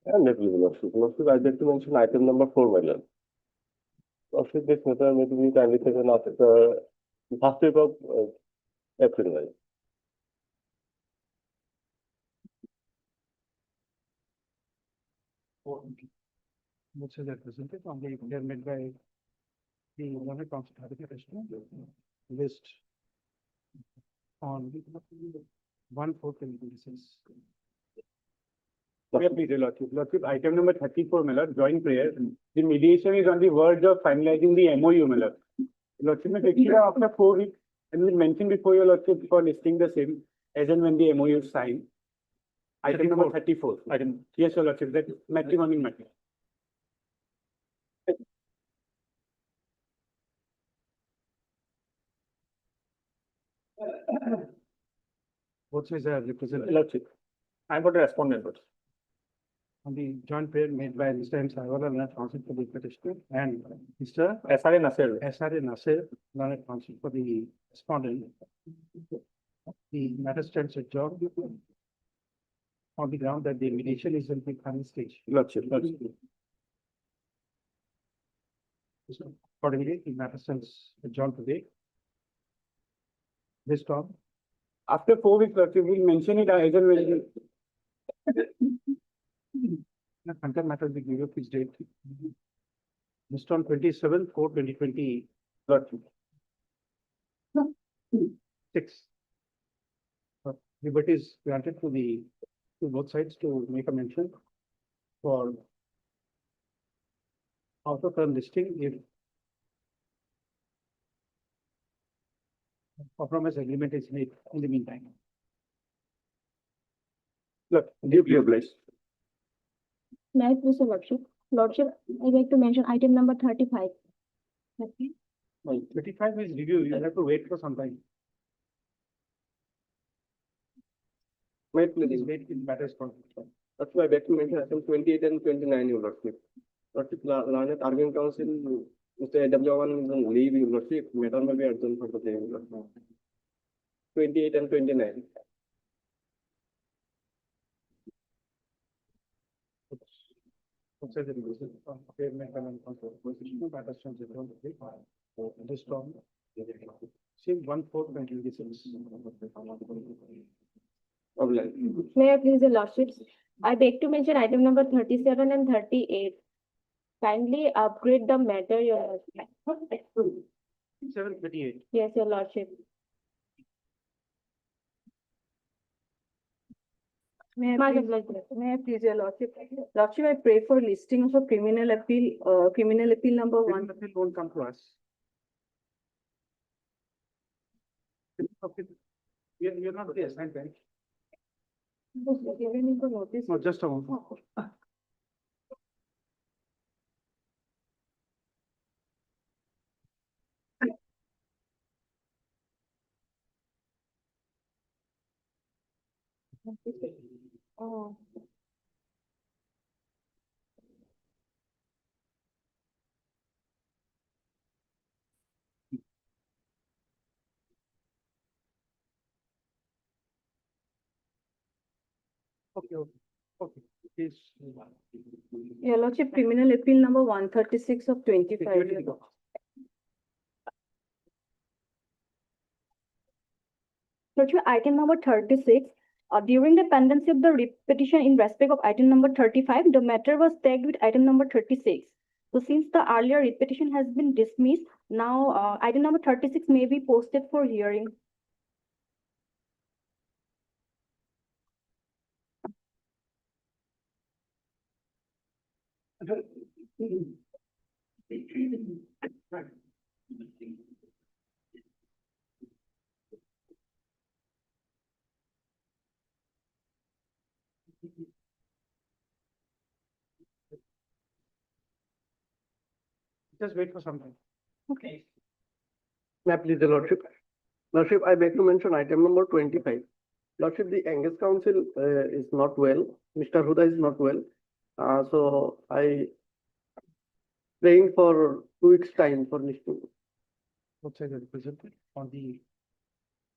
And negligible Lordship. Lordship, I'd like to mention item number 4, my lord. Lordship, this matter may be kindly taken after the first week of April, right? Which is represented on the clear made by the Learned Council list on 1/4/2026. Please, Your Lordship. Lordship, item number 34, my lord, joint prayer. The mediation is on the verge of finalizing the MOU, my lord. Lordship, after 4 weeks, and we mentioned before, Your Lordship, for listing the same as and when the MOU is signed. Item number 34. Yes, Your Lordship, that matrimony matter. Both sides are represented Lordship, I'm going to respond, my lord. on the joint prayer made by Mr. M. Sarwala, Learned Council for the petitioner, and Mr. SRA Nasir. S.R.A. Nasir, Learned Council for the respondent. The matter stands adjourned on the ground that the mediation is in the final stage. Lordship. Accordingly, the matter stands adjourned today. This time, After 4 weeks, Lordship, we'll mention it as and when. the content matter will be given this date. This on 27/4/2026. Lordship. Liberty is granted to both sides to make a mention for out of term listing if compromise agreement is made in the meantime. Look, deeply obliged. May I please, Your Lordship? Lordship, I like to mention item number 35. Okay. 35 is review, you have to wait for some time. Wait, Please please. wait in matters for. That's why I beg to mention item 28 and 29, Your Lordship. Lordship, Learned Arguing Council, Mr. AW1 is on leave, Your Lordship. Matter may be adjourned for the day, Your Lordship. 28 and 29. Consider the reason of payment and constitutional matters from the ground today. This term, same 1/4/2026. Obliged. May I please, Your Lordships? I beg to mention item number 37 and 38. Kindly upgrade the matter, Your Lordship. 7/38. Yes, Your Lordship. May I Much please, obliged. may I please, Your Lordship? Lordship, I pray for listing of a criminal appeal number 1. Appeal won't come to us. We are not the assigned bench. Given in the notice. No, just a moment. Oh. Okay. Please. Your Lordship, criminal appeal number 136 of 25. Lordship, item number 36. During the pendency of the repetition in respect of item number 35, the matter was tagged with item number 36. So since the earlier repetition has been dismissed, now item number 36 may be posted for hearing. Just wait for some time. Okay. May I please, the Lordship? Lordship, I beg to mention item number 25. Lordship, the Angus Council is not well. Mr. Huda is not well. So I praying for 2 weeks time for listing. Both sides are represented on the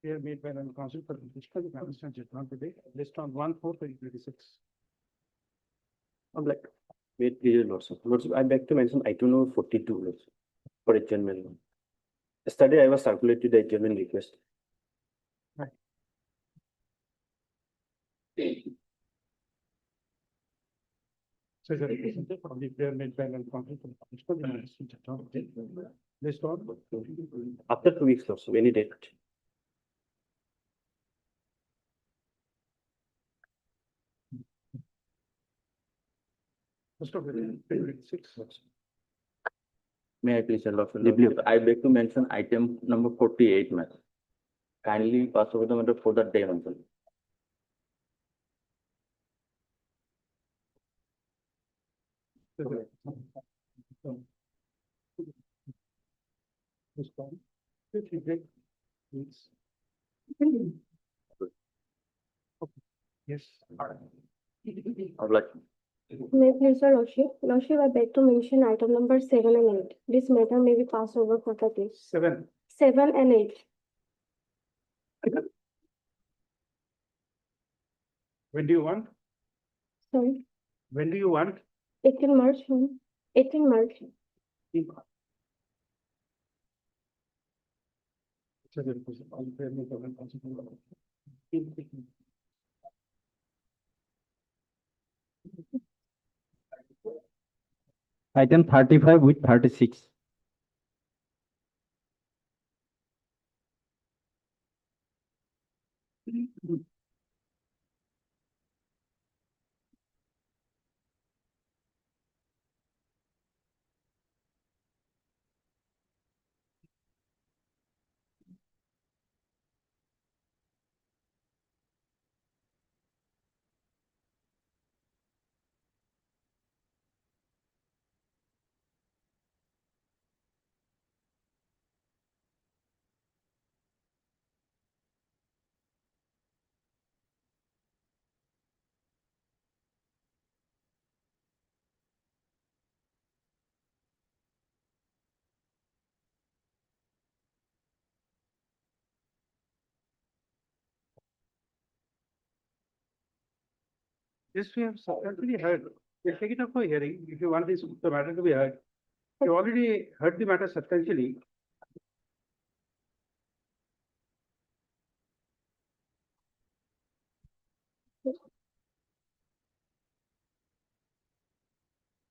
prayer made by the council for the petitioner, the matter stands adjourned today. List on 1/4/2026. I'm like, Wait, please, Lordship, I beg to mention item number 42, Lordship, for adjournment. Yesterday, I was circulated the adjournment request. So the representative from the player made by and conflict of interest for the management of the list on. After 2 weeks, Lordship, any date. First of all, 6. May I please, Lordship, I beg to mention item number 48, ma'am. Kindly pass over the matter for that day, ma'am. This one, 50 break, please. Yes. I would like, May I please, Your Lordship? Lordship, I beg to mention item number 7 and 8. This matter may be passed over for the case. 7. 7 and 8. When do you want? Sorry, When do you want? 18 March. 18 March. So there is all player made by and possible. Item 35 with 36. This we have substantially heard. We'll take it up for hearing if you want this, the matter to be heard. You already heard the matter substantially.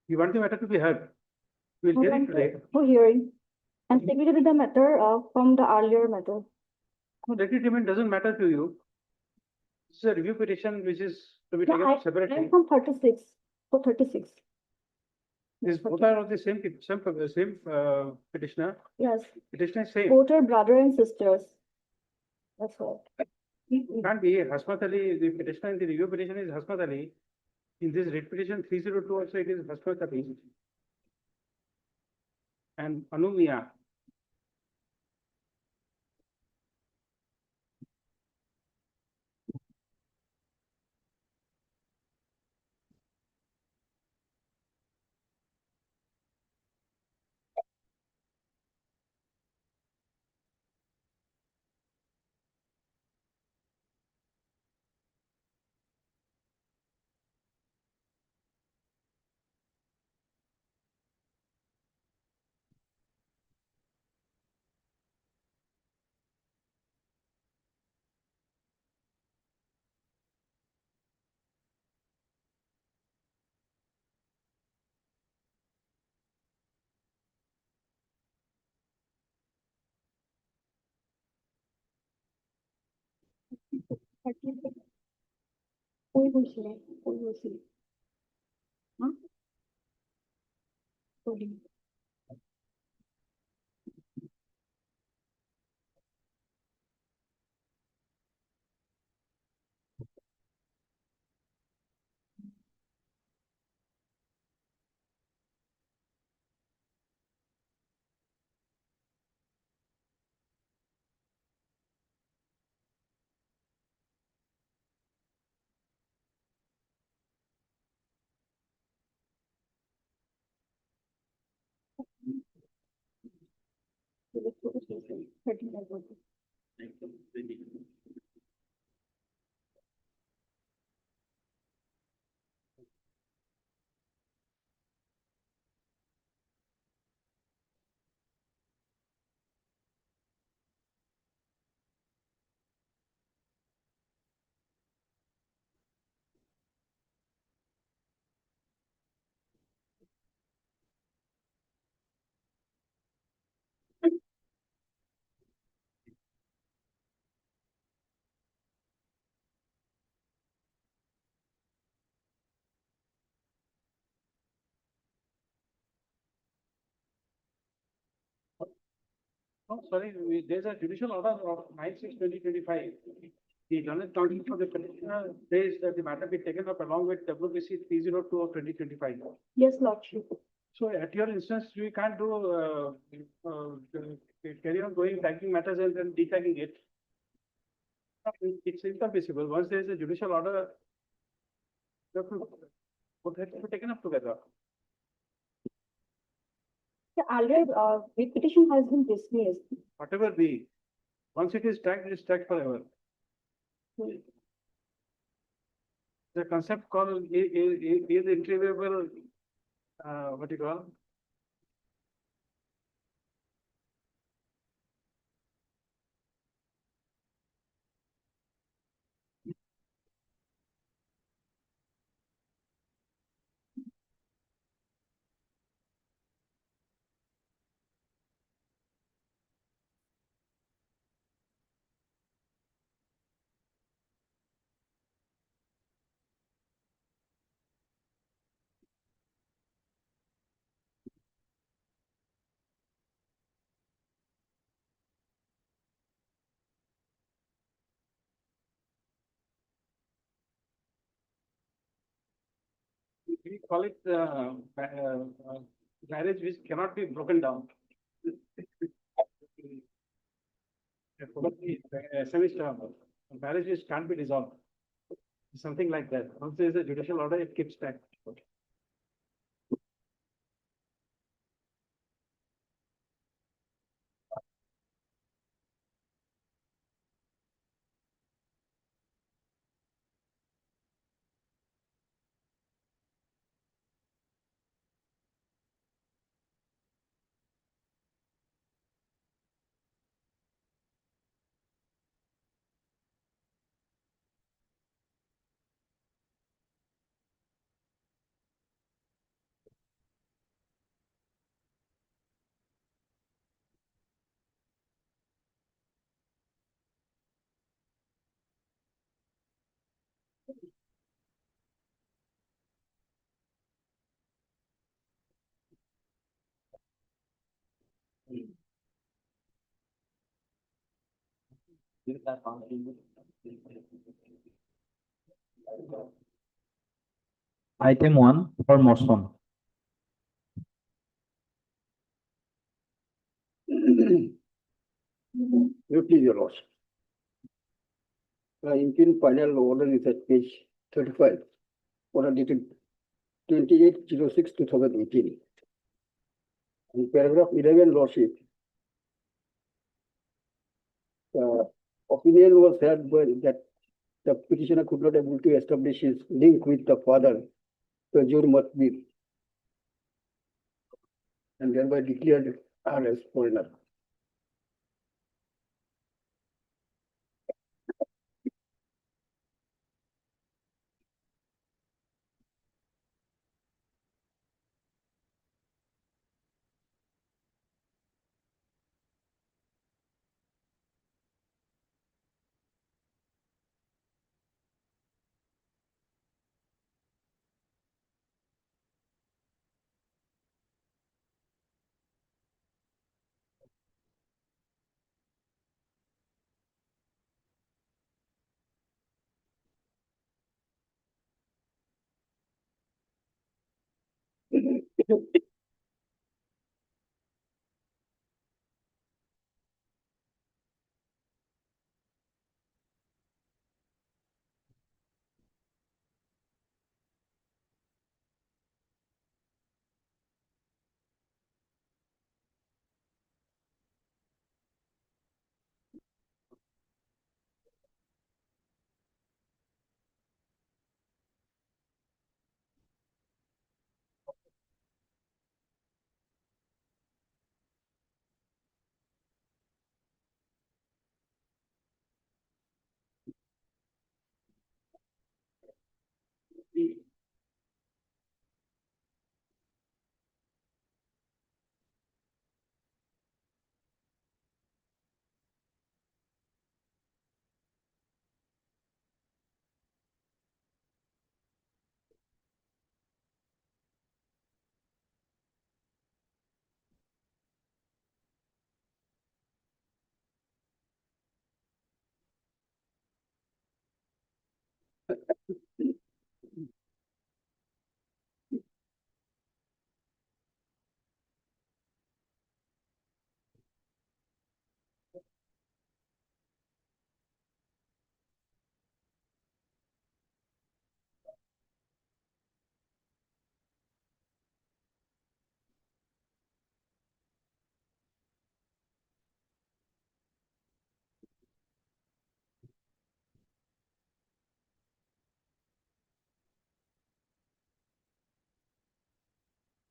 You want the matter to be heard. We'll hear it today. For hearing and secretary the matter from the earlier matter. No, let it remain doesn't matter to you. This is a review petition which is to be No, taken up I'm separately. from 36, for 36. These both are of the same petitioner. Yes, Petitioner is same. both are brother and sisters. That's all. It can't be Hasmat Ali, the petitioner in the review petition is Hasmat Ali. In this writ petition 302 also it is Hasmat Ali. And Anu Mia. We will see. We will see. Huh? Sorry. We will see. 35. Oh, sorry, there's a judicial order of 9/6/2025. The learned counsel for the petitioner says that the matter be taken up along with WBC 302 of 2025. Yes, Lordship. So at your instance, we can't do, carry on going tagging matters and then detagging it. It's impermissible. Once there is a judicial order, both have to be taken up together. The earlier repetition has been dismissed. Whatever be, once it is tagged forever. The concept called is interviewable, what do you call? We call it marriage which cannot be broken down. I forgot the SMS term. Marriage which can't be dissolved. Something like that. Once there is a judicial order, it keeps tagged. Item 1 for motion. You please, your lordship. Imperial final order is at page 35. Order dated 28/06/2018. In paragraph 11, lordship. Opinion was heard by that the petitioner could not able to establish his link with the father, Tajur Matbir, and thereby declared her as foreigner.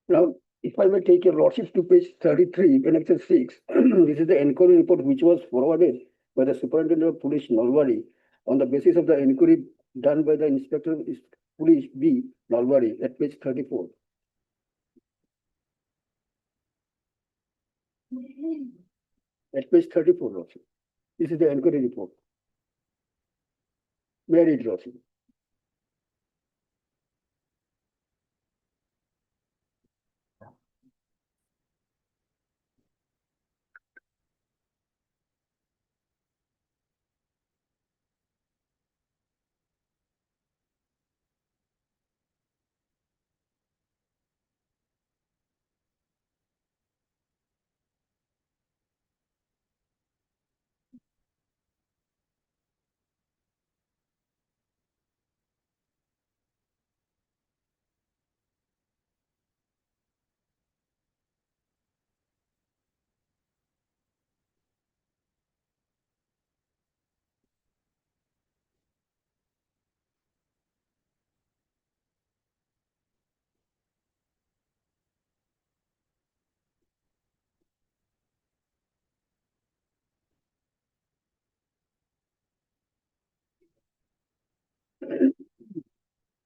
Now, if I may take your lordship to page 33, annexure 6, this is the inquiry report which was forwarded by the superintendent of police Nalwari on the basis of the inquiry done by the inspector of police B Nalwari at page 34. At page 34, lordship. This is the inquiry report. May I read, lordship?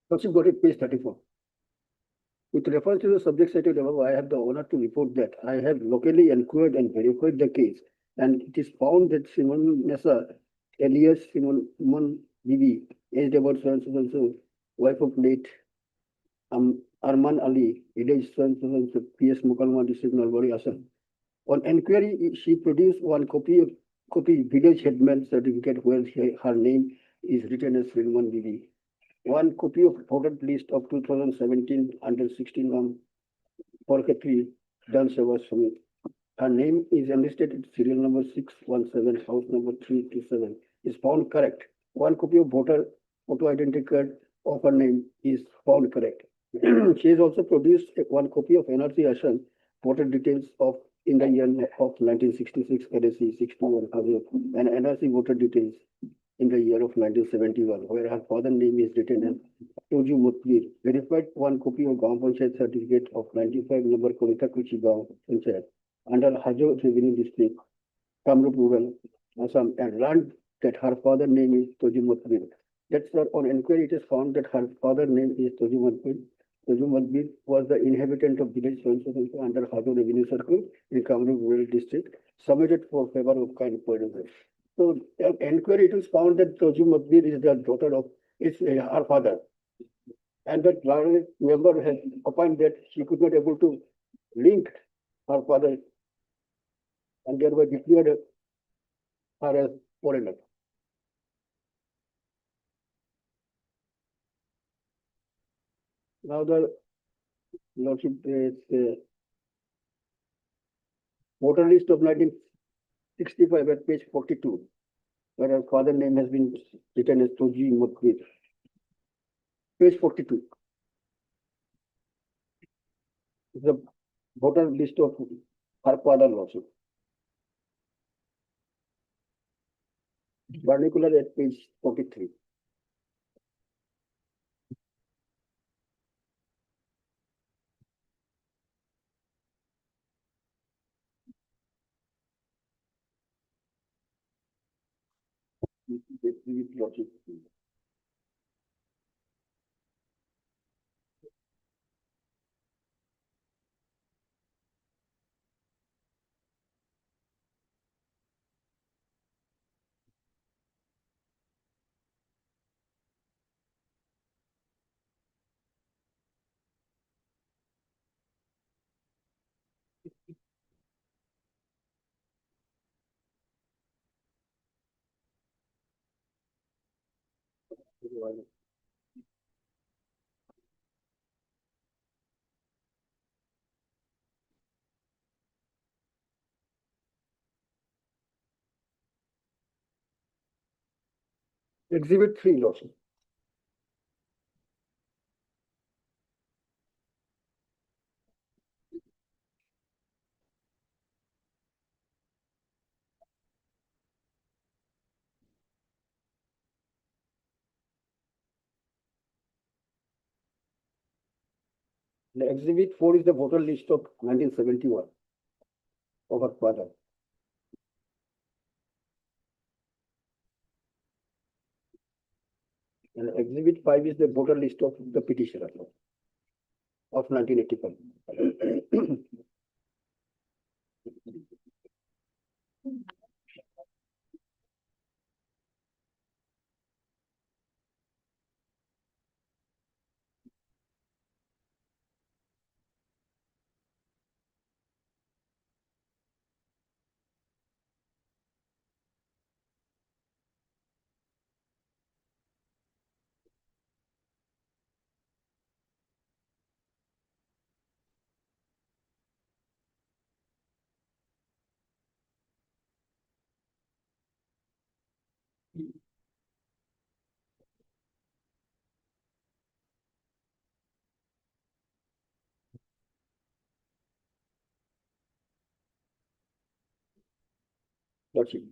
Lordship, got it, page 34. With reference to the subject cited above, I have the honor to report that I have locally inquired and verified the case, and it is found that Simon Nessa, alias Simon Bibi, aged about so and so, wife of late Arman Ali, village so and so, PS Mukalma district, Nalbari, Assam. On inquiry, she produced one copy village headman certificate where her name is written as Simon Bibi. One copy of voter list of 2017 under 16 Porketri done service for me. Her name is enlisted at serial number 617, house number 327, is found correct. One copy of voter photo identity card of her name is found correct. She has also produced one copy of NRC Assam voter details of in the year of 1966 LSC 61 and NRC voter details in the year of 1971, where her father's name is written as Toju Mutbir. Verified one copy of Gaon Panchayat certificate of 95 number Kolita Kuchi Gaon Panchayat under Hajo Revenue District, Kamrup Rural, Assam, and learned that her father's name is Toju Mutbir. That's why on inquiry it is found that her father's name is Toju Mutbir. Toju Mutbir was the inhabitant of village under Hajo Revenue Circle in Kamrup Rural District, submitted for favor of kind poison. So, inquiry it was found that Toju Mutbir is the daughter of her father. And that member has opined that she could not able to link her father and thereby declared her as foreigner. Now the lordship is voter list of 1965 at page 42, where her father's name has been written as Toji Mutbir. Page 42. The voter list of her father lordship. Particular at page 43. Lordship. Exhibit 3, Lordship. The Exhibit 4 is the voter list of 1971 of her father. And Exhibit 5 is the voter list of the petitioner of 1985. Lordship.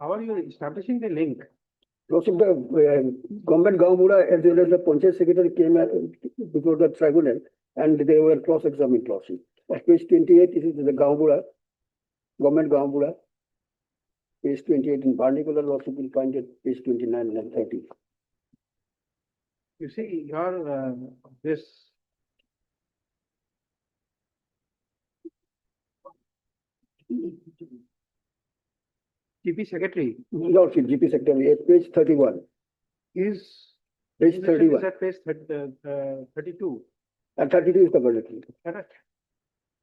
How are you establishing the link? Lordship, the government Gaumura as well as the Panchayat secretary came before the tribunal and they were cross-examined, Lordship. At page 28, this is the Gaumura, government Gaumura. Page 28 in particular, Lordship will find it page 29 and 30. You see, your this GP secretary Lordship, GP secretary at page 31, is page is 31. at page 32. And 32 is the vernacular. Correct.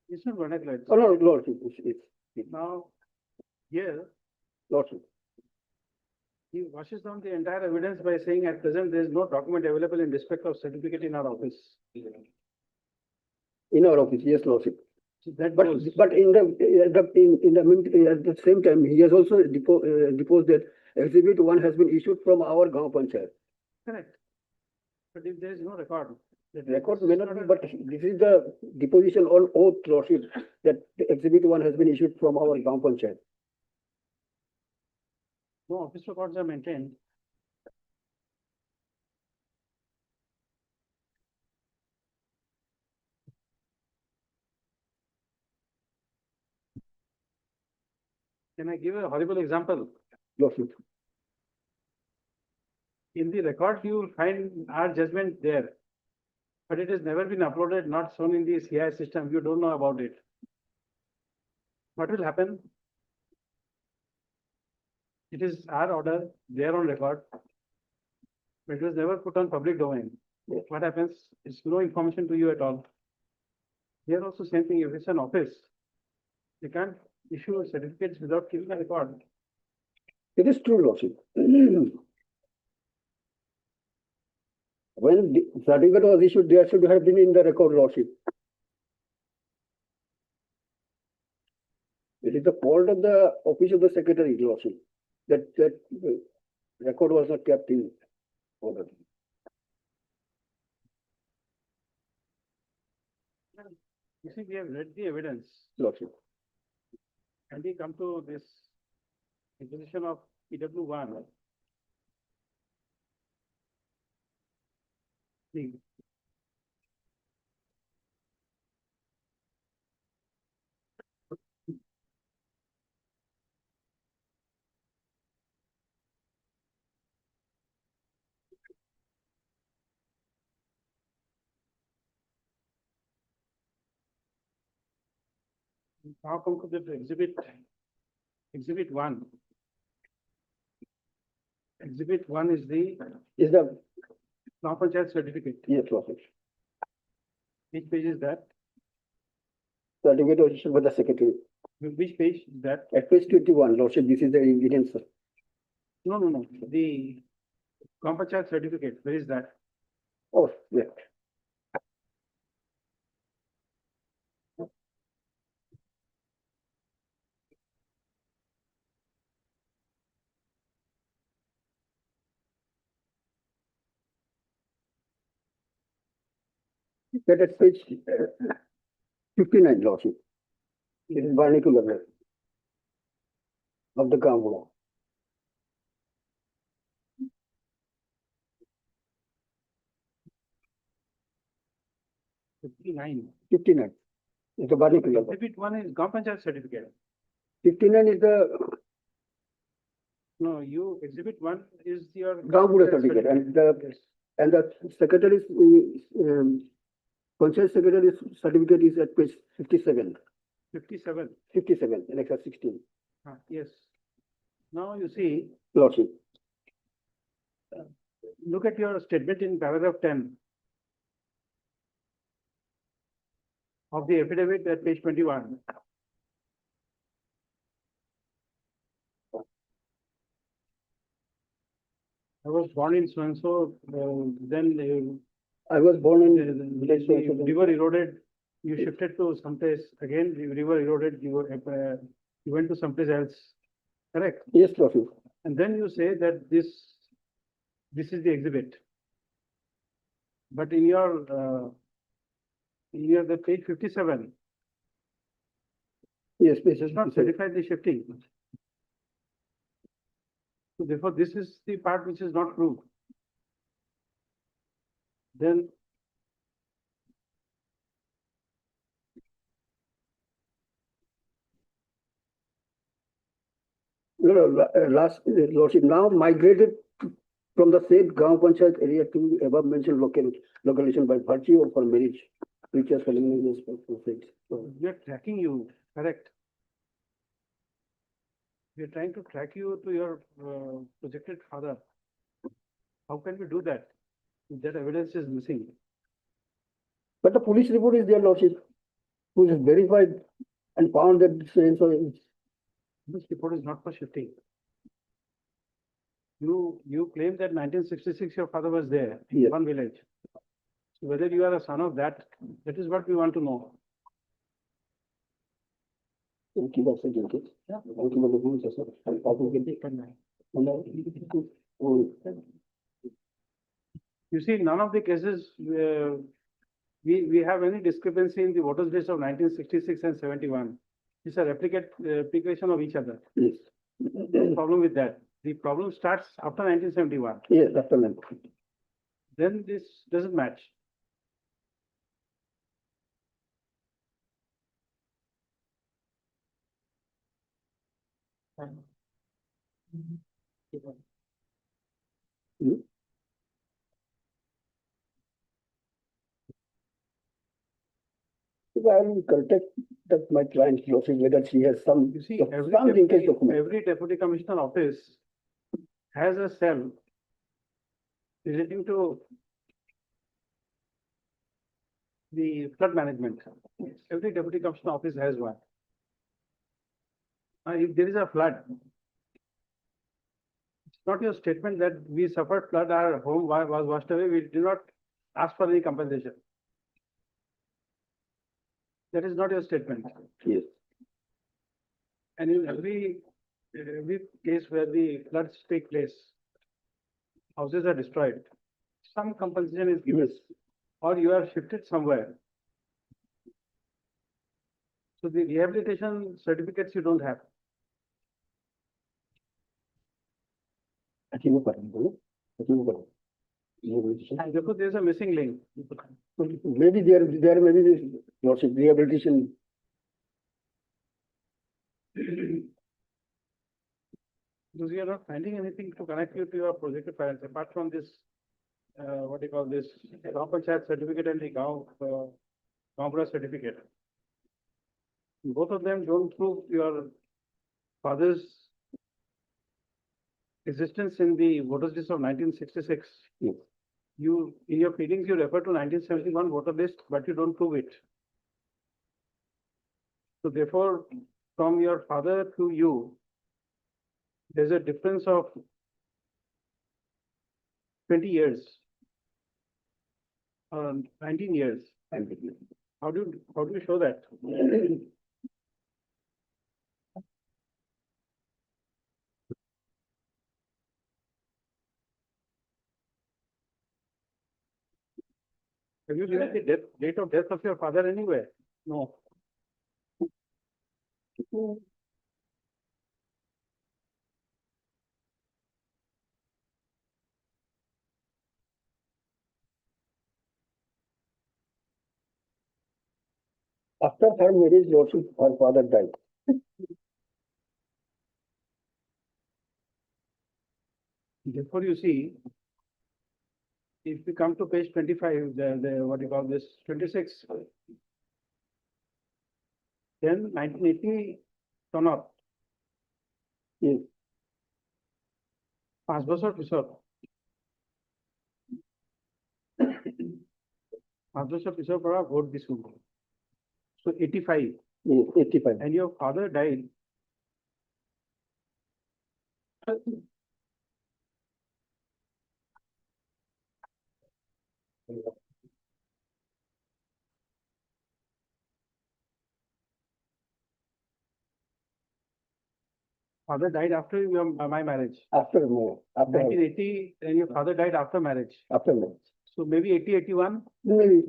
It's not vernacular. Oh, no, Lordship, it's Now, here, Lordship. he washes down the entire evidence by saying at present there is no document available in respect of certificate in our office. In our office, yes, Lordship. So that But goes. in the same time, he has also deposed that exhibit 1 has been issued from our Gaon Panchayat. Correct. But if there is no record. Record may not be, but this is the deposition on oath, Lordship, that the exhibit 1 has been issued from our Gaon Panchayat. No office records are maintained. Can I give a horrible example? Lordship. In the record, you will find our judgment there. But it has never been uploaded, not shown in the CI system. You don't know about it. What will happen? It is our order, there on record. But it was never put on public domain. What happens? It's no information to you at all. Here also same thing, if it's an office, you can't issue certificates without keeping a record. It is true, Lordship. When the certificate was issued, there should have been in the record, Lordship. It is the fault of the office of the secretary, Lordship, that record was not kept in order. You see, we have read the evidence Lordship. and we come to this imposition of EW1. The Now come to the exhibit 1. Exhibit 1 is the Is the, Gaon Panchayat certificate. yes, Lordship. Which page is that? Certificate was issued by the secretary. Which page is that? At page 21, Lordship, this is the evidence, sir. No. The Gaon Panchayat certificate, where is that? Oh, yeah. That at page 59, Lordship. It is vernacular of the Gaumura. 59. 59 is the vernacular. Exhibit 1 is Gaon Panchayat certificate. 59 is the No, you, exhibit one is your. Gaupura certificate and the, Yes. and the secretary's, Constituent Secretary's certificate is at page 57, 57. 57, in extra 16. Yes. Now you see, Lordship. look at your statement in paragraph 10 of the affidavit at page 21. I was born in so and so, then I was born in the river eroded, you shifted to someplace, again, the river eroded, you went to someplace else, correct? Yes, Lordship. And then you say that this is the exhibit. But in your, the page 57, Yes, page it does not 57. certify the shifting. So therefore, this is the part which is not proved. Then Last, Lordship, now migrated from the said Gaon Panchayat area to above mentioned localization by virtue of her marriage, which has preliminary proceeds. So, we are tracking you, correct? We are trying to track you to your projected father. How can we do that? If that evidence is missing. but the police report is there, Lordship, which is verified and found that so This report is not for shifting. You claim that 1966 your father was there in Yes. one village. So whether you are a son of that, that is what we want to know. keep us educated. Yeah. Thank you for the rules, sir. And I will get it. You see, none of the cases we have any discrepancy in the voters list of 1966 and 71. These are replication of each other. Yes. No problem with that. The problem starts after 1971. Yes, after that. Then this doesn't match. If I will contact my client, Lordship, whether she has some, You see, some every linkage document. every deputy commissioner office has a cell relating to the flood management. Every deputy commissioner office has one. If there is a flood, it's not your statement that we suffered flood, our home was washed away, we did not ask for any compensation. That is not your statement. Yes. And in every case where the floods take place, houses are destroyed, some compensation is given, or you are shifted somewhere. So the rehabilitation certificates you don't have. Achieve it. And therefore, there is a missing link. Maybe there may be this Lordship rehabilitation. Because we are not finding anything to connect you to your projected parents, apart from this, what do you call this, Gaon Panchayat certificate and the Gaon certificate. Both of them don't prove your father's existence in the voters list of 1966. Yes. You, in your pleadings, you refer to 1971 voter list, but you don't prove it. So therefore, from your father to you, there's a difference of 20 years, 19 years. How do you show that? Have you given the date of death of your father anywhere? No. After her marriage, Lordship, her father died. Therefore, you see, if we come to page 25, what you call this, 26, then 1980 turn up. Yes. 5 বছর পিছত 5 বছৰ পিছৰ পৰা vote দিছো। So 85, Yes, 85. and your father died. Father died after my marriage. After more, after, 1980, and your father died after marriage. after more. So maybe 80, 81. Maybe.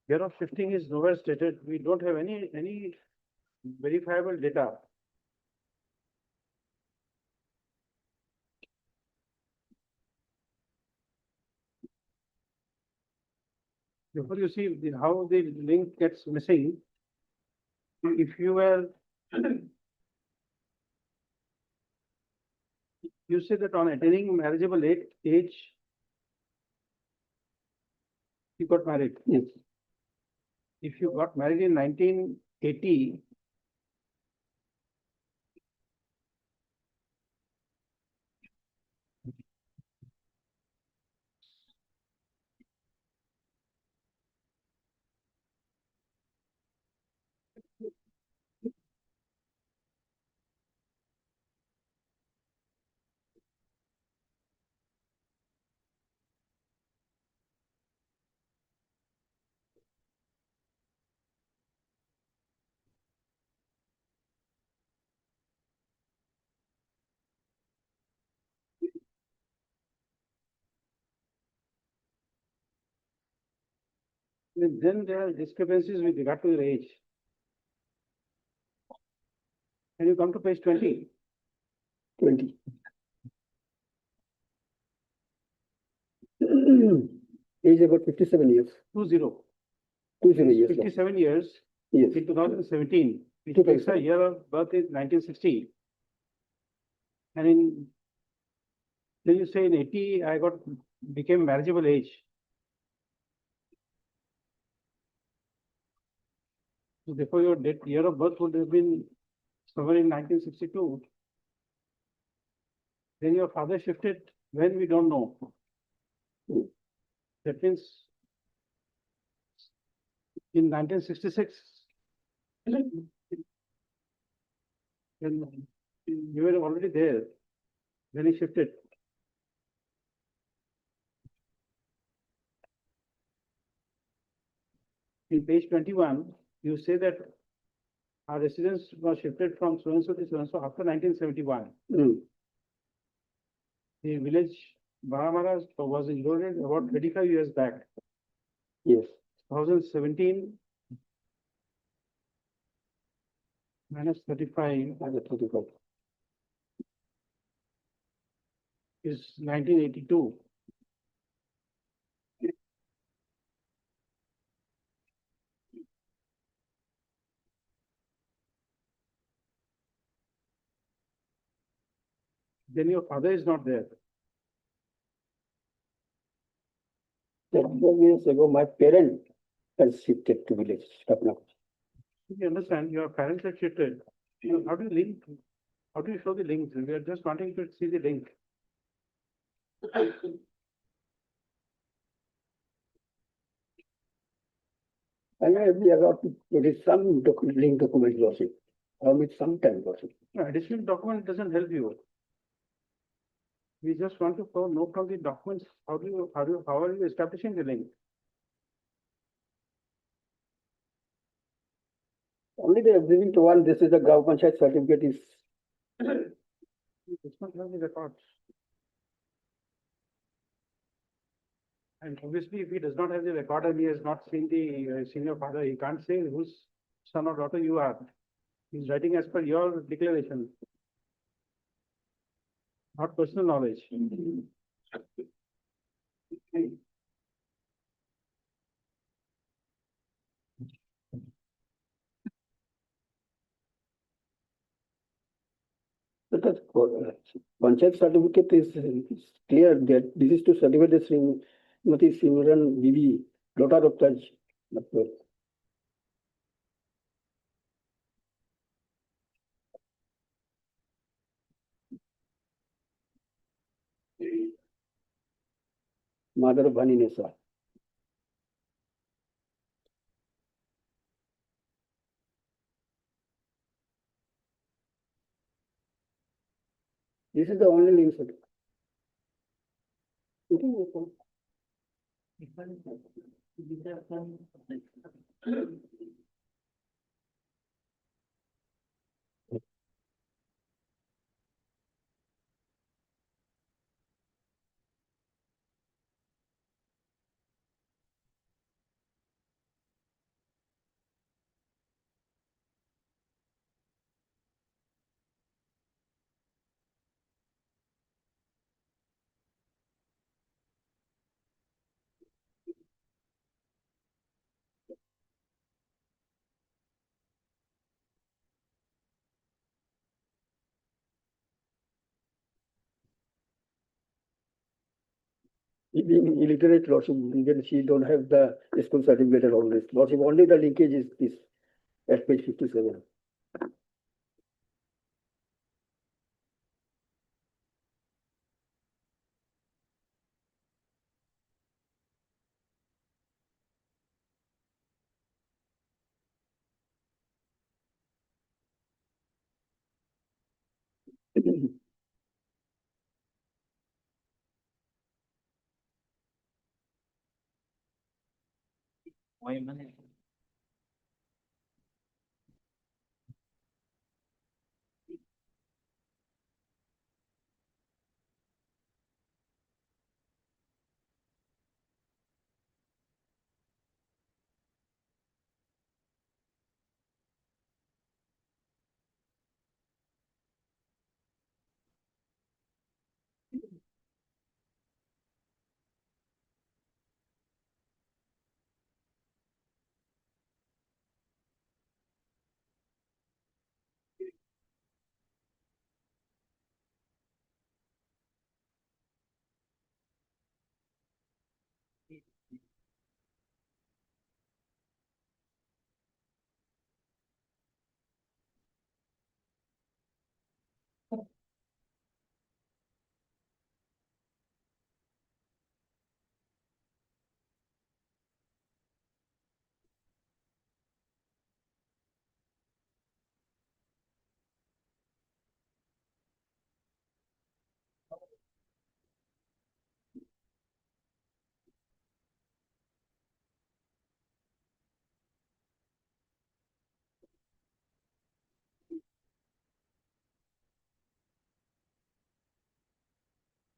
Year of shifting is nowhere stated. We don't have any verifiable data. Therefore, you see how the link gets missing. If you were, you say that on attaining marriageable age, you got married. Yes. If you got married in 1980, then there are discrepancies with regard to your age. Can you come to page 20? 20. Age about 57 years. 20. 20 years. 57 years Yes. in 2017. Which 2017. makes the year of birth is 1960. And then you say in 80, I became marriageable age. So therefore, your year of birth would have been somewhere in 1962. Then your father shifted when we don't know. Hmm. That means in 1966, when you were already there, when he shifted. In page 21, you say that our residence was shifted from so and so to so and so after 1971. Mm. The village Baramara was eroded about 35 years back. Yes. 2017 minus 35 35. is 1982. Then your father is not there. 35 years ago, my parent has shifted to village. Tapna. You understand, your parents have shifted. How do you link? How do you show the links? We are just wanting to see the link. I may be allowed to produce some link document lordship. With some time lordship. No, additional document doesn't help you. We just want to know from the documents, how are you establishing the link? Only the exhibit one, this is the Grau Panchayat certificate is. It does not have the records. And obviously, if he does not have the record and he has not seen the senior father, he can't say whose son or daughter you are. He's writing as per your declaration. not personal knowledge. But that Panchayat certificate is clear that this is to certify the Srimati Simran Bibi, daughter of Taj. Mother of Bhaninesa. This is the only link. Sir. Being illiterate, Lordship, then she don't have the school certificate and all this. Lordship, only the linkage is this at page 57.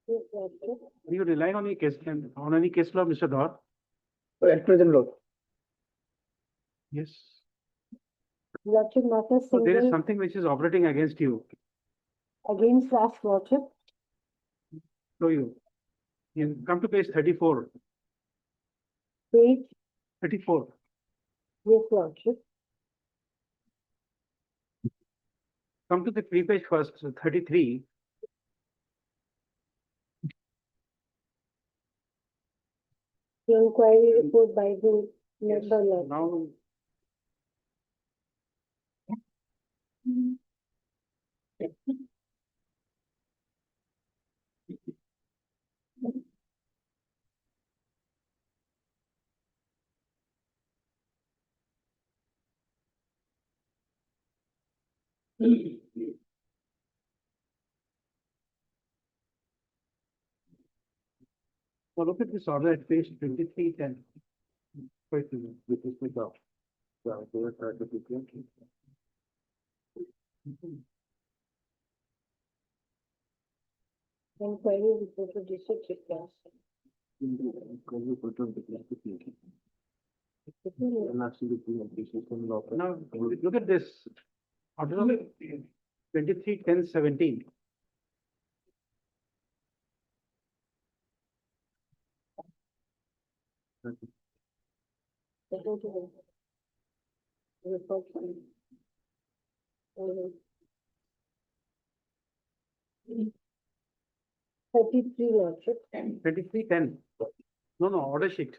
Are you relying on any case law, Mr. Dhar? At present, Lord. Yes. Lordship, not a So there is single something which is operating against you. against last Lordship. Show you. You come to page 34. Page, 34. yes, Lordship. Come to the pre-page first, 33. The inquiry report by the member, Lordship. Now, so look at this order at page 2310. Wait a minute, this is without. Inquiry report of district class. Now, look at this. Order of 231017. 33, Lordship. 2310. No, order sheet.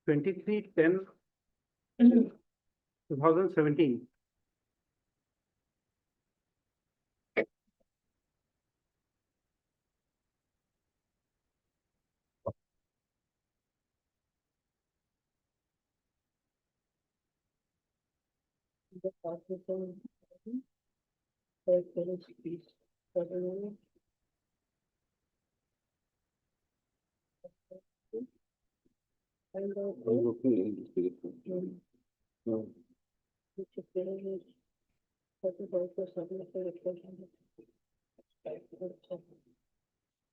2310/2017.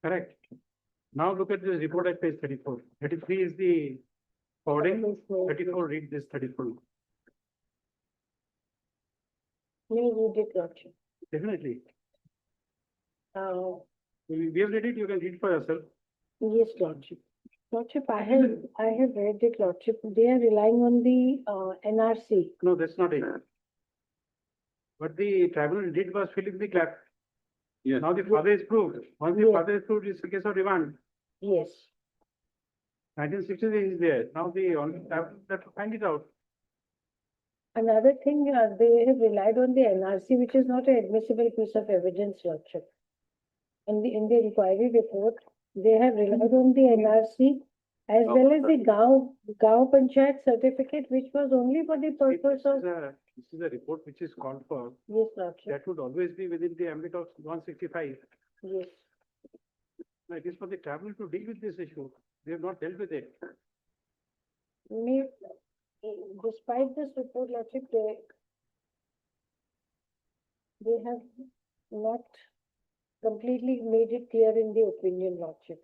Correct. Now look at this report at page 34. 33 is the forwarding, 34 read this 34. May read it, Lordship. Definitely. Uh, We have read it, you can read for yourself. Yes, Lordship. Lordship, I have read it, Lordship. They are relying on the NRC. No, that's not it. What the tribunal did was fill in the gap. Yes. Now the father is proved. Once the Yes. father is proved, it's a case of remand. Yes. 1963 is there. Now the only tribunal that to find it out. Another thing, they have relied on the NRC, which is not an admissible piece of evidence, Lordship. In the inquiry report, they have relied on the NRC as well as the Gao Panchayat certificate, which was only for the purpose of, This is a report which is called for. yes, Lordship, That would always be within the ambit of 165. yes. Now, it is for the tribunal to deal with this issue. They have not dealt with it. May, despite this report, Lordship, they have not completely made it clear in the opinion, Lordship.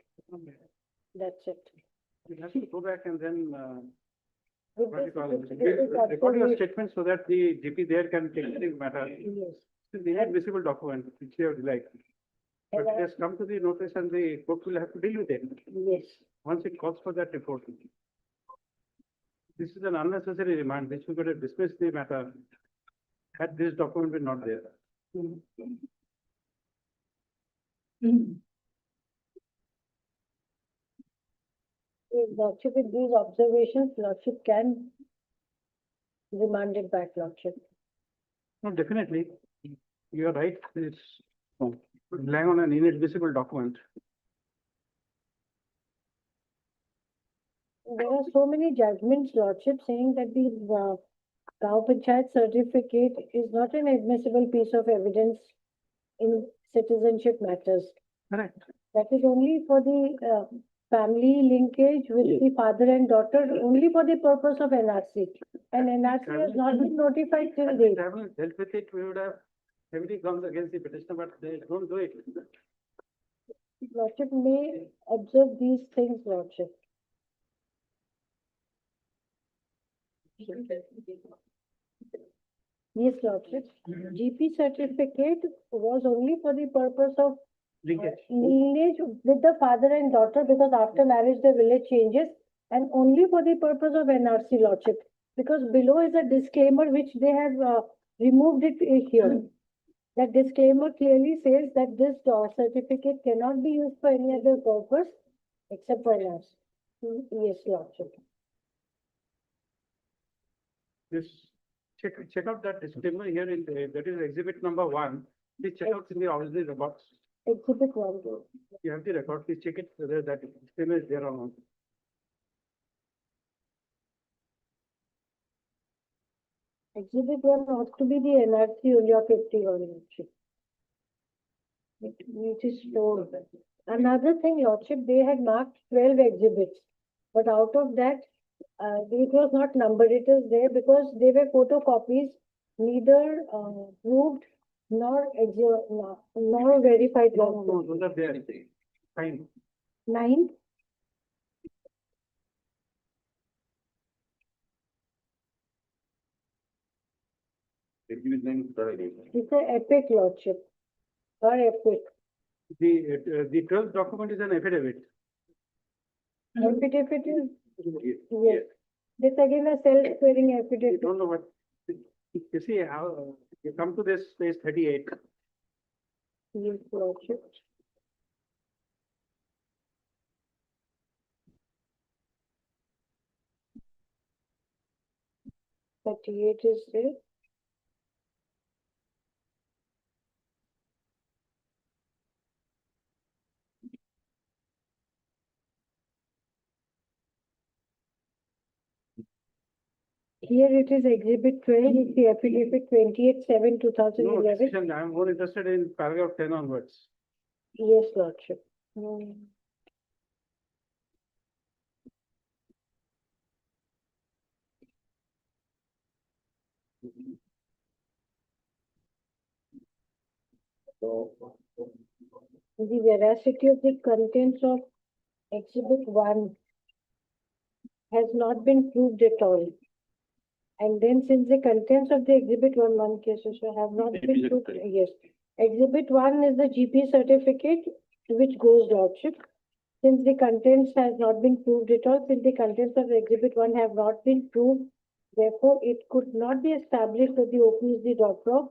That's it. You have to go back and then, With what do you this- call with- it? with this Record your absolute- statement so that the GP there can take the matter. Yes. It's an inadmissible document which they have like. But it has come to the notice and the court will have to deal with it Yes. once it calls for that report. This is an unnecessary remand. They should have dismissed the matter had this document been not there. If Lordship, with these observations, Lordship can remand it back, Lordship. No, definitely. You are right. It's relying on an inadmissible document. There are so many judgments, Lordship, saying that the Gao Panchayat certificate is not an admissible piece of evidence in citizenship matters. Correct. That is only for the family linkage with Yes. the father and daughter, only for the purpose of NRC. And NRC has not been notified till Had the date. tribunal dealt with it, we would have heavily gone against the petitioner, but they don't do it. Lordship may observe these things, Lordship. Yes, Lordship. GP certificate was only for the purpose of Linkage. lineage with the father and daughter, because after marriage the village changes, and only for the purpose of NRC, Lordship. Because below is a disclaimer which they have removed it here. That disclaimer clearly says that this certificate cannot be used for any other purpose except for NRC. Yes, Lordship. This, check out that disclaimer here in the, that is exhibit number 1. Please check out in the original records. Exhibit 1. You have the record, please check it whether that disclaimer is there or not. Exhibit 1 ought to be the NRC only of 51, Lordship. It is stored. Another thing, Lordship, they had marked 12 exhibits, but out of that, it was not numbered. It is there because they were photocopies, neither proved nor verified. No, those are there. Fine. 9. It's a epic, Lordship, or epic. The 12th document is an affidavit. Affidavit is, yes. This again a self-swearing You affidavit. don't know what, you see how, you come to this page 38. Yes, Lordship. Thirty-eight is there. Here it is exhibit 12, it's the affidavit 28/7/2011. No, decision, I'm more interested in paragraph 10 onwards. Yes, Lordship. The veracity of the contents of exhibit 1 has not been proved at all. And then since the contents of the exhibit 1 cases have not been proved, yes. Exhibit 1 is the GP certificate which goes Lordship. Since the contents has not been proved at all, since the contents of exhibit 1 have not been proved, therefore it could not be established that the OP is the daughter of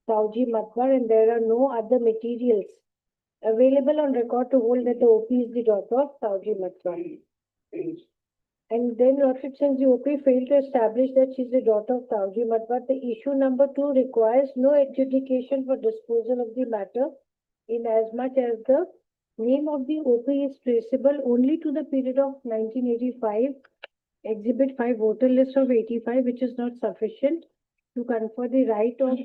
Sauji Matbar, and there are no other materials available on record to hold that the OP is the daughter of Sauji Matbar. And then Lordship, since the OP failed to establish that she is the daughter of Sauji Matbar, the issue number 2 requires no adjudication for disposal of the matter, in as much as the name of the OP is traceable only to the period of 1985, Exhibit 5 voter list of 85, which is not sufficient to confer the right of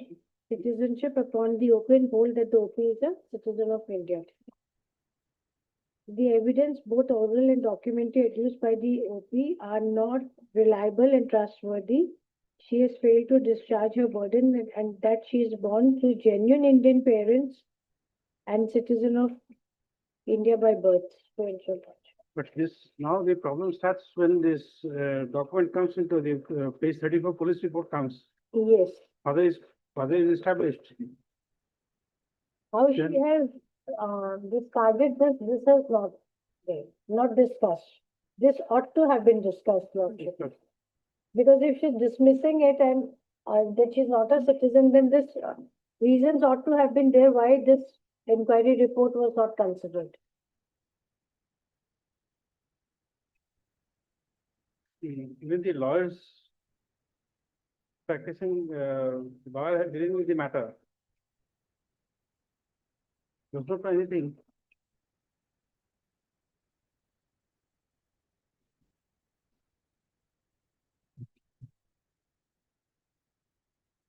citizenship upon the OP and hold that the OP is a citizen of India. The evidence, both oral and documentary, adduced by the OP are not reliable and trustworthy. She has failed to discharge her burden, and that she is born to genuine Indian parents and citizen of India by birth. So and so much. But this, now the problem starts when this document comes into the page 34 police report comes. Yes. Father is established. How she Then- has discarded this has not there, not discussed. This ought to have been discussed, Lordship. Because if she's dismissing it and that she's not a citizen, then this reasons ought to have been there why this inquiry report was not considered. Even the lawyers practicing law are dealing with the matter. Does not know anything.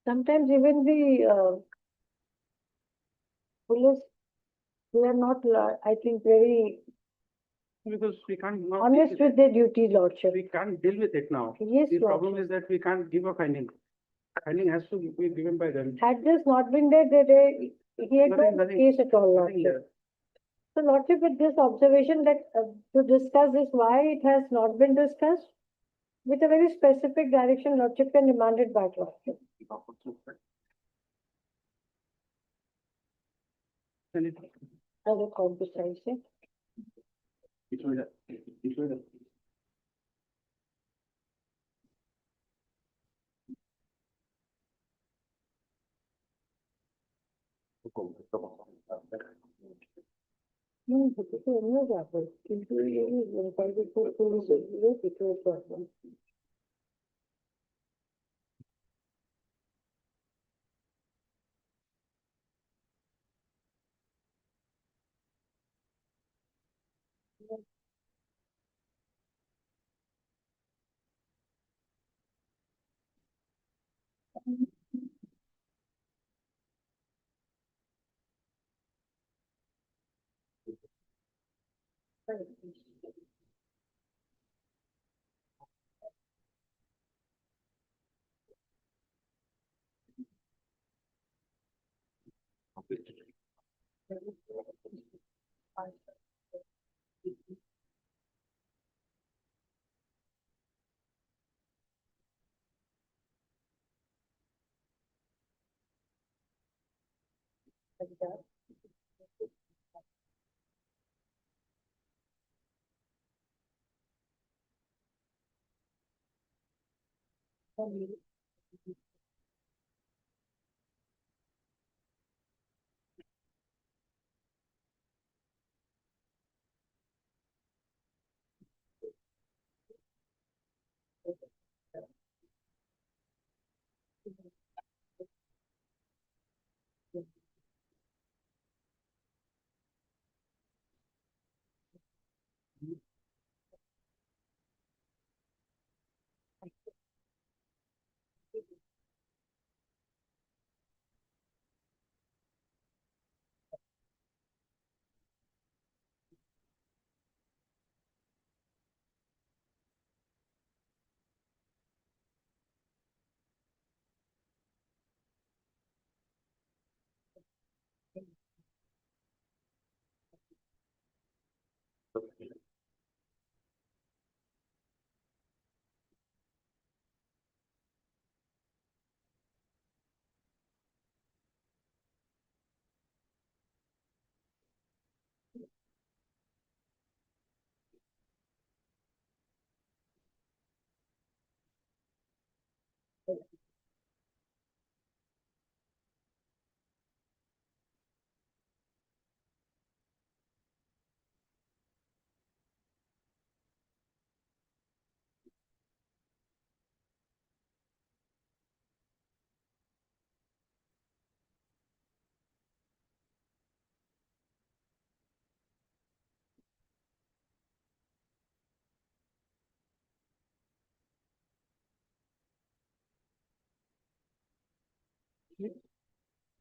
Sometimes even the police, they are not, I think, very Because we can't now. honest with their duty, Lordship. We can't deal with it now. Yes, The problem Lordship. is that we can't give a finding. Finding has to be given by them. Had this not been there, he had no Nothing- case at all, nothing Lordship. there. So Lordship, with this observation that to discuss this, why it has not been discussed, with a very specific direction, Lordship can demand it back, Lordship. And it- As a compensation. No, but it's a new rapper. Into the private police, it was problem.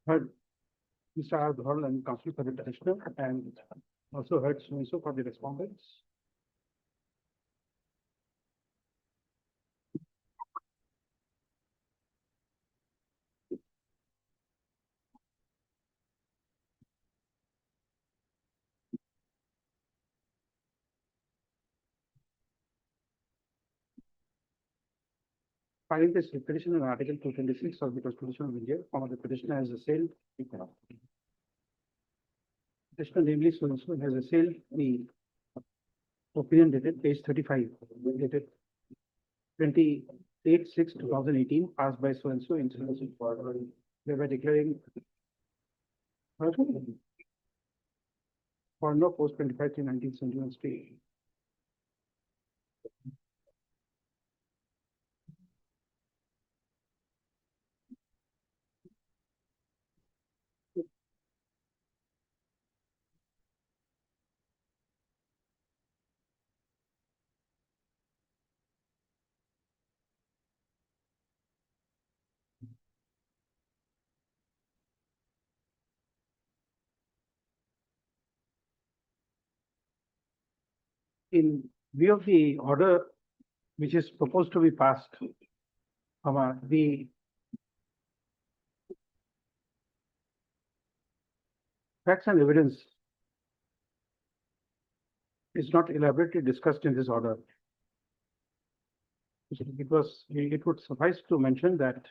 Heard Mr. R. Dhol and counsel for the petitioner, and also heard so for the respondents. Filing this petition in Article 226 of the Constitution of India, the petitioner has assailed. Petitioner namely so has assailed the opinion dated page 35, dated 28/6/2018, passed by so and so in thereby declaring for no post 25 to 19th century state. In view of the order which is proposed to be passed, the facts and evidence is not elaborately discussed in this order. It would suffice to mention that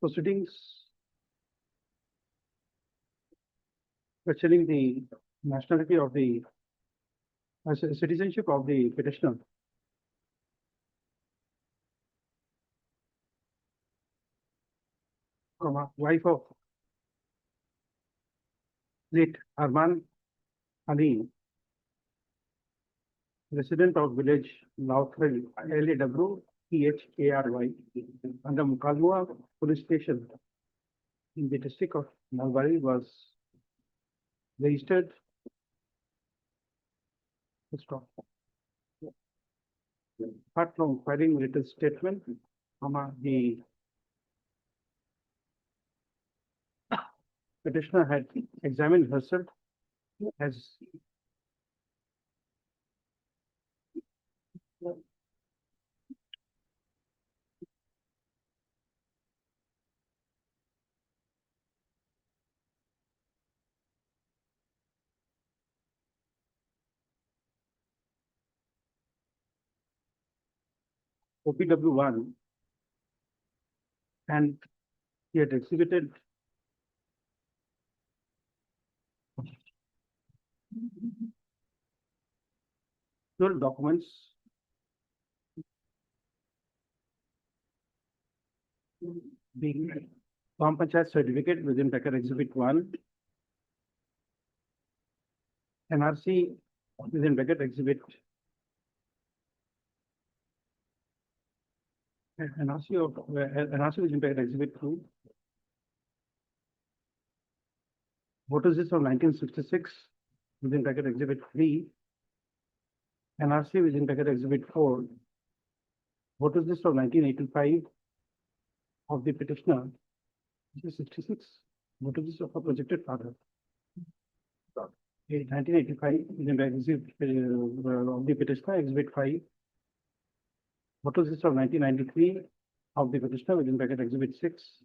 proceedings questioning the nationality of the citizenship of the petitioner, wife of late Arman Ali, resident of village Lauthal, LAWTHARY, under Mukalmua police station in the district of Nalbari, was registered. Stop. Apart from filing written statement, the petitioner had examined herself as OPW1, and he had exhibited Actual documents being Gram Panchayat certificate within bracket exhibit 1, NRC within bracket exhibit NRC within bracket exhibit 2. Voters list of 1966 within bracket exhibit 3. NRC within bracket exhibit 4. Voters list of 1985 of the petitioner, which is 66. Voters list of a projected father. 1985 within bracket exhibit of the petitioner, exhibit 5. Voters list of 1993 of the petitioner within bracket exhibit 6.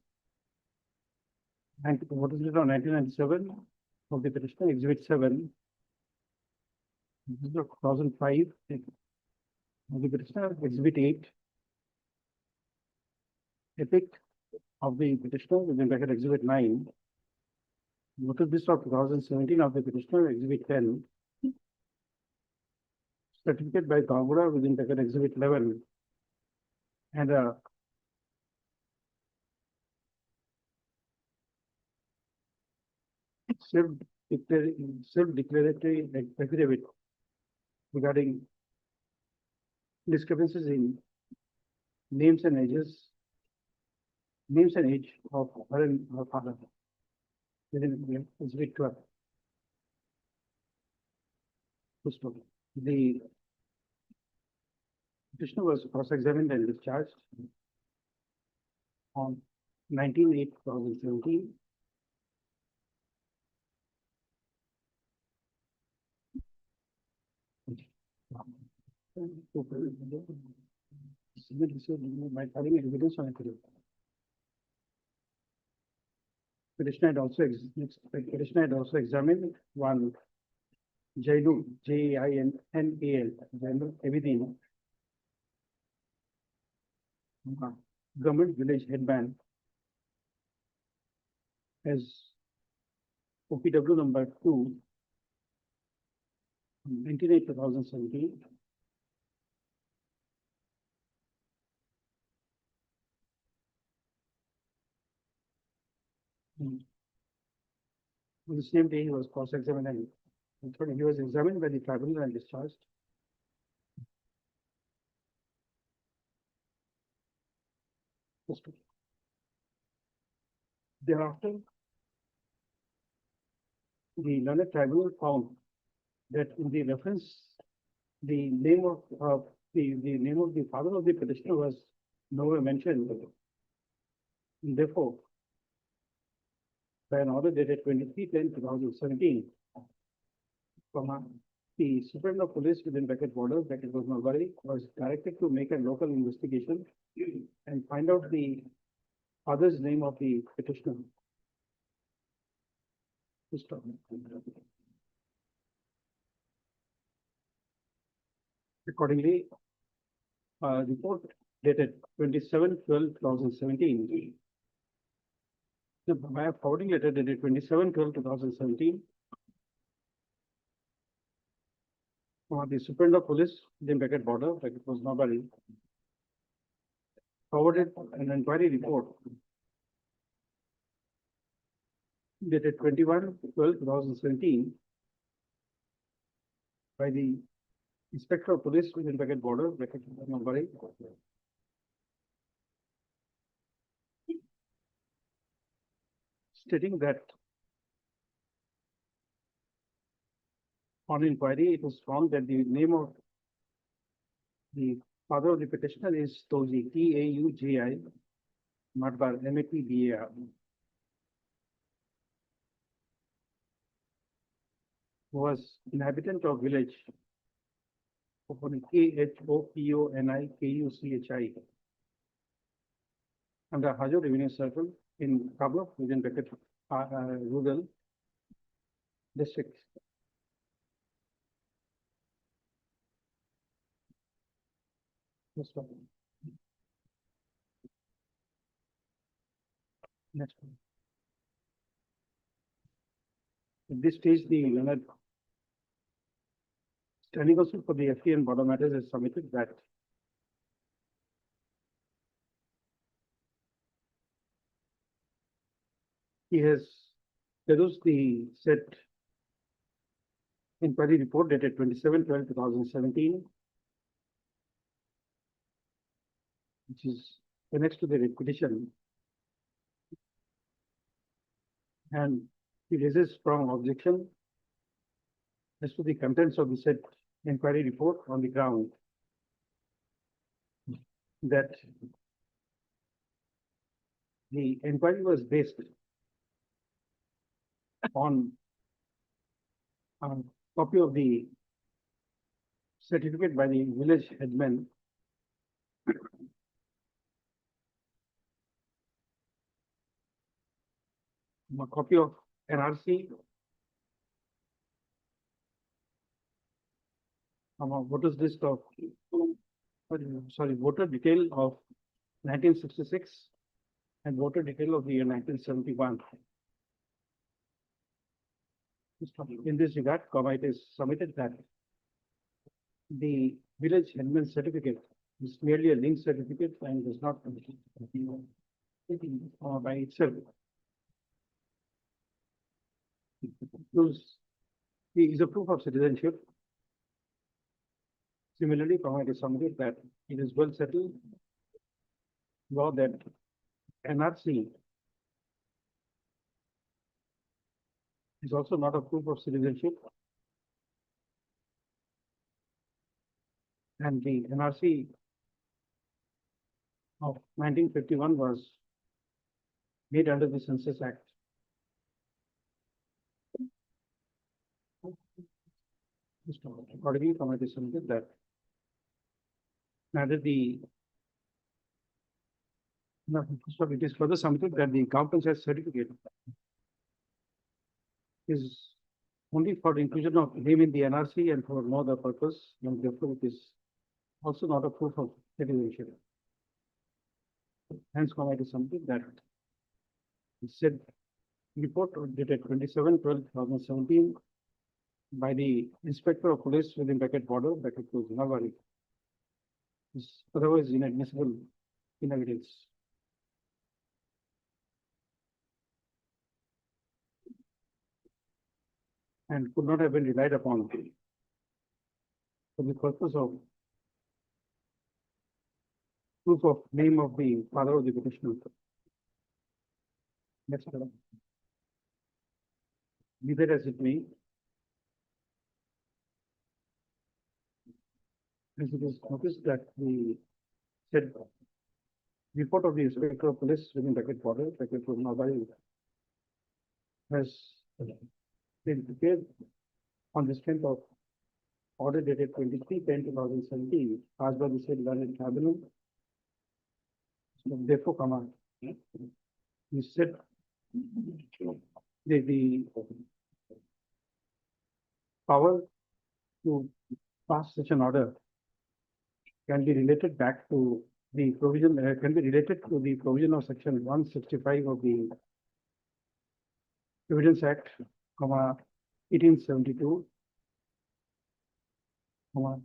And voters list of 1997 of the petitioner, exhibit 7. This is 2005 of the petitioner, exhibit 8. Epic of the petitioner within bracket exhibit 9. Voters list of 2017 of the petitioner, exhibit 10. Certificate by Gauhati within bracket exhibit 11. And self-declaratory affidavit regarding discrepancies in names and age of her and her father within exhibit 12. The petitioner was cross-examined and discharged on 19/8/2017. By filing evidence on affidavit. Petitioner had also examined one Jainu, Jainal, Jainal government village headman as OPW number 2, 19/8/2017. On the same day, he was cross-examined and he was examined by the tribunal and discharged. Thereafter, the learned tribunal found that in the reference, the name of the father of the petitioner was nowhere mentioned. Therefore, by an order dated 23/10/2017, the Superintendent of Police within bracket border, bracket was Nalbari, was directed to make a local investigation and find out the father's name of the petitioner. Accordingly, report dated 27/12/2017. By a forwarding letter dated 27/12/2017. The Superintendent of Police, within bracket border, bracket was Nabari, forwarded an inquiry report dated 21/12/2017 by the Inspector of Police within bracket border, bracket Nabari, stating that on inquiry, it was found that the name of the father of the petitioner is Tauji, Tauji, Matbar, Matbar, who was inhabitant of village upon KHOPONIKUCHI under Hajo Revenue Circle in Kabul within bracket rural district. Next one. Next one. At this stage, the learned Standing counsel for the FT and border matters has submitted that he has perused the said inquiry report dated 27/12/2017, which is annexed to the petition, and he raises strong objection as to the contents of the said inquiry report on the ground that the inquiry was based on a copy of the certificate by the village headman a copy of NRC, voters list of, sorry, voter detail of 1966 and voter detail of the year 1971. In this regard, it is submitted that the village headman certificate is merely a link certificate and does not by itself. Is a proof of citizenship. Similarly, it is submitted that it is well settled law that NRC is also not a proof of citizenship, and the NRC of 1951 was made under the Census Act. Accordingly, it is submitted that neither the it is further submitted that the Gauhati certificate is only for the inclusion of name in the NRC and for no other purpose, and therefore it is also not a proof of citizenship. Hence, it is submitted that it said report dated 27/12/2017 by the Inspector of Police within bracket border bracket close Nagari is otherwise inadmissible in evidence. And could not have been relied upon for the purpose of proof of name of the father of the petitioner. Next, be that as it may, as it is noticed that the said report of the Inspector of Police within bracket border bracket close Nagari has been prepared on the strength of order dated 23/10/2017 passed by the said learned tribunal. So therefore, you said the power to pass such an order can be related back to the provision, can be related to the provision of section 165 of the Evidence Act, 1872,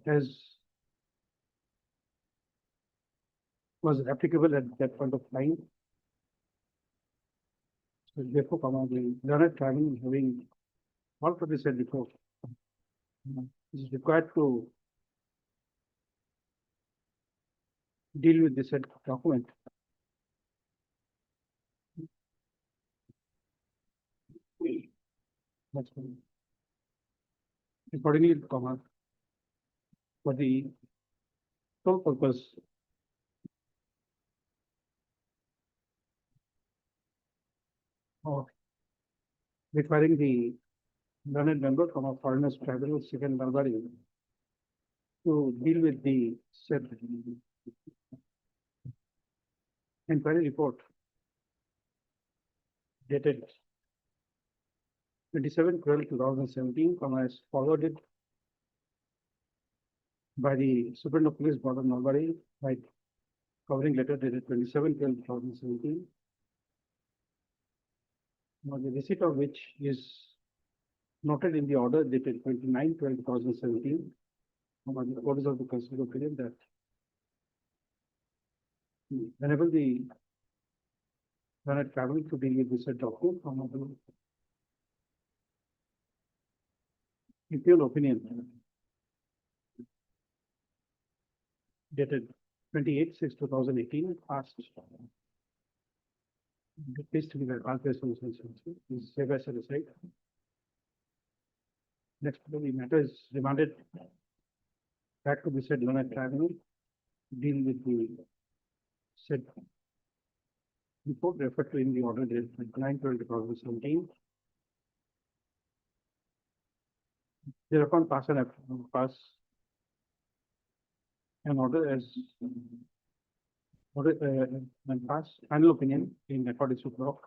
as was applicable at that point of time. So therefore, the learned tribunal, having all to be said before, is required to deal with the said document. That's one. Accordingly, for the sole purpose of requiring the learned member from a foreigners tribunal second Barbary to deal with the said inquiry report dated 27/12/2017, as forwarded by the Superintendent of Police Border Nalbari by covering letter dated 27/12/2017. The receipt of which is noted in the order dated 29/12/2017 What is of the considered opinion that whenever the when I travel to deal with this document, in your opinion, dated 28/6/2018, asked. Please to be very is save as a right. Next, the matter is remanded back to the said Learned Tribunal, deal with the said report referred to in the order dated 9/12/2017. Thereupon pass an order as order and pass final opinion in accordance with law.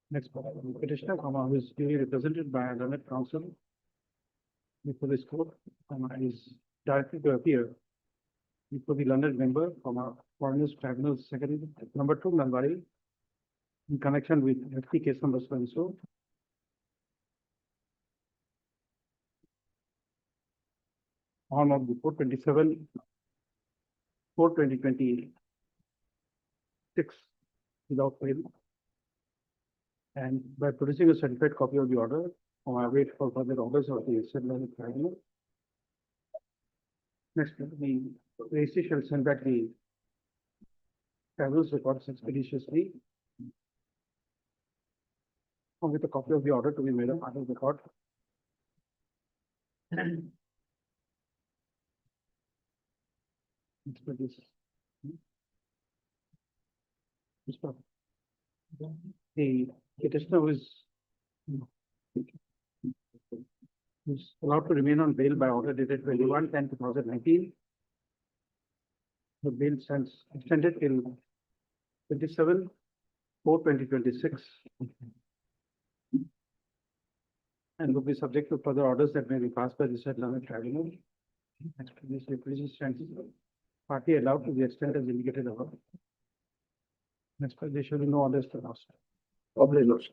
Next, petitioner, who is duly represented by a learned counsel before this court, is directed to appear before the learned member, Foreigners Tribunal Secretary number 2, Nalbari, in connection with FT case number so and so. On or before 27/4/2026 without fail. And by producing a certified copy of the order, I wait for further orders of the said learned tribunal. Next, the registry shall send back the tribunal's records expeditiously, with a copy of the order to be made a part of the record. The petitioner is allowed to remain on bail by order dated 21/10/2019. The bail stands extended till 27/4/2026 and will be subject to further orders that may be passed by the said learned tribunal. Next, this requisition stands party allowed to the extent as indicated above. Next, there shall be no orders to pass. Obliged.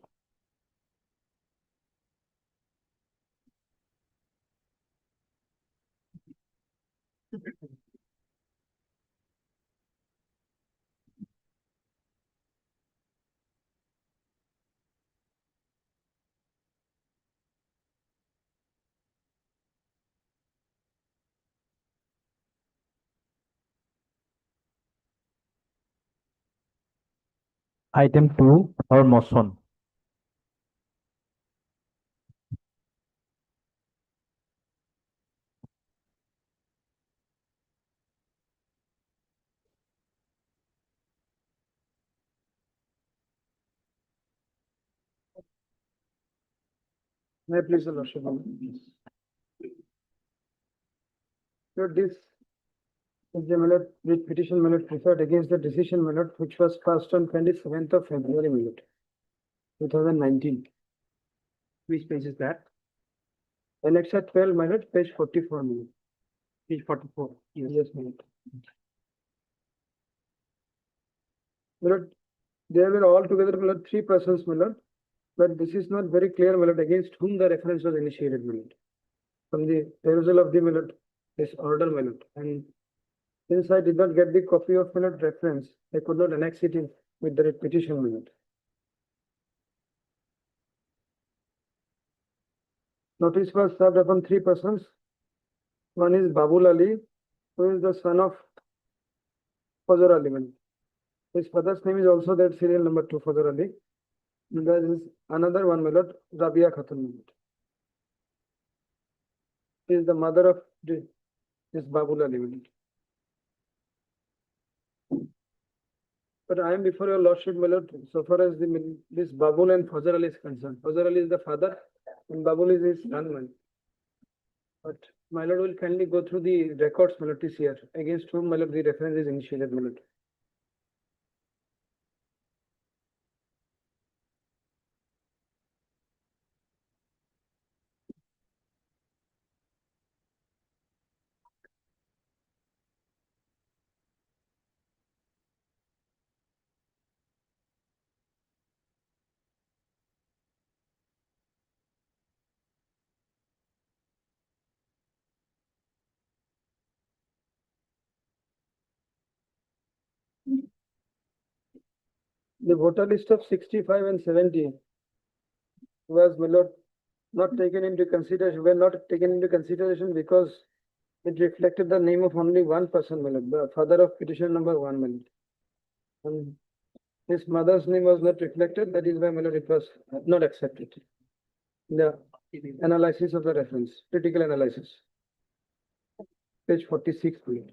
Item 2 or motion. May I please, Your Lordship? This is the minute with petition minute preferred against the decision minute which was passed on 27th February minute 2019. Which page is that? Annexure 12 minute, page 44 minute. Page 44. Yes, minute. Minute, there were altogether minute 3 persons minute, but this is not very clear minute against whom the reference was initiated minute. From the perusal of the minute, this order minute, and since I did not get the copy of minute reference, I could not annex it in with the petition minute. Notice was served upon 3 persons. One is Babul Ali, who is the son of Fazar Ali. His father's name is also that serial number 2, Fazar Ali. And there is another one, Milot, Rabia Khatun. She is the mother of this Babul Ali. But I am before your Lordship, Milot, so far as this Babul and Fazar Ali is concerned. Fazar Ali is the father and Babul is his son. But my lord will kindly go through the records, my lord, is here, against whom, my lord, the reference is initiated, my lord. The voter list of 65 and 70 was, my lord, not taken into consideration, were not taken into consideration because it reflected the name of only one person, my lord, the father of petition number 1, my lord. And his mother's name was not reflected, that is why, my lord, it was not accepted. The analysis of the reference, critical analysis. Page 46, please.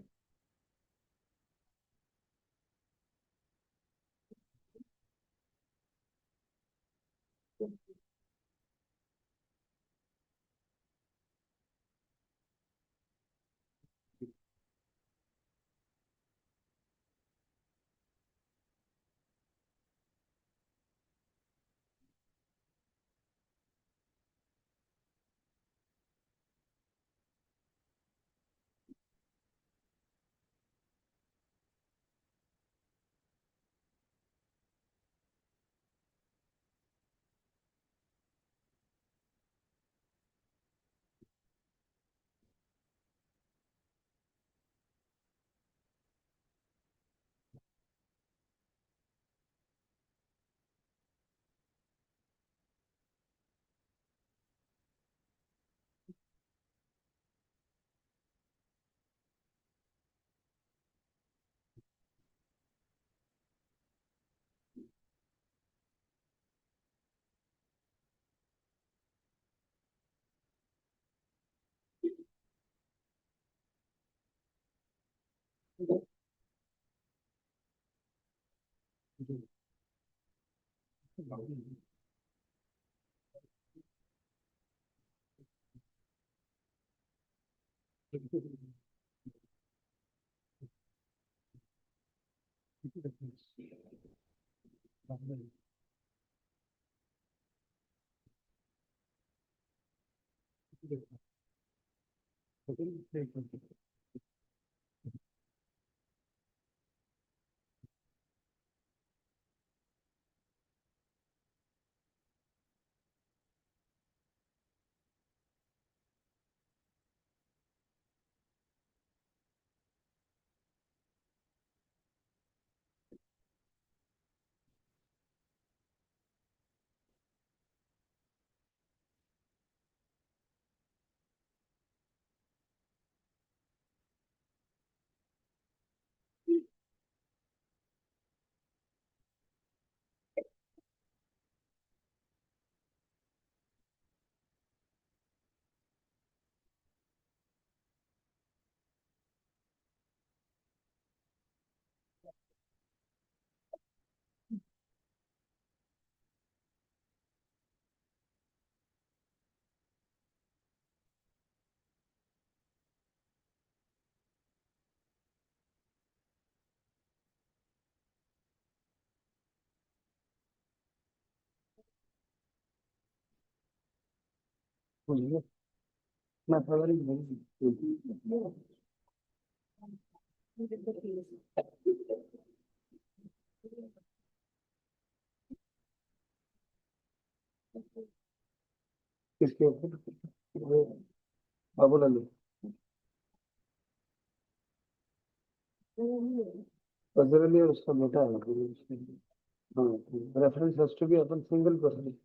My father is very. किसके ऊपर? वो बाबूलाल। फजल अली और उसका बेटा है। हाँ, reference has to be upon single person.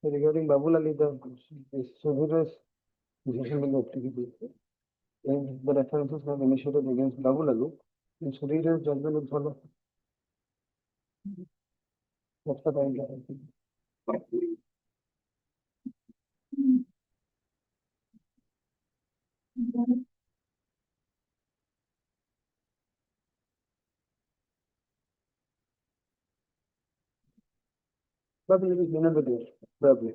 Regarding Babulali, the Sudhir's decision will be applicable. And the references have initiated against Babulalu, and Sudhir's judgment will follow. That's what I get. Probably it may not be there, probably.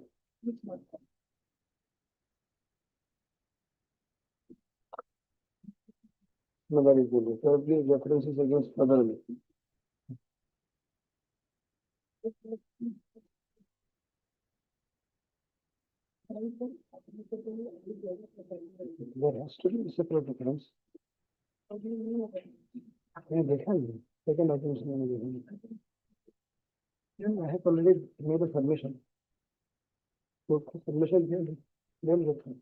No, that is good. Probably references against other. There has to be a separate reference. मैंने देखा नहीं, second item से मैंने देखा नहीं. I have already made a submission. So submission here, then reference.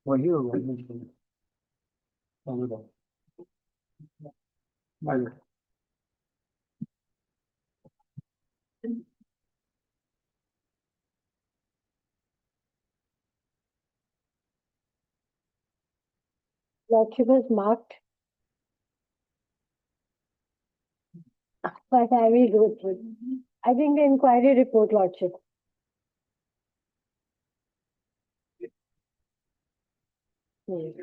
वही होगा। Lordship has marked. But I will go through. I think the inquiry report, Lordship. Yes.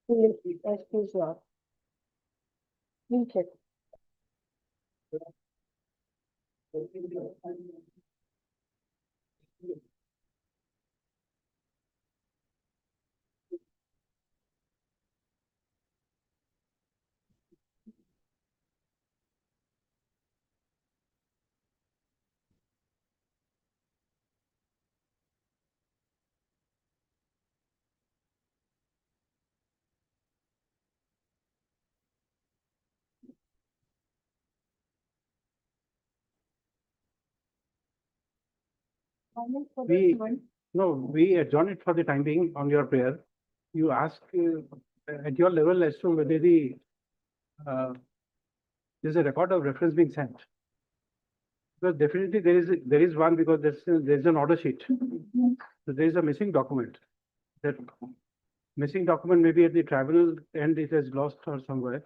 Yes, please, Lord. We'll check. We, no, we adjourn it for the time being on your prayer. You ask at your level as to whether there's a record of reference being sent. Because definitely there is one, because there's an order sheet. So there is a missing document. That missing document may be at the tribunal and it has lost or somewhere.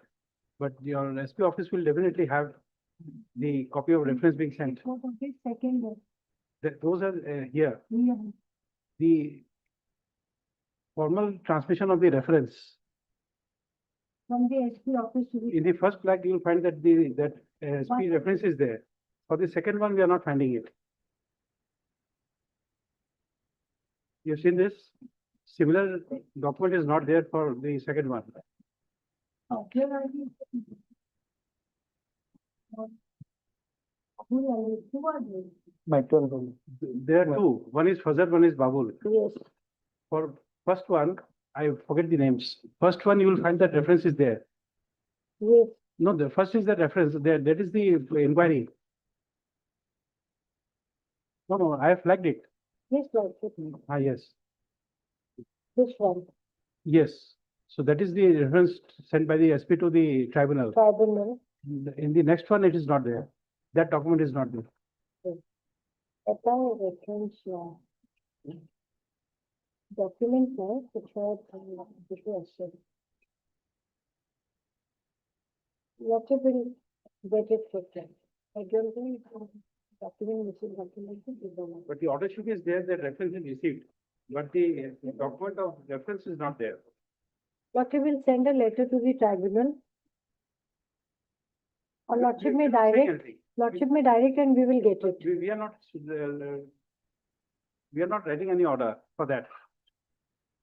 But your SP office will definitely have the copy of reference being sent. Second. Those are here. The formal transmission of the reference. From the SP office to In the first flag, you will find that SP reference is there. For the second one, we are not finding it. You've seen this? Similar document is not there for the second one. Who are they? My turn. There are two. One is Fazal, one is Babul. Yes, For first one, I forget the names. First one, you will find that reference is there. yes, No, the first is the reference. There, that is the inquiry. No, I have flagged it. yes, Lordship, Ah, yes, this one, yes. So that is the reference sent by the SP to the tribunal. tribunal, In the next one, it is not there. That document is not there. attach reference, document, which was, which was, Lordship will get it fixed. I don't think document missing document is the one. But the order sheet is there, that reference is received. But the document of reference is not there. Lordship will send a letter to the tribunal. Or Lordship may direct, Lordship may direct and we will get it. We are not writing any order for that.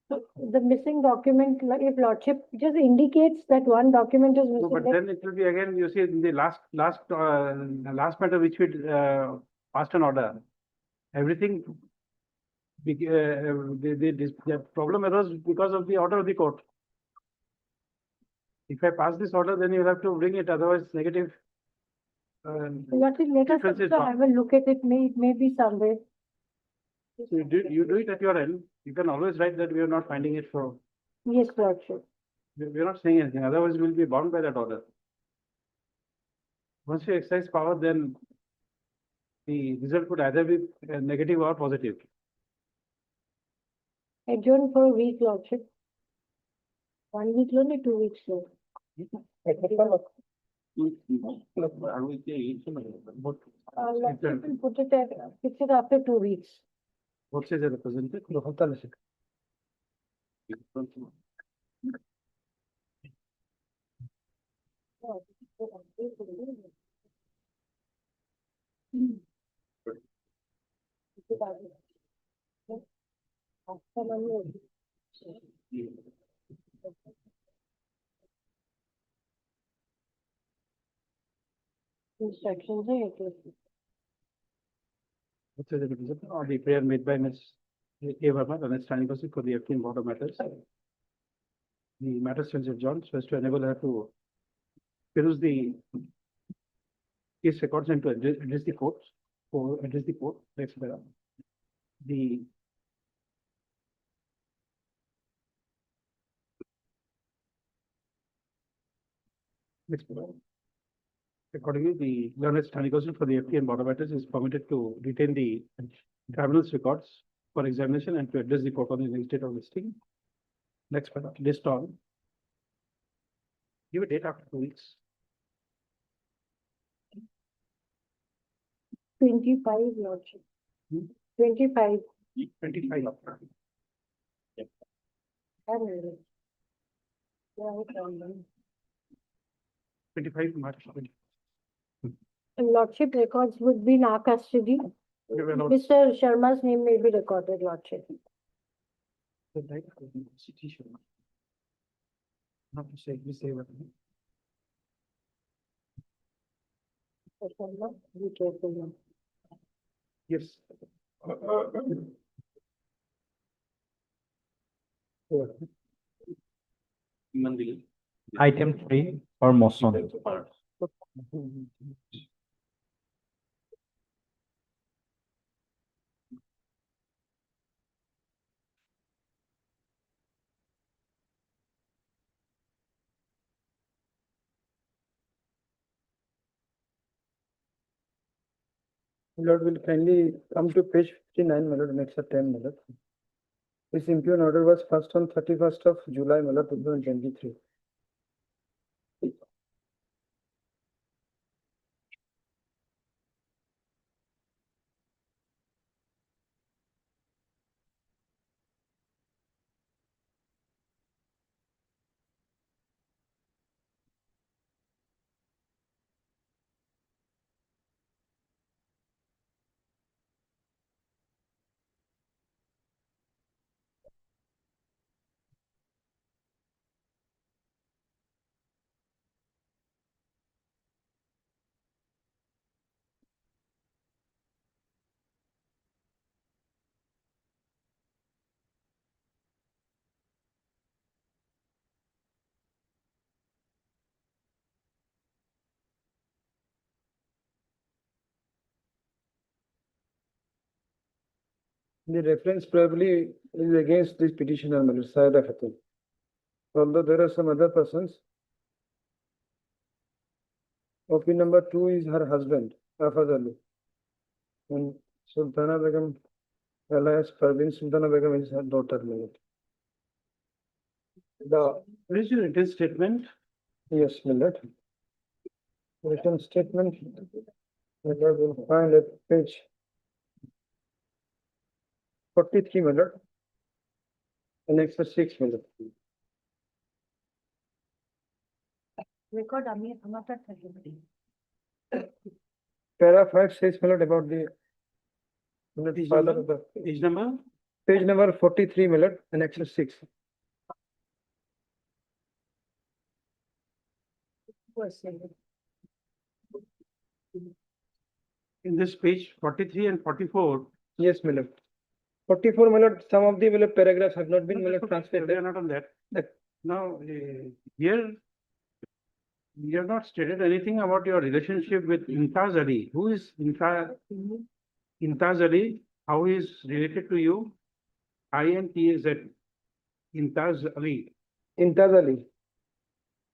So the missing document, if Lordship just indicates that one document is No, but missing, then it will be again, you see, in the last matter which we passed an order, everything, the problem arose because of the order of the court. If I pass this order, then you have to bring it, otherwise negative. Lordship, let us Difference is also not- have a look at it, it may be somewhere. So you do it at your end, you can always write that we are not finding it, so Yes, Lordship. we are not saying anything, otherwise we'll be bound by that order. Once you exercise power, then the result could either be negative or positive. Adjourn for a week, Lordship. 1 week only, 2 weeks long. Lordship will put it at, fix it after 2 weeks. What says the representative? Instructions are yet to- What says the representative? Or the prayer made by Ms. A. Verma, an standing person for the FT and border matters. The matter stands adjourned so as to enable her to peruse the case records and to address the court, or address the court, next para. The next para. Accordingly, the learned standing person for the FT and border matters is permitted to retain the tribunal's records for examination and to address the court on the next date of listing. Next para, list on. Give a date after 2 weeks. 25, Lordship. Hmm? 25. 25. Yeah, 25 March. Lordship records would be in our custody. We were not- Mr. Sharma's name may be recorded, Lordship. the right of the institution. Not to say, we say what. Mr. Sharma, be careful. Yes. Item 3 or motion. Lord will kindly come to page 59, my lord, next 10 minutes. This impugned order was first on 31st of July, my lord, 2023. The reference probably is against this petitioner, my lord, Syed Khatun. Although there are some other persons. OP number 2 is her husband, Afaz Ali. And Sultana Begum, alias Parveen Sultana Begum is her daughter, my lord. The, What is your written statement? yes, my lord. Written statement, my lord, will find at page 43, my lord. Annex 6, my lord. Record আমি আমারটা থাকে। Para 5 says, my lord, about the Page father number? of the Page number? page number 43, my lord, Annex 6. In this page 43 and 44. Yes, my lord. 44, my lord, some of the my lord, paragraphs have not been my No, lord, that's okay. We translated. are not on that. That- Now, here, you have not stated anything about your relationship with Imtaz Ali. Who is Imtaz Ali? How he is related to you? INTAZ. Imtaz Ali. Imtaz Ali.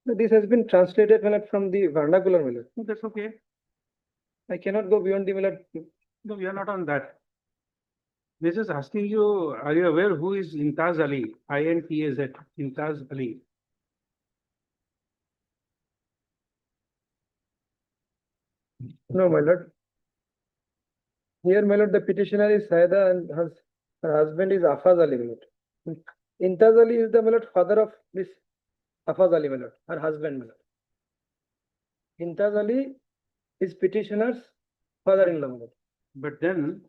No, this has been translated my lord, from the vernacular, my lord. No, that's okay. I cannot go beyond the my lord. No, we are not on that. This is asking you, are you aware who is Imtaz Ali? INTAZ. Imtaz Ali. No, my lord. Here, my lord, the petitioner is Saida and her husband is Afaz Ali, my lord. Imtaz Ali is the my lord, father of this Afaz Ali, my lord, her husband, my lord. Imtaz Ali is petitioner's father-in-law, my lord. But then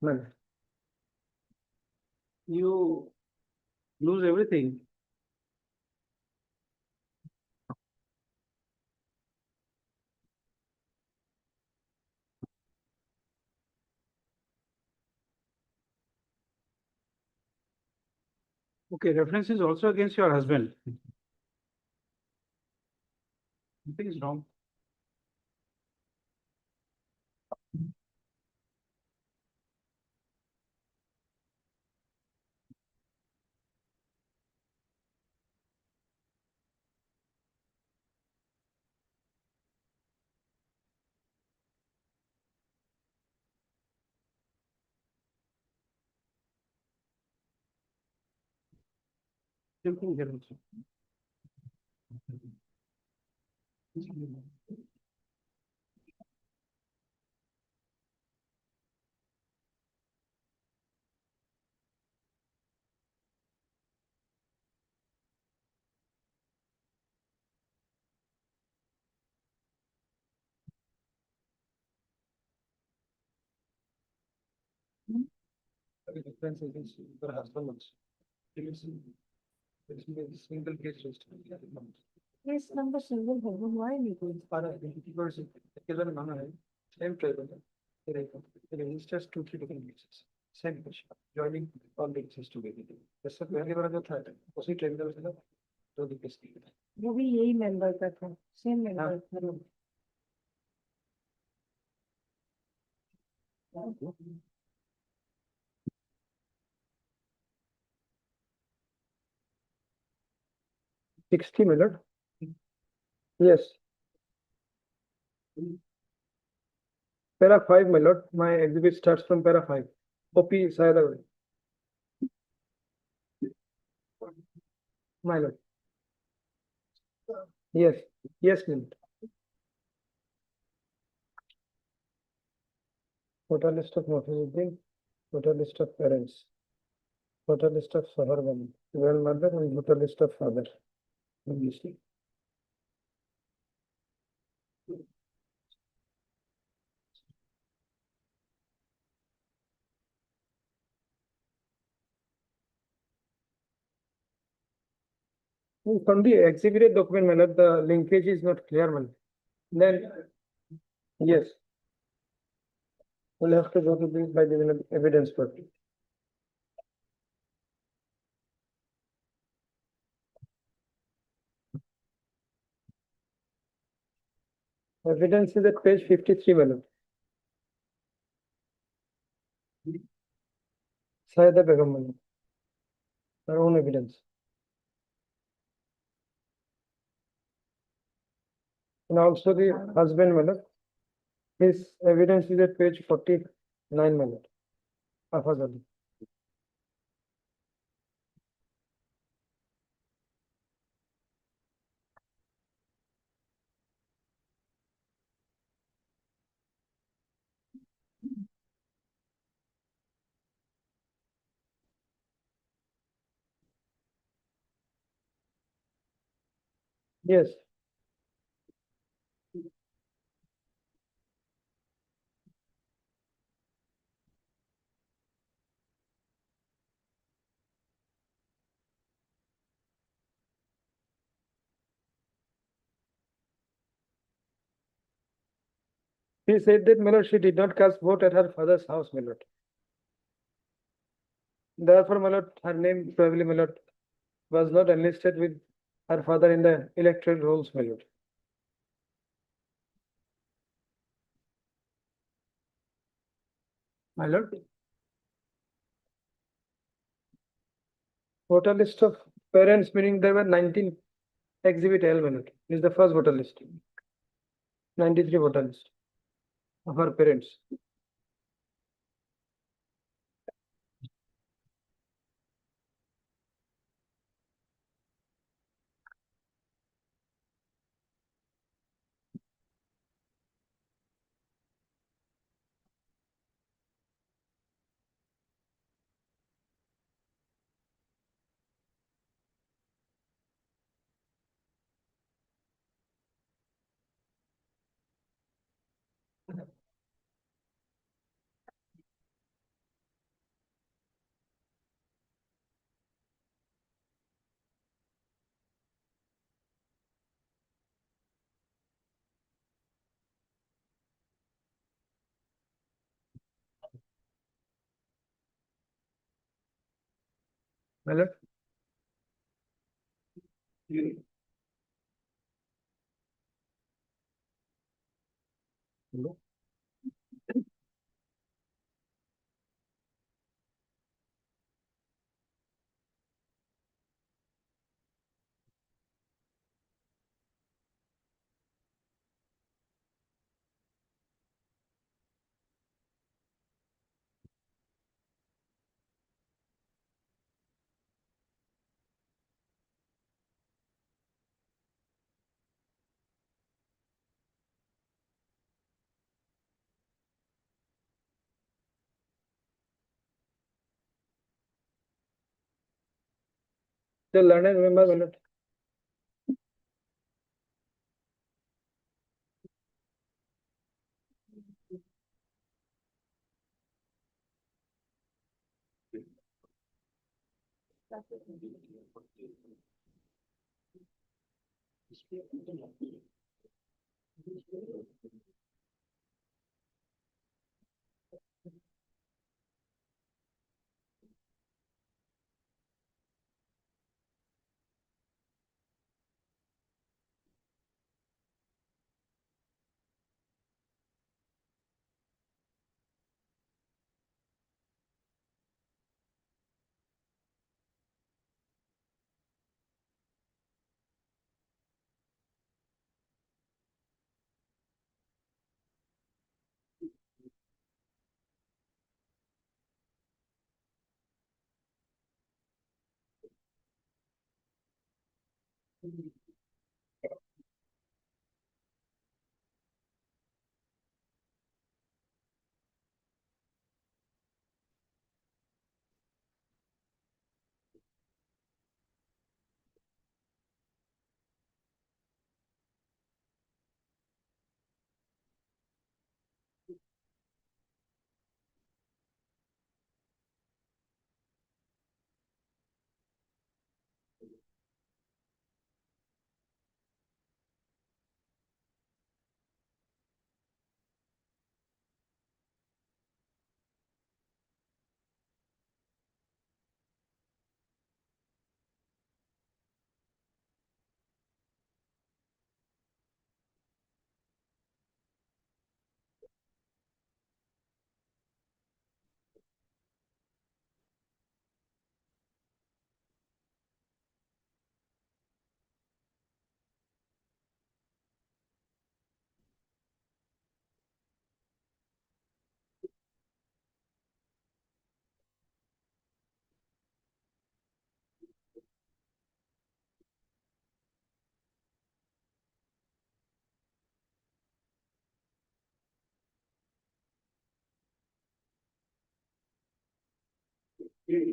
My lord. you lose everything. Okay, reference is also against your husband. Something is wrong. Same thing here also. Reference against her husband also. It is a single case registered. Case number single होगा, why नहीं? Para 80%, केवल माना है, same tribal है. It registers 2-3 different cases. Same question, joining all the cases together. जैसे पहले बार जो था, उसी tribunal से ना, दो the case किया. वो भी यही member का था, same member था. 60 minute. Yes. Para 5, my lord. My exhibit starts from para 5. OP Sayadavari. My lord. Yes. Yes, ma'am. Total list of Mohizuddin. Total list of parents. Total list of Saharban. Grandmother and total list of father. Obviously. From the exhibited document, my lord, the linkage is not clear, man. Then, yes. We'll have to go to this by the evidence part. Evidence is at page 53, my lord. Saida Begum, my lord. Her own evidence. And also the husband, my lord. His evidence is at page 49, my lord. Hafaz Ali. Yes. She said that, my lord, she did not cast vote at her father's house, my lord. Therefore, my lord, her name probably, my lord, was not enlisted with her father in the electoral rolls, my lord. My lord. Voter list of parents, meaning there were 19 exhibit L, my lord. This is the first voter list. 93 voter list of her parents. My lord. Hello. The learned member, my lord. Yes.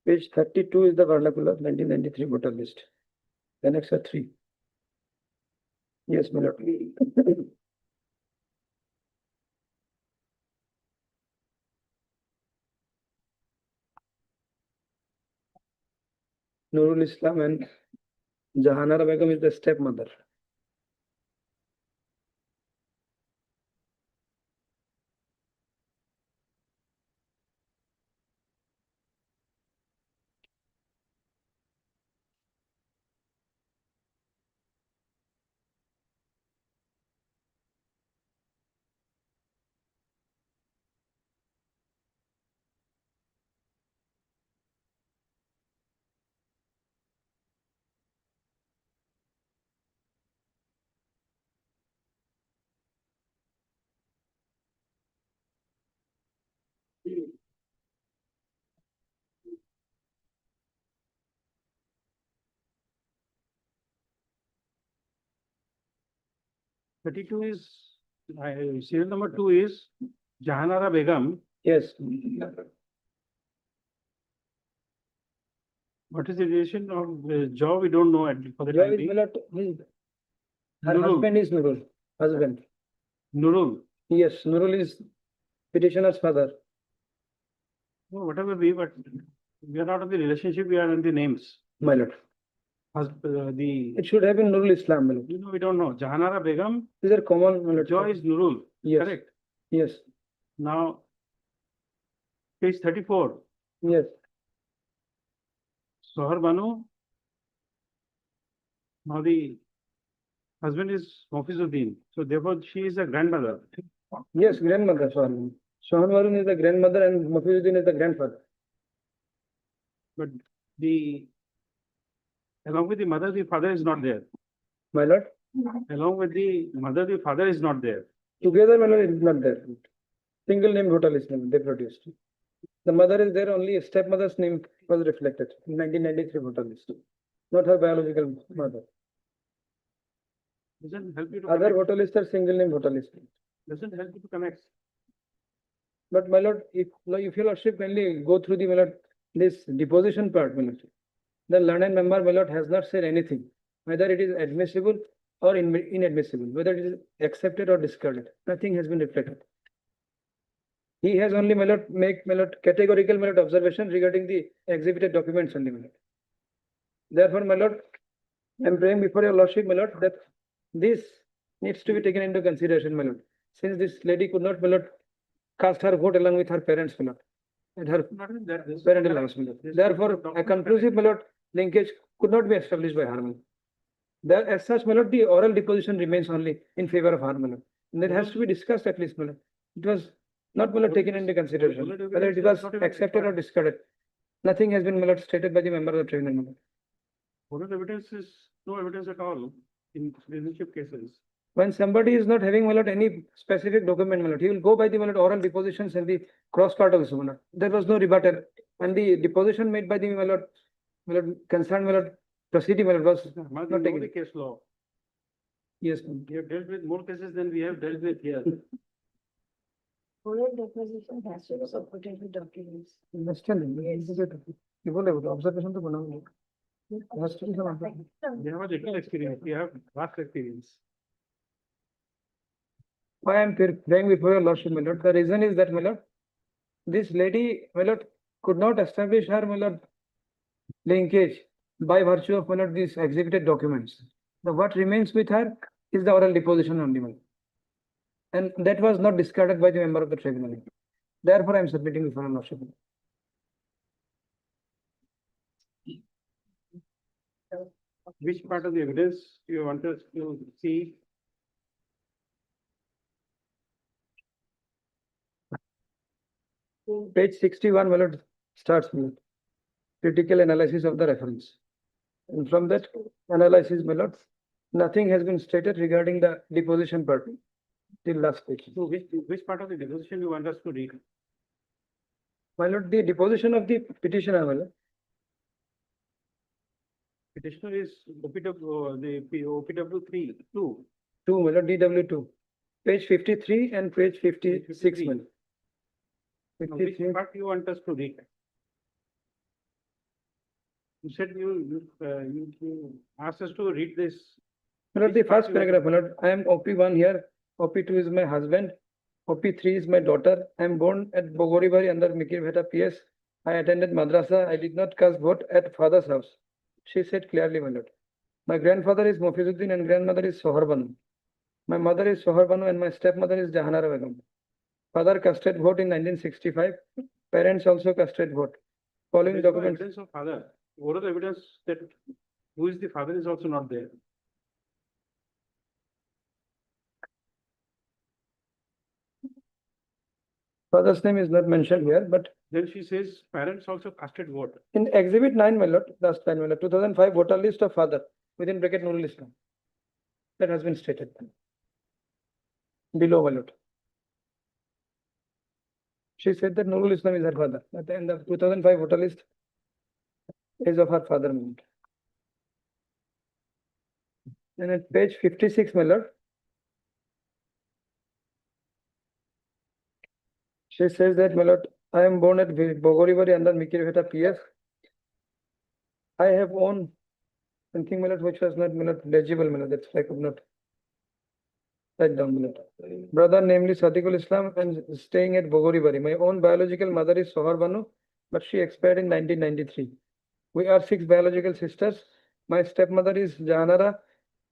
Page 32 is the vernacular 1993 voter list. The next are 3. Yes, my lord. Nurul Islam and Jahanara Begum is the stepmother. Thirty-two is, serial number 2 is Jahanara Begum. Yes. What is the relation of job? We don't know for the Joy time is being. my lord, her Nurul. husband is Nurul. Husband. Nurul. Yes, Nurul is petitioner's father. No, whatever be, but we are not on the relationship, we are on the names. My lord. It should have been Nurul Islam, my lord. You know, we don't know. Jahanara Begum, These are common, my lord. Joy is Nurul, Yes. correct? Yes. Now, page 34, Yes. Sohar Banu. Now the husband is Mofizuddin, so therefore she is a grandmother. Yes, grandmother, sorry. Sohan Varun is the grandmother and Mofizuddin is the grandfather. But along with the mother, the father is not there. My lord, Along with the mother, the father is not there. together, my lord, it is not there. Single name voter list name they produced. The mother is there, only stepmother's name was reflected in 1993 voter list. Not her biological mother. Doesn't help you to Other connect. voter lists are single name voter list. Doesn't help you to connect. But my lord, if your lordship kindly go through the, my lord, this deposition part, my lord, the learned member, my lord, has not said anything, whether it is admissible or inadmissible, whether it is accepted or discarded. Nothing has been reflected. He has only, my lord, make, my lord, categorical, my lord, observation regarding the exhibited documents only, my lord. Therefore, my lord, I am praying before your lordship, my lord, that this needs to be taken into consideration, my lord. Since this lady could not, my lord, cast her vote along with her parents, my lord, and her Not in that. This- parental house, my lord. Therefore, a conclusive, my lord, linkage could not be established by her, my lord. There, as such, my lord, the oral deposition remains only in favor of her, my lord. And that has to be discussed at least, my lord. It was not, my lord, taken into consideration, whether it was accepted or discarded. Nothing has been, my lord, stated by the member of the tribunal, my lord. Oral evidence is no evidence at all in relationship cases. When somebody is not having, my lord, any specific document, my lord, he will go by the, my lord, oral depositions and the cross part also, my lord. There was no rebuttal. And the deposition made by the, my lord, concerned, my lord, proceeding, my lord, was Must not know taken. the case law. Yes, ma'am. We have dealt with more cases than we have dealt with here. Oral deposition has to be supported with documents. Understanding. You will have observation to Banana. Has to be some other. We have a little experience. We have vast experience. Why I am praying before your lordship, my lord? The reason is that, my lord, this lady, my lord, could not establish her, my lord, linkage by virtue of, my lord, these executed documents. The what remains with her is the oral deposition only, my lord. and that was not discarded by the member of the tribunal. Therefore, I am submitting before your lordship. Which part of the evidence you want us to see? Page 61, my lord, starts with critical analysis of the reference. And from that analysis, my lord, nothing has been stated regarding the deposition part till last page. So which part of the deposition you want us to read? My lord, the deposition of the petitioner, my lord, Petitioner is OPW, the OPW 2. 2, my lord, DW2, page 53 and page 56, 53. my lord. Now, which 53. part you want us to read? You said you asked us to read this. My lord, the Which part first you want- paragraph, my lord, I am OP1 here, OP2 is my husband, OP3 is my daughter. I am born at Bogoribari under Mikirveta PS. I attended madrasa. I did not cast vote at father's house. She said clearly, my lord. My grandfather is Mofizuddin and grandmother is Sohar Banu. My mother is Sohar Banu and my stepmother is Jahanara Begum. Father casted vote in 1965. Parents also casted vote. Following There is no documents. evidence of father. Oral evidence that who is the father is also not there. Father's name is not mentioned here, but Then she says parents also casted vote. in Exhibit 9, my lord, last line, my lord, 2005 voter list of father, within bracket Nurul Islam. That has been stated. Below, my lord. She said that Nurul Islam is her father. At the end of 2005 voter list is of her father, my lord. And at page 56, my lord, she says that, my lord, I am born at Bogoribari under Mikirveta PS. I have owned something, my lord, which was not, my lord, legible, my lord. That's why I could not write down, my lord. Brother, namely Sadiqul Islam, and staying at Bogoribari. My own biological mother is Sohar Banu, but she expired in 1993. We are 6 biological sisters. My stepmother is Jahanara,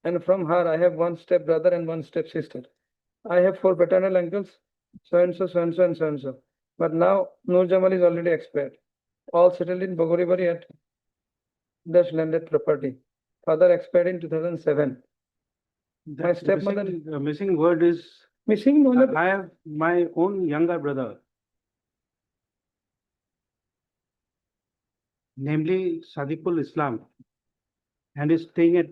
and from her I have 1 step brother and 1 step sister. I have 4 paternal uncles, so and so, so and so, and so and so. But now Nur Jamal is already expired. All settled in Bogoribari at dash landed property. Father expired in 2007. My The stepmother missing word is missing, my lord. I have my own younger brother. Namely Sadiqul Islam, and is staying at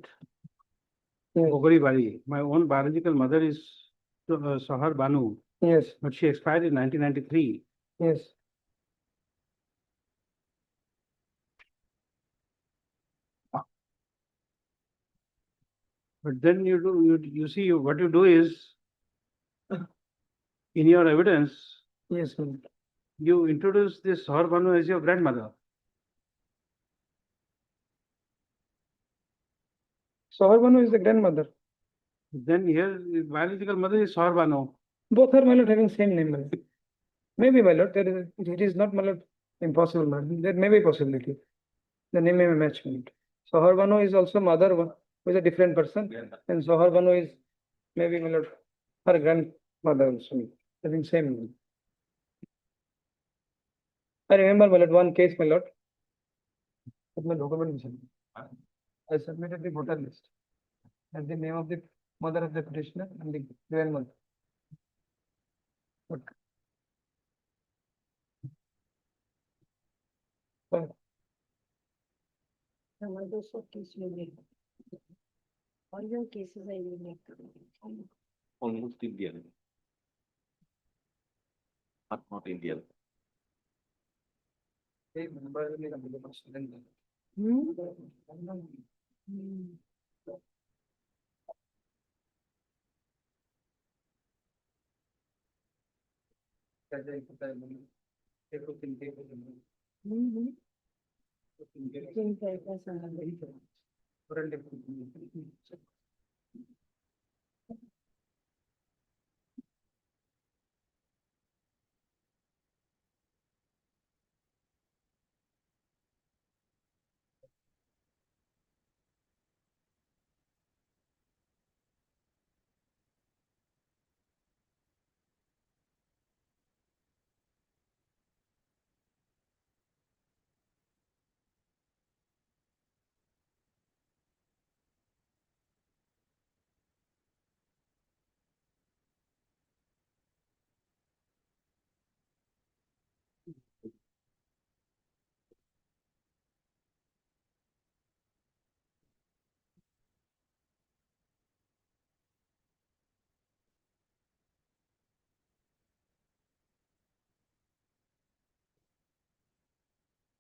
Yes. Bogoribari. My own biological mother is Sohar Banu, Yes, but she expired in 1993. yes. But then you see what you do is in your evidence Yes, my lord. you introduce this Sohar Banu as your grandmother. Sohar Banu is the grandmother. Then here biological mother is Sohar Banu. Both are, my lord, having same name, my lord. Maybe, my lord, it is not, my lord, impossible, my lord. There may be possibility. The name may match, my lord. Sohar Banu is also mother, who is a different person, and Sohar Banu is maybe, my lord, her grandmother also, having same name. I remember, my lord, one case, my lord. With my document, I submitted the voter list and the name of the mother of the petitioner and the grandmother. But All your cases are unique. Almost Indian, but not Indian. they member in the student.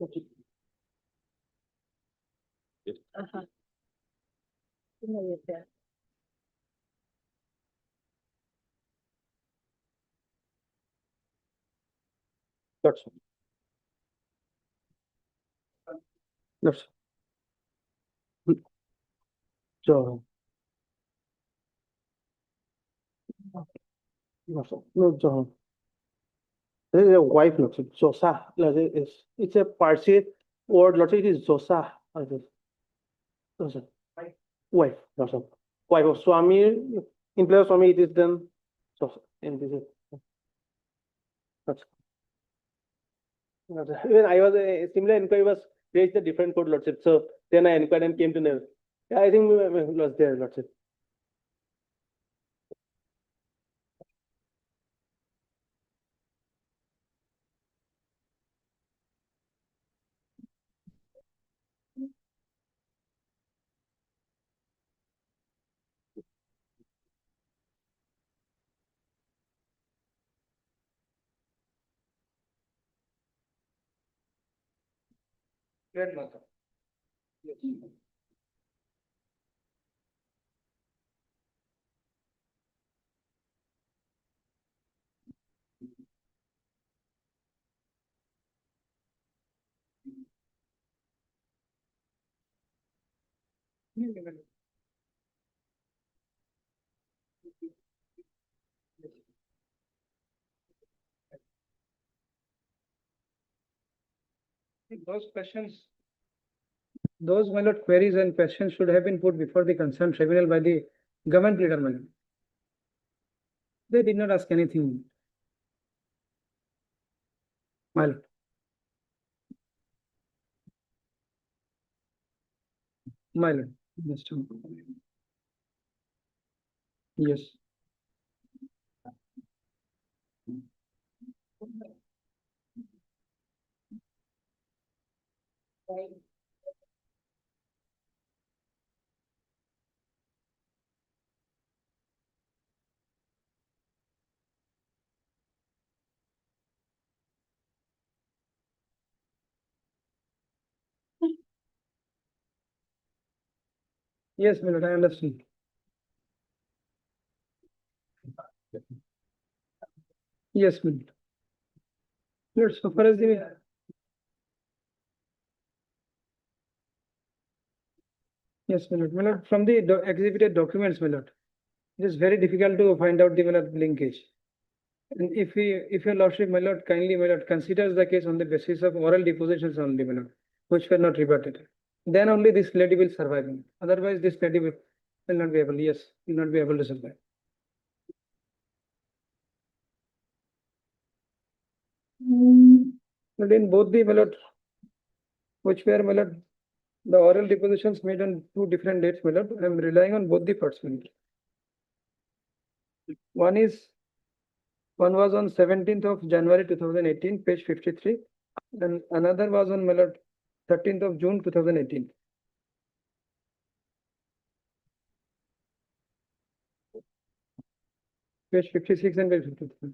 Ajá. No, yes, yeah. That's all. That's all. So, no, so, this is a wife, Lordship, Josa, it's a Parsi word, Lordship, it is Josa, I guess. Josa. Wife, Lordship. Wife of Swami, in place of Swami, it is then, Josa, and this is. That's. When I was, a similar inquiry was raised a different code, Lordship, so then I inquired and came to know. Yeah, I think it was there, Lordship. Grandmother. Yes. Those questions, those, my lord, queries and questions should have been put before the concerned tribunal by the government leader, my lord. They did not ask anything. My lord. My lord. Yes. Yes. Yes, my lord, I understand. Yes, my lord. Lord, so far as the yes, my lord. My lord, from the exhibited documents, my lord, it is very difficult to find out the, my lord, linkage. And if your lordship, my lord, kindly, my lord, considers the case on the basis of oral depositions only, my lord, which were not rebutted, then only this lady will survive. Otherwise, this lady will not be able, yes, will not be able to survive. But in both the, my lord, which were, my lord, the oral depositions made on two different dates, my lord, I am relying on both the parts, my lord. One was on 17th of January 2018, page 53, and another was on, my lord, 13th of June 2018. Page 56 and page 53.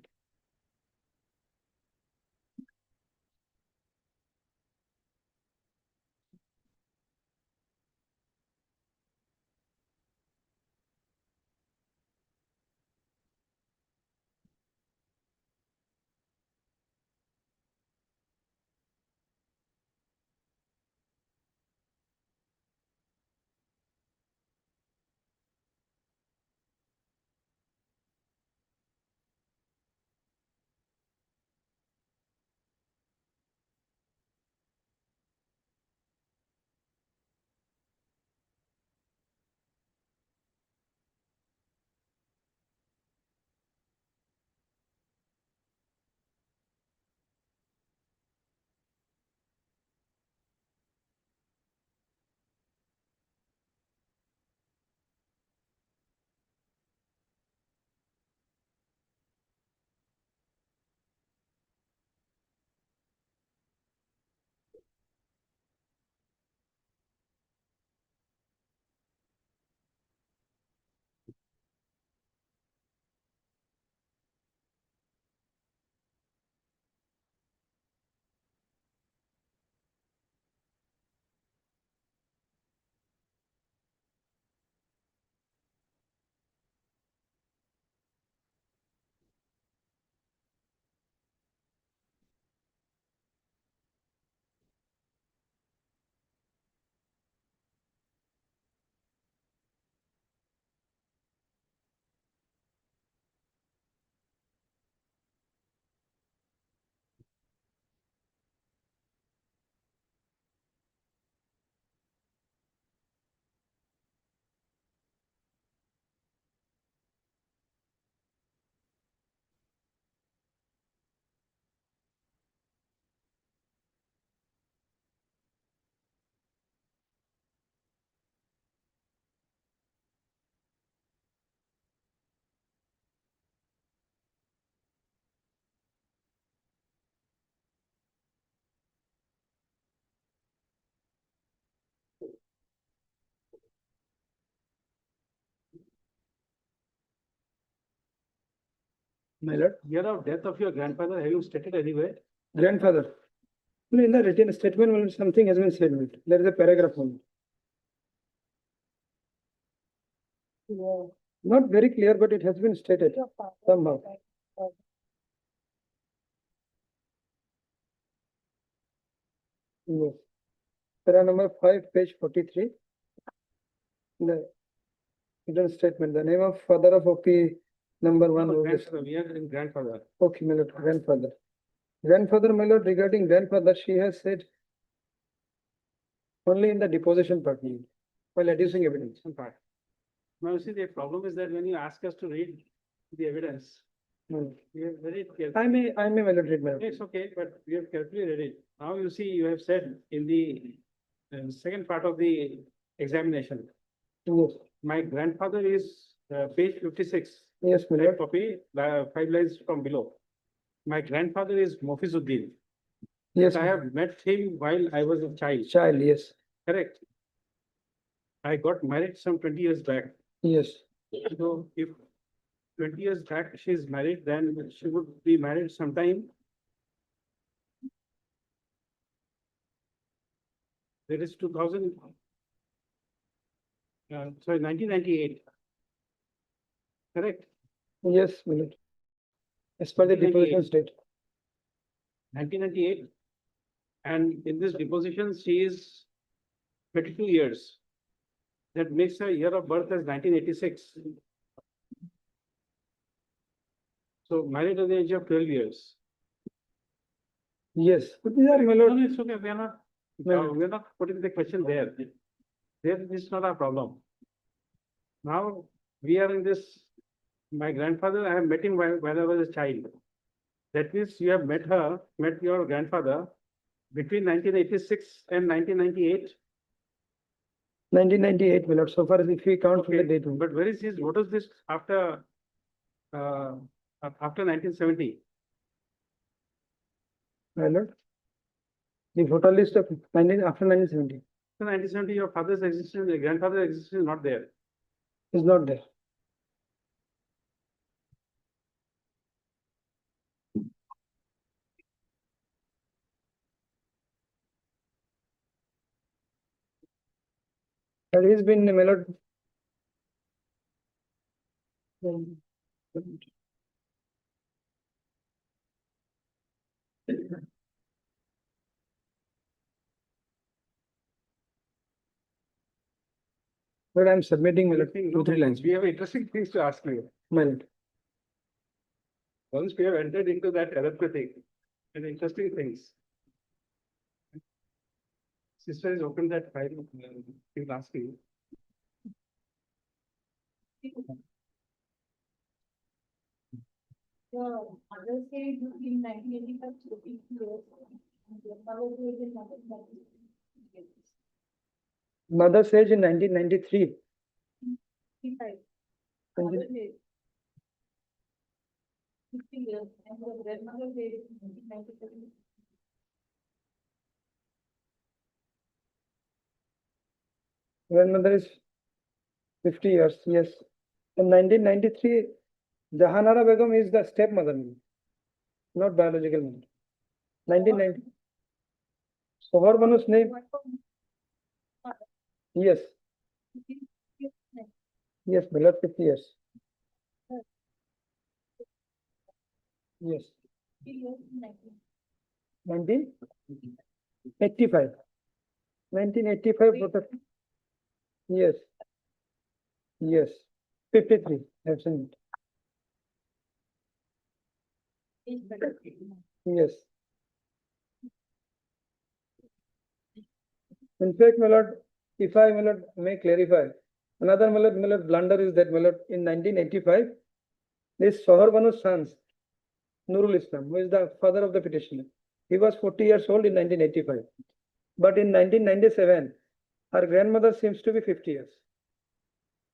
My lord, Year of death of your grandfather, have you stated anywhere? grandfather. No, in the written statement, my lord, something has been said, my lord. There is a paragraph only. Not very clear, but it has been stated somehow. Yes. Para number 5, page 43. The written statement, the name of father of OP number 1. No, was this. grandfather, we are in grandfather. Okay, my lord, grandfather. Grandfather, my lord, regarding grandfather, she has said only in the deposition part, my lord, while adducing evidence. Some part. Now, you see, the problem is that when you ask us to read the evidence, we have read it carefully. I may, my lord, read, my lord. It's okay, but we have carefully read it. Now you see, you have said in the second part of the examination, Yes, my grandfather is page 56. yes, my That lord. copy, 5 lines from below. My grandfather is Mofizuddin. Yes, I have met him while I was a child, child, yes, correct? I got married some 20 years back. yes. So if 20 years back she is married, then she would be married sometime. That is 2000, sorry, 1998. Correct? Yes, my lord. As per the 1998. deposition state. 1998. And in this deposition, she is 22 years. That makes her year of birth as 1986. So married at the age of 12 years. Yes, but these are, my No, lord. no, it's okay. We are not putting the question there. There is not a problem. Now we are in this. My grandfather, I have met him when I was a child. That means you have met your grandfather between 1986 and 1998. 1998, my lord, so far as if we count from the Okay, date. but where is his, what is this after 1970? My lord. The voter list of 19, after 1970 So 1970, your father's existence, your grandfather's existence is not there. is not there. But he's been, my lord. But I'm submitting, my lord, 2-3 lines. We have interesting things to ask you. My lord. Once we have entered into that arithmetic and interesting things. Sister has opened that file, he will ask you. The other side in 1985, 14 years. And the mother said in 1995. Mother says in 1993. 55. Twenty- Mother said 50 years, and the grandmother said in 1997. Grandmother is 50 years, yes. In 1993, Jahanara Begum is the stepmother, not biological mother. 1990. Sohar Banu's name, yes, yes, below 50 years. Yes, 1985. 1985, yes, yes, 53, I've seen it. Yes. In fact, my lord, if I, my lord, may clarify, another, my lord, blunder is that, my lord, in 1985, this Sohar Banu's sons, Nurul Islam, who is the father of the petitioner, he was 40 years old in 1985. But in 1997, her grandmother seems to be 50 years.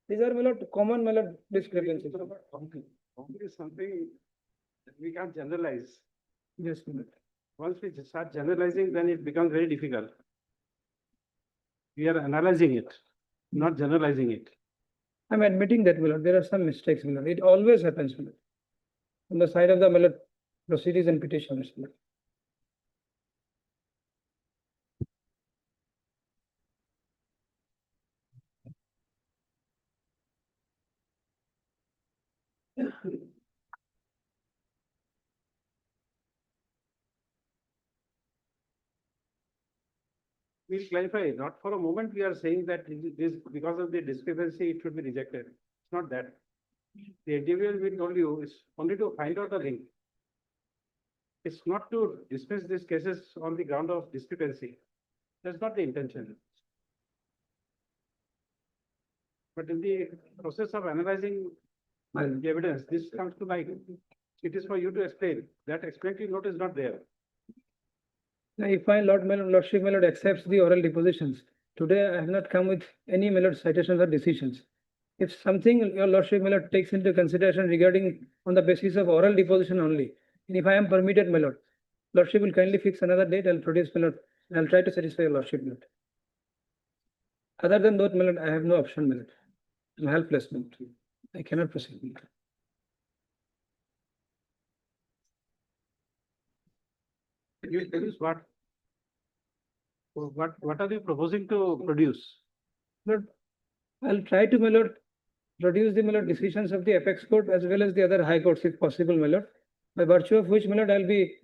These are, my lord, common, my lord, discrepancies. Conflict is something that we can't generalize. Yes, my lord. Once we start generalizing, then it becomes very difficult. We are analyzing it, not generalizing it. I'm admitting that, my lord, there are some mistakes, my lord. It always happens, my lord. on the side of the proceedings and petitioners. We'll clarify, not for a moment we are saying that this, because of the discrepancy, it should be rejected. It's not that. The individual we told you is only to find out the link. It's not to dismiss these cases on the ground of discrepancy. That's not the intention. But in the process of analyzing the evidence, this comes to light. It is for you to explain. That explanatory note is not there. Now, if my Lordship accepts the oral depositions, today I have not come with any citations or decisions. If something your Lordship takes into consideration regarding on the basis of oral deposition only, and if I am permitted, Lordship will kindly fix another date. I'll produce I'll try to satisfy your Lordship. Other than that, I have no option. I'm helpless. I cannot proceed. You tell us what are you proposing to produce? I'll try to produce the decisions of the apex court as well as the other high courts if possible, by virtue of which I'll be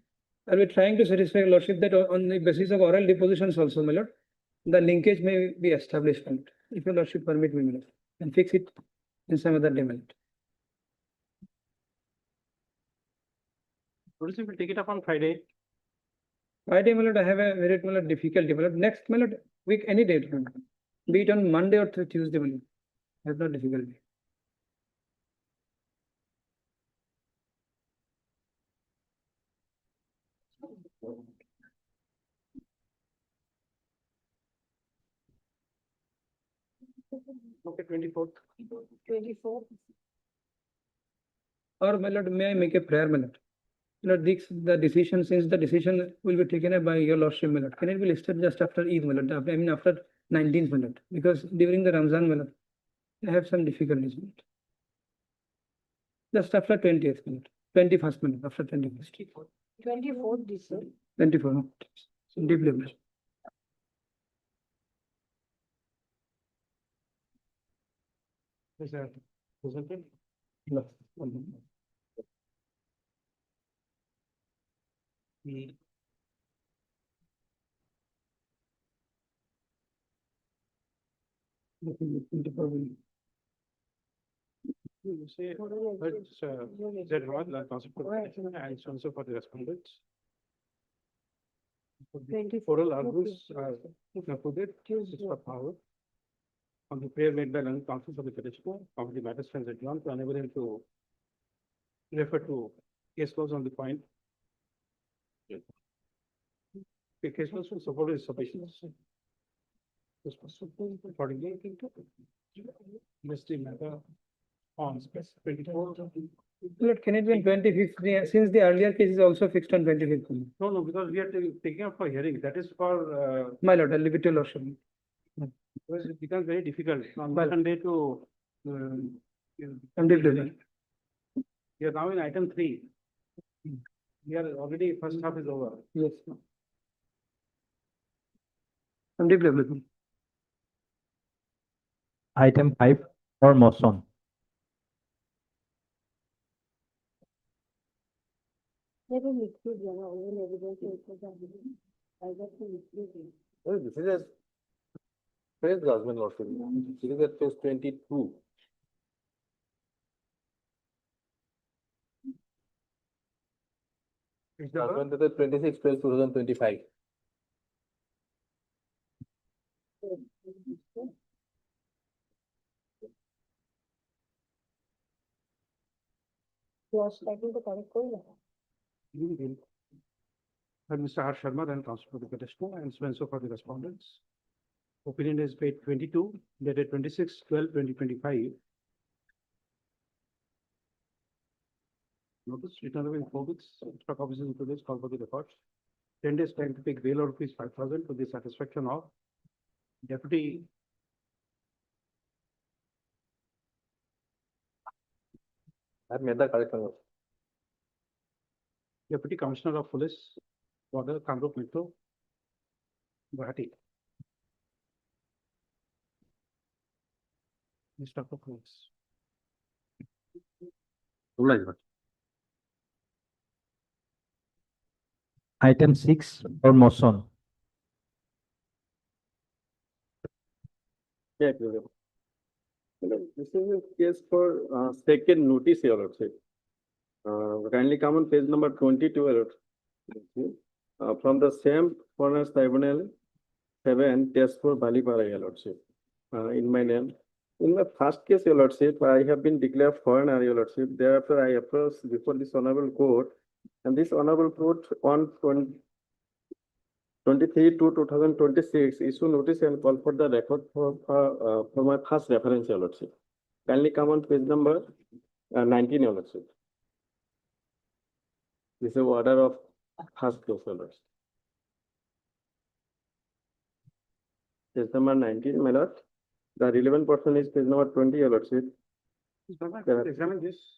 trying to satisfy your Lordship that on the basis of oral depositions also, the linkage may be established, if your Lordship permit me, and fix it in some other day. Producer will take it up on Friday. Friday, I have a very difficulty. Next week, any date, be it on Monday or Tuesday, I have no difficulty. Okay, 24th. 24. Or may I make a prayer, the decision, since the decision will be taken up by your Lordship, can it be listed just after Eid, I mean after 19th, because during the Ramzan, I have some difficulties. Just after 20th, 21st, after 21st. 24th December. 24, deeply. Is that presented? No. You say, that one, and so for the respondents. Oral arguments are included, is for power. On the prayer made by learned counsel for the petitioner, of the matter stands adjourned to enable him to refer to case laws on the point. The case laws will support is sufficient. This was accordingly list the matter on 24. Can it be on 25th, since the earlier case is also fixed on 25th? No, because we are taking up for hearing. That is for My Lord, I'll leave it to your Lordship. because it becomes very difficult on Sunday to. I'm deeply. We are now in item 3. We are already first half is over. Yes. I'm deeply. Item 5 or motion. There is liquid, oral evidence. I got to liquid. This is a phrase judgment, Lordship. This is at page 22. Judgment at 26, page 2025. Yes, I think the correct code. And Mr. R. Sharma and counsel for the petitioner and so for the respondents. Opinion is page 22, dated 26/12/2025. Notice returnable in 4 weeks, extra copies in 2 days, call for the records. 10 days time to take bail or rupees 5,000 to the satisfaction of Deputy. I have made the correction. Deputy Commissioner of Police, Border, Kamrup Metro, Gauhati. Mr. Police. Item 6 for motion. Yeah, this is a case for second notice, Your Lordship. Kindly come on page number 22, Your Lordship. From the same Foreigners Tribunal 7, test for Balipara, Your Lordship. In my name. In the first case, Your Lordship, I have been declared foreigner, Your Lordship. Thereafter, I approached before this honorable court, and this honorable court on 23/2/2026 issue notice and call for the record for my first reference, Your Lordship. Kindly come on page number 19, Your Lordship. This is order of first case, Your Lordship. Page number 19, my lord. The relevant person is page number 20, Your Lordship. Examine this.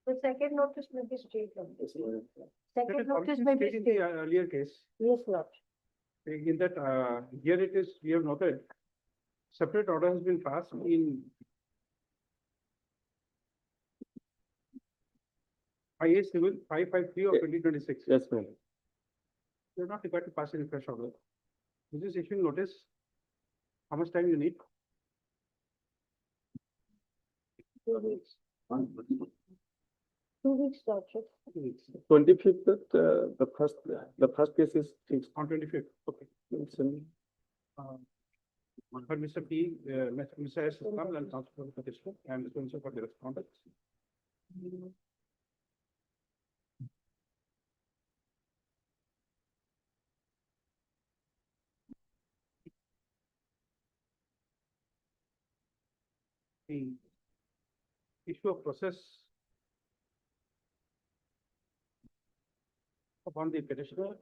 The second notice may be straight. That Second is notice already may be stated in the straight. earlier case. Yes, Lord. In that, here it is, we have noted, separate order has been passed in IA Civil 553 of 2026. Yes, ma'am. You are not required to pass any fresh order. This is issuing notice. How much time you need? 2 weeks. 2 weeks, Lordship. 2 weeks. 25th, the first case is fixed. On 25th, okay. For Mr. P, Mr. S. Islam and Council for the petition and Mr. Minister for the respondents. The issue of process upon the petitioner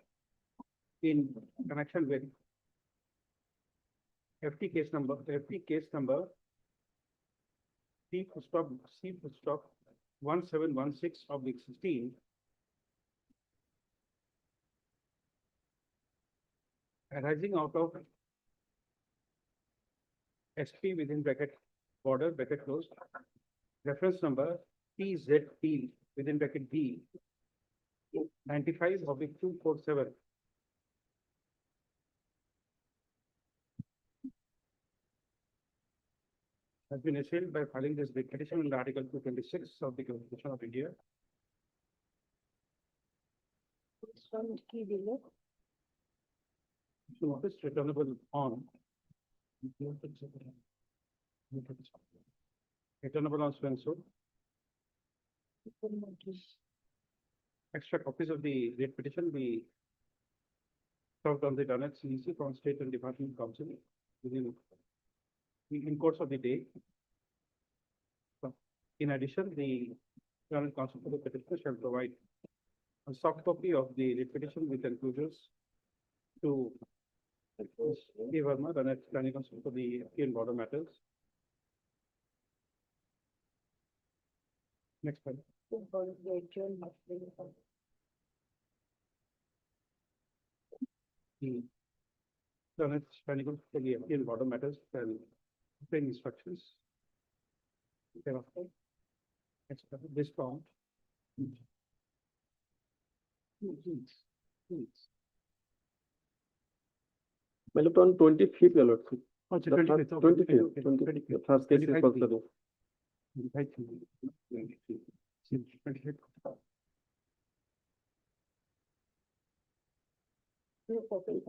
in connection with FT case number C full stop 1716/16 arising out of SP within bracket border bracket closed reference number TZP within bracket B 95/247 has been assailed by filing this writ petition under Article 226 of the Constitution of India. Notice returnable on so and so. Extra copies of the writ petition be served on the Donald CEC from State and Department Council in course of the day. In addition, the Donald Council for the petitioner shall provide a soft copy of the writ petition with enclosures to K. Verma, Donald Planning Council for the Indian Border Matters. Next slide. The Donald Planning Council for the Indian Border Matters and obtain instructions. Thereafter, this form. Well, on 25th, Your Lordship. Oh, it's The 25th, first- okay, 25th, okay, 25th. 25th. The first case is 25th. considered. 25th.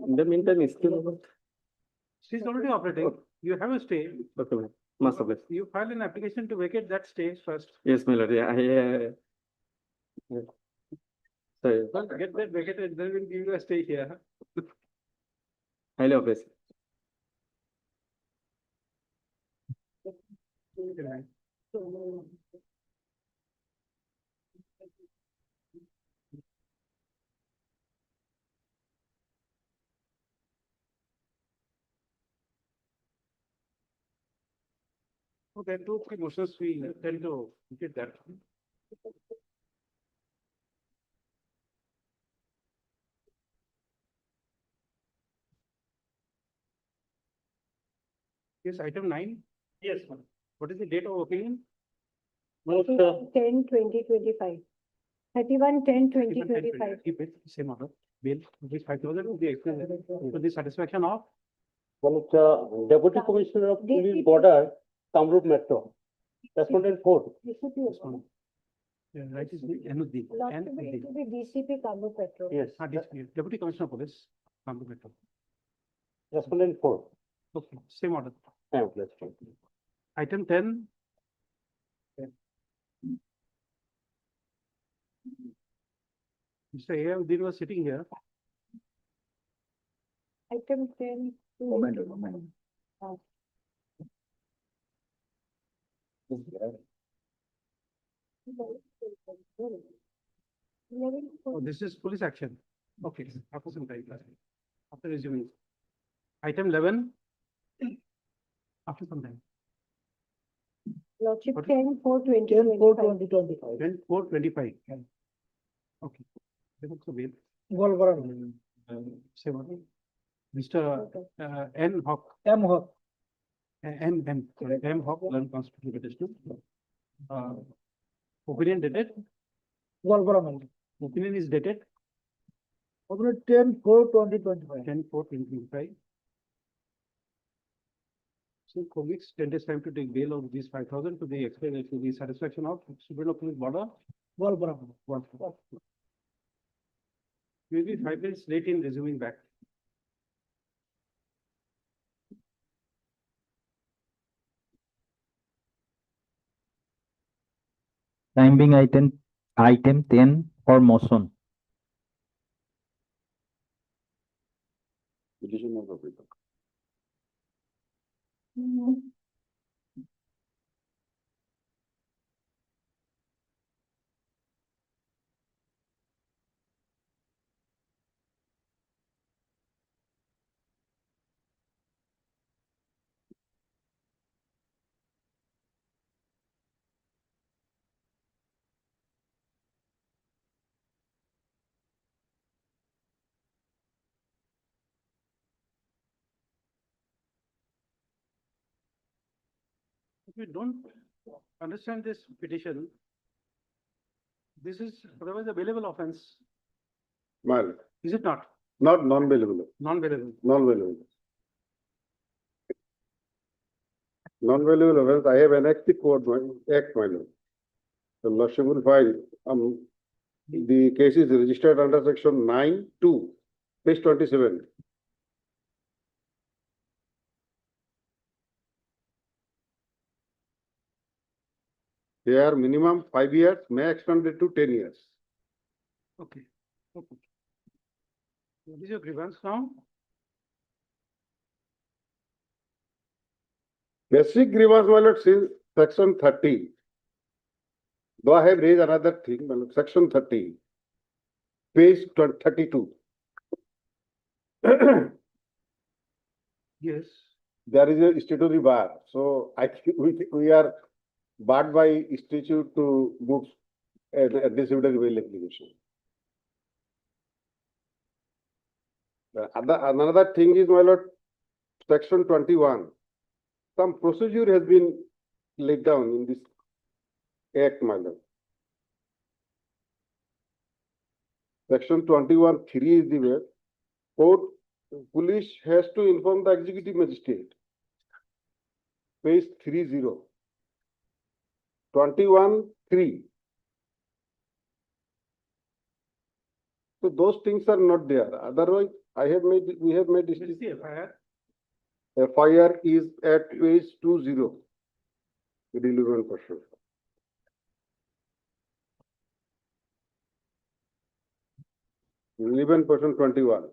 In the meantime, still. She's already operating. You have a stay. Okay, ma'am. Master bless. You file an application to vacate that stay first. Yes, my lord. Yeah, sorry. Well, get that vacated, then we'll give you a stay here. Highly appreciate. So there are 2-3 motions we tend to get that. Yes, item 9. Yes. What is the date of opinion? 10/20/25. 31/10/2025. Keep it, same order. Bail, rupees 5,000 to the satisfaction of One of the Deputy Commissioner of Police Border, Kamrup Metro. Respondent 4. DCP. right is the NUD. Lordship, it will be DCP Kamrup Petro. Yes. Deputy Commissioner of Police, Kamrup Metro. Respondent 4. Okay, same order. Let's try. Item 10. Mr. A.M. Din was sitting here. Item 10. Oh, this is police action. Okay, after some time, after resuming. Item 11. After some time. Lordship, What? 10/4/2025. 10/4/25. Okay. Then also bail. Same order. Mr. N. Hawk. M. Hawk. Sorry, M. Hawk, learned constitutional petitioner. Opinion dated. Opinion is dated 10/4/2025. 10/4/2025. So colleagues, 10 days time to take bail of these 5,000 to the satisfaction of Superintendent of Police Border. We'll be 5 minutes late in resuming back. Time being item 10 for motion. Petition of the If you don't understand this petition, this is otherwise a bailable offense, Well, is it not? not non-bailable, Non-bailable. non-bailable. Non-bailable offense, I have annexed the code, act, my lord. The lordship will find, the case is registered under section 9(2), page 27. They are minimum 5 years, may extend it to 10 years. Okay. Okay. What is your grievance now? Basic grievance, my lord, since section 30. Though I have raised another thing, my lord, section 30, page 32. Yes. There is a statutory bar, so I think we are barred by statute to move a disciplinary bail application. Another thing is, my lord, section 21. Some procedure has been laid down in this act, my lord. Section 21(3) is the way. Court, police has to inform the executive magistrate. Page 30. 21(3). So those things are not there. Otherwise, we have made What is the FIR? FIR is at page 20. Relevant person. Relevant person 21.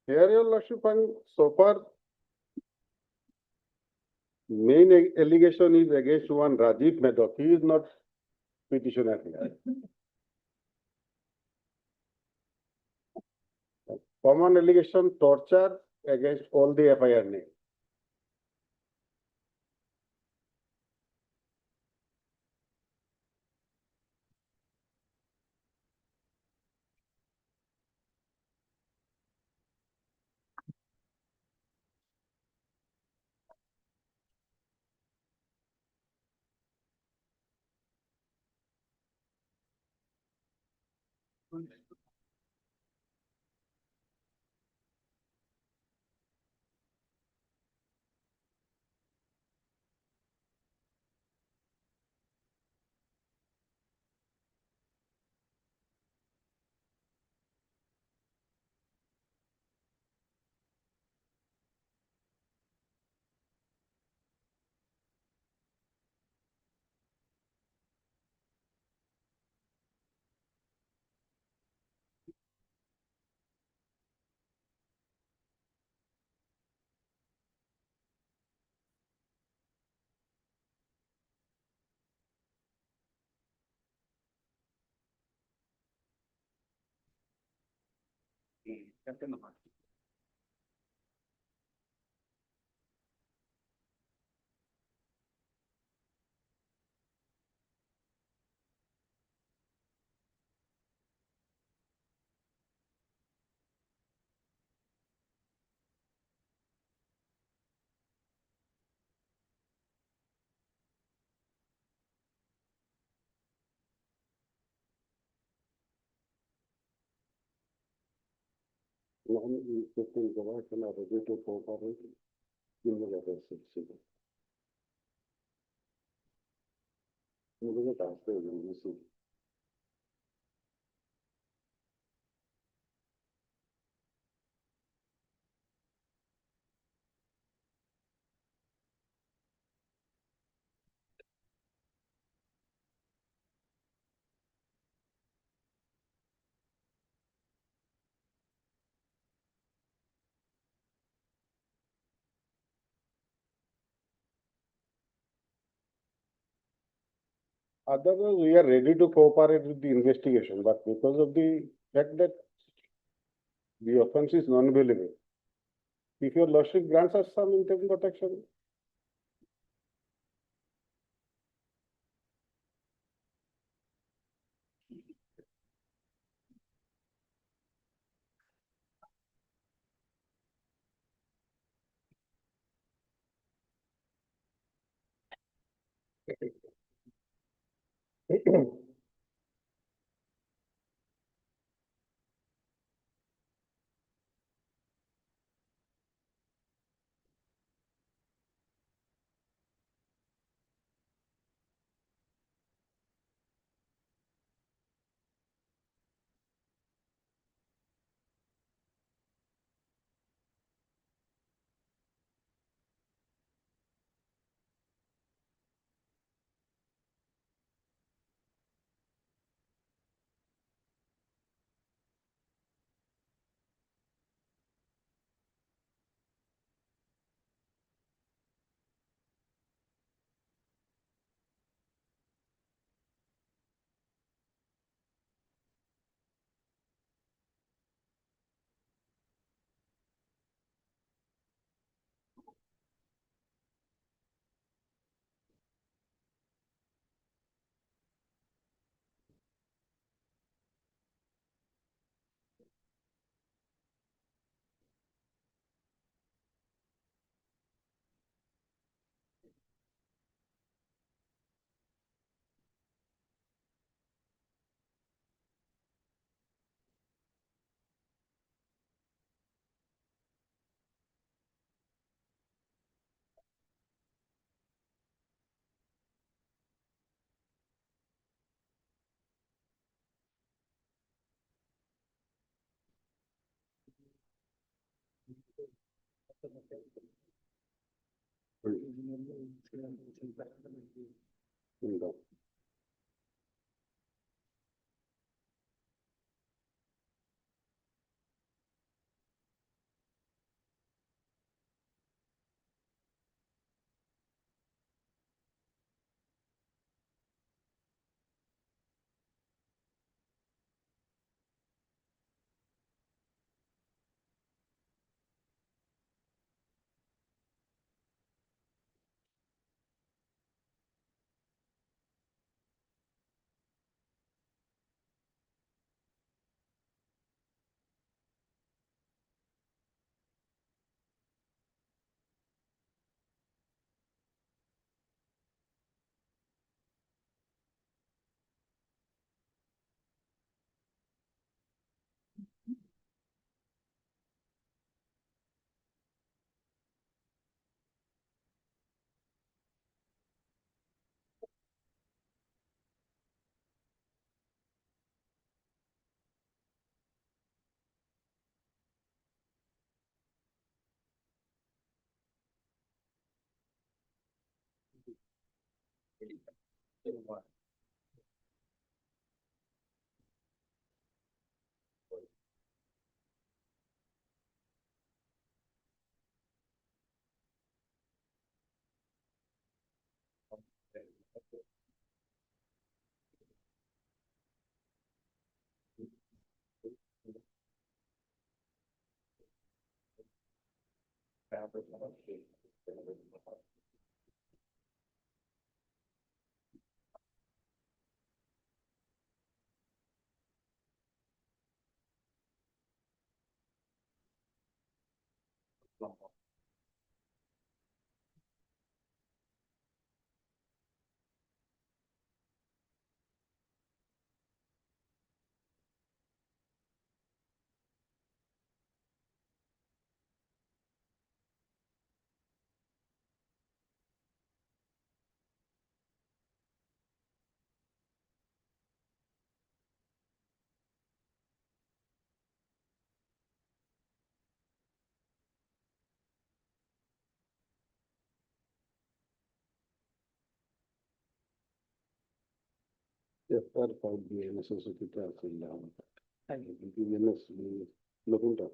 Here, your lordship, and so far Main allegation is against one Rajiv Madhav. He is not petitioner here. Common allegation torture against all the FIR names. Non-existing government are ready to cooperate in the letter citizen. मुझे transfer हो जाएगी Otherwise, we are ready to cooperate with the investigation, but because of the fact that the offence is non-believable, if your lordship grants us some interim protection, FR 5 associated looking to.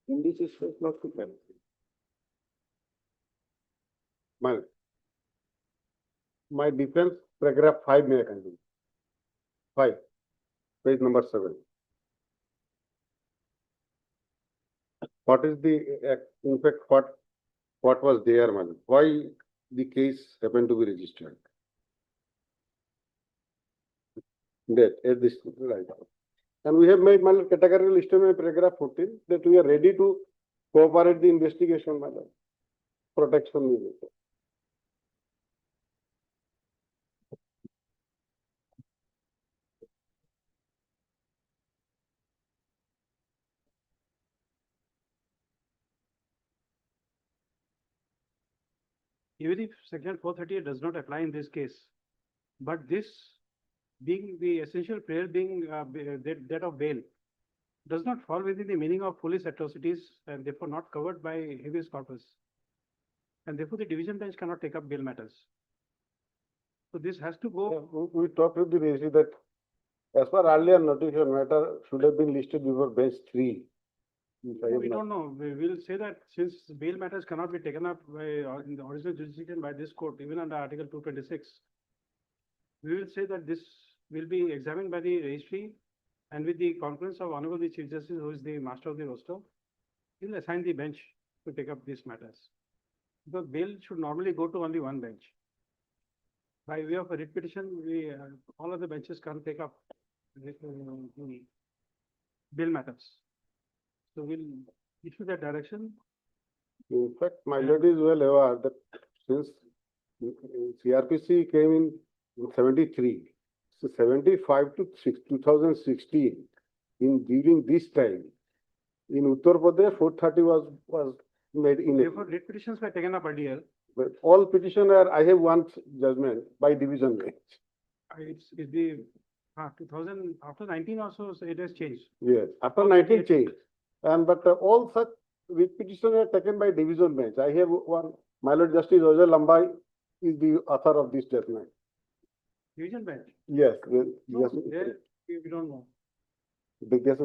In this is not to plan. My defense, paragraph 5 may I continue? 5, page number 7. What is the, in fact, what was there, madam? Why the case happened to be registered? That, at this, right. And we have made, madam, categorical statement in paragraph 14 that we are ready to cooperate the investigation, madam. Protection needed. Even if section 438 does not apply in this case, but this being the essential prayer being that of bail does not fall within the meaning of police atrocities and therefore not covered by habeas corpus. And therefore the division bench cannot take up bail matters. So this has to go. We talked with the registry that as per earlier notification matter should have been listed before bench 3. We don't know. We will say that since bail matters cannot be taken up by in the original jurisdiction by this court, even under Article 226, we will say that this will be examined by the registry and with the concurrence of Honorable the Chief Justice, who is the master of the roster, he will assign the bench to take up these matters. Because bail should normally go to only one bench. By way of a writ petition, we all other benches can't take up the bail matters. So we'll issue that direction. In fact, my lord is well aware that since CRPC came in 73, so 75 to 2016, during this time, in Uttar Pradesh, 430 was made in. Therefore, writ petitions were taken up earlier. But all petitioner, I have one judgment by division bench. It's the 2000 after 19 also, so it has changed. Yes, after 19 changed. And but all such writ petitions are taken by division bench. I have one, my lord Justice Ajay Lambai is the author of this judgment. Division bench? Yes. No, there we don't know. We don't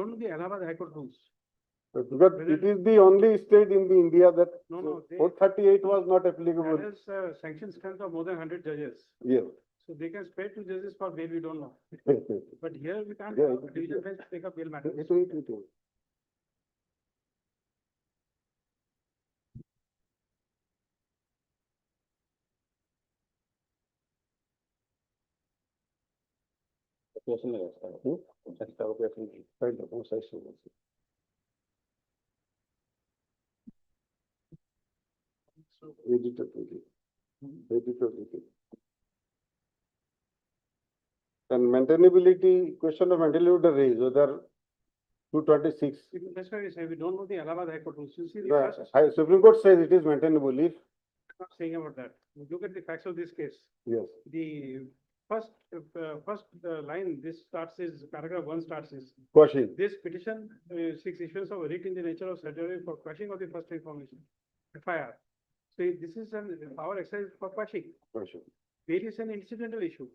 know the Allahabad High Court rules. Because it is the only state in the India that No, 438 was not applicable. That has sanction strength of more than 100 judges. Yes. So they can spare 2 judges for bail, we don't know. But here we can't Yeah, division bench to take up bail matters. And maintainability, question of maintainability raised, whether 226. That's why we say we don't know the Allahabad High Court rules. You see the The Supreme Court says it is maintainable if. I'm not saying about that. Look at the facts of this case. Yes. The first line, this starts is, paragraph 1 starts is. Quashing. This petition seeks issuance of a writ in the nature of certiorari for quashing of the first information, FIR. So this is an power exercise for quashing. Quashing. Bail is an incidental issue,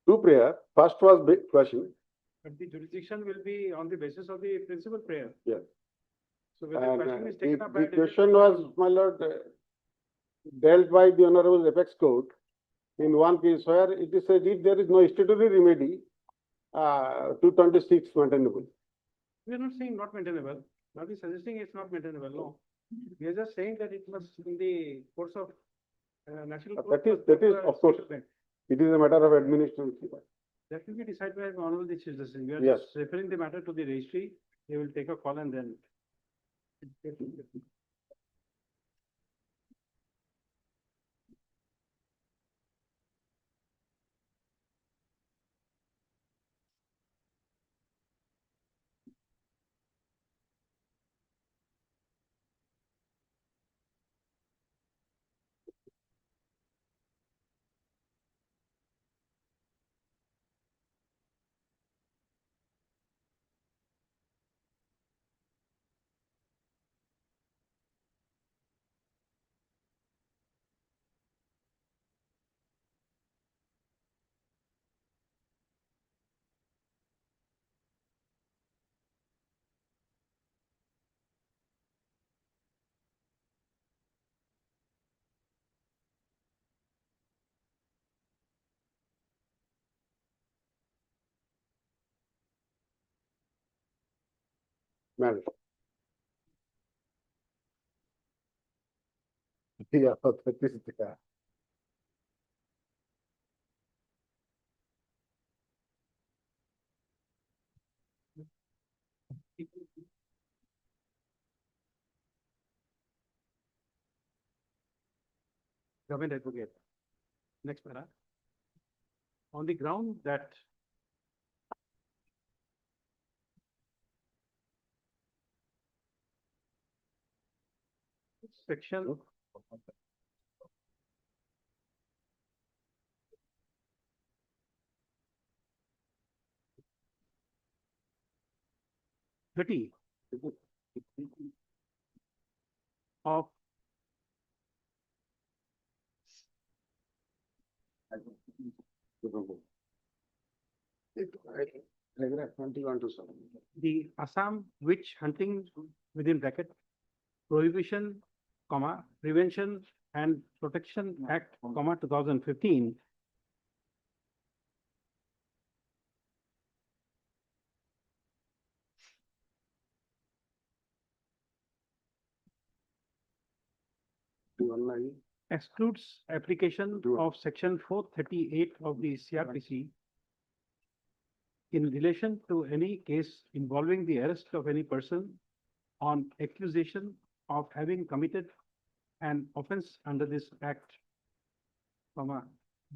Two prayer. First was quashing. but the jurisdiction will be on the basis of the principal prayer. Yes. So whether And quashing is taken up by. the question was, my lord, dealt by the Honorable Apex Court in one case where it is said if there is no statutory remedy, 226 maintainable. We are not saying not maintainable. Not be suggesting it's not maintainable. No. We are just saying that it must in the course of national. That is of course, it is a matter of administration. That will be decided by Honorable the Chief Justice. We are Yes. just referring the matter to the registry. They will take a call and then. Marriage. Yeah, that is there. Government advocate. Next para. On the ground that section thirty of Paragraph 21 to 7. the Assam Witch Hunting within bracket Prohibition, comma, Prevention and Protection Act, comma, 2015. Excludes application of section 438 of the CRPC in relation to any case involving the arrest of any person on accusation of having committed an offense under this act, comma.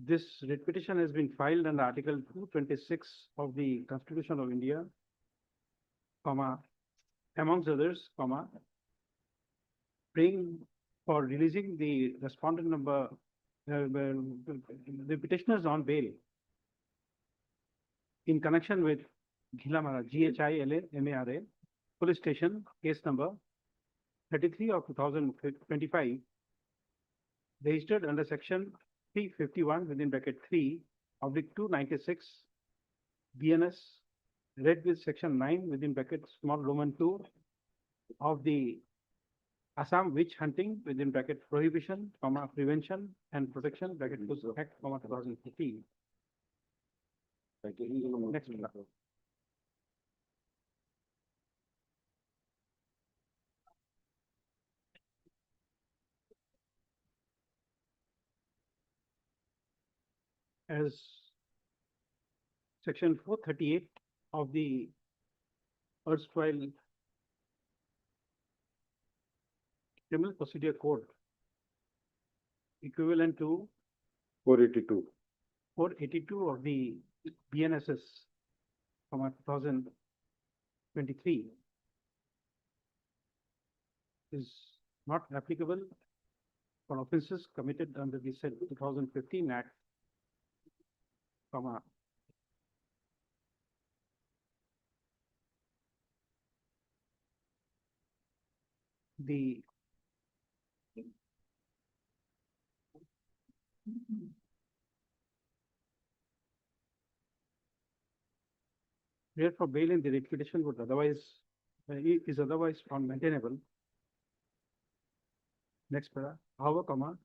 This writ petition has been filed under Article 226 of the Constitution of India, comma, amongst others, comma, praying for releasing the respondent number, the petitioners on bail in connection with Ghilamara, GHILA, police station, case number 33 of 2025, registered under section 351 within bracket 3 oblique 296 BNS, read with section 9 within bracket small Roman 2 of the Assam Witch Hunting within bracket Prohibition, comma, Prevention and Protection bracket Act, comma, 2015. Next. As section 438 of the erstwhile Criminal Procedure Code, equivalent to 482 of the BNSS, comma, 2023, is not applicable for offences committed under the said 2015 Act, comma, the prayer for bail in the writ petition would otherwise is otherwise found maintainable. Next para. However, comma,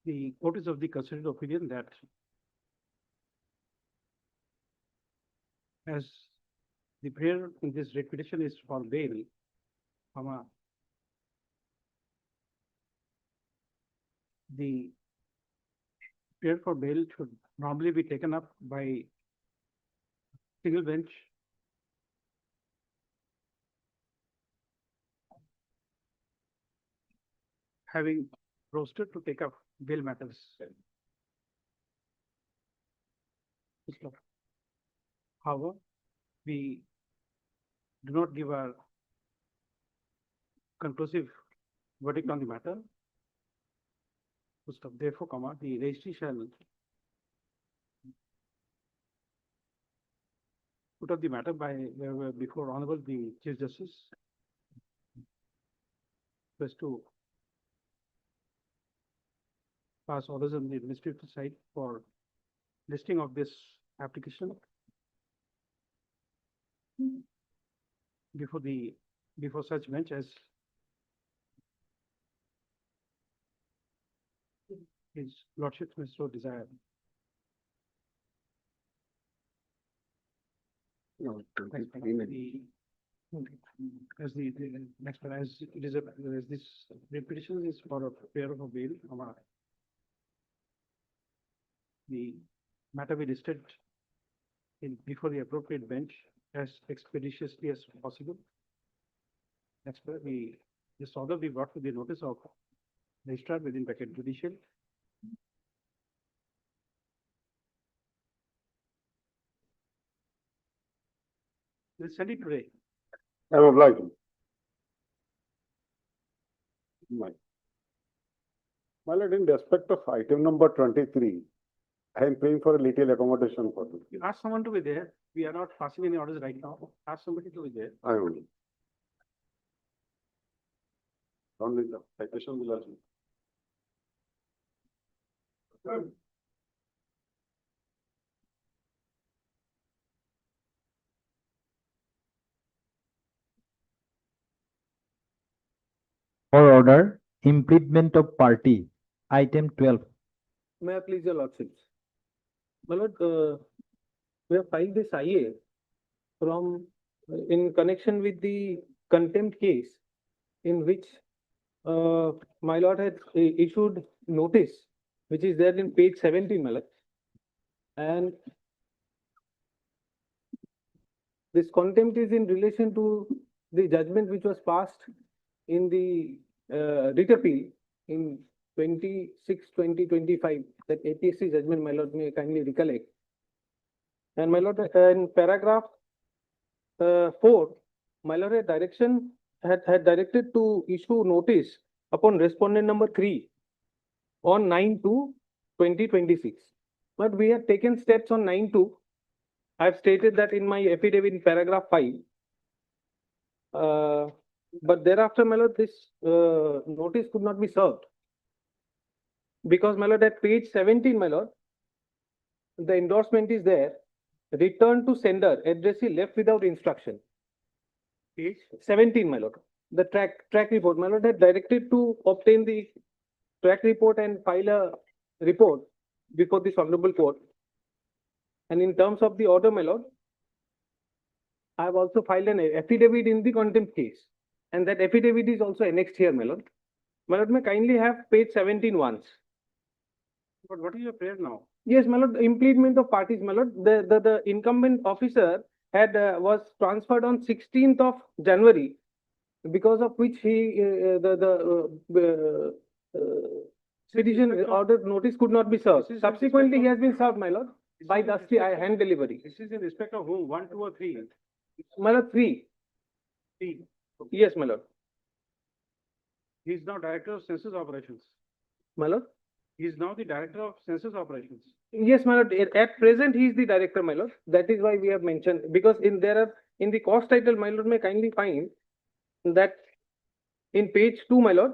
the court is of the considered opinion that as the prayer in this writ petition is for bail, comma, the prayer for bail should normally be taken up by single bench having rostered to take up bail matters. However, we do not give a conclusive verdict on the matter. Therefore, comma, the registry shall put up the matter by before Honorable the Chief Justice, first to pass orders on the administrative side for listing of this application before such bench as his lordship may so desire. The- As the next one, as it is as this repetition is for a pair of a bail, the matter be listed before the appropriate bench as expeditiously as possible. Next, this order be brought to the notice of registrar within bracket judicial. We'll send it today. I would like to. My lord, in respect of item number 23, I am paying for a little accommodation for this. You ask someone to be there. We are not passing any orders right now. Ask somebody to be there. I will. Only the citation will also. For order, impediment of party, item 12. May I please your lordships? My lord, we have filed this IA from, in connection with the contempt case in which my lord had issued notice, which is there in page 17, my lord. And this contempt is in relation to the judgment which was passed in the writ appeal in 26/20/25, that APSC judgment, my lord may kindly recollect. And my lord, in paragraph 4, my lord had directed to issue notice upon respondent number 3 on 9/2/2026. But we have taken steps on 9/2. I have stated that in my affidavit in paragraph 5. But thereafter, my lord, this notice could not be served. Because, my lord, at page 17, my lord, the endorsement is there. Return to sender, addressee left without instruction. Page 17, my lord. The track report, my lord, had directed to obtain the track report and file a report before this honorable court. And in terms of the order, my lord, I have also filed an affidavit in the contempt case. And that affidavit is also annexed here, my lord. My lord, may kindly have page 17 once. But what is your prayer now? Yes, my lord, impediment of parties, my lord. The incumbent officer had was transferred on 16th of January, because of which he petition order notice could not be served. This is in Subsequently, he respect has been served, my lord, This by is in dusty respect of- hand delivery. This is in respect of whom? 1, 2, or 3? My lord, 3. 3. Yes, my lord. He is now director of census operations. My lord. He is now the director of census operations. Yes, my lord. At present, he is the director, my lord. That is why we have mentioned, because in the cost title, my lord may kindly find that in page 2, my lord,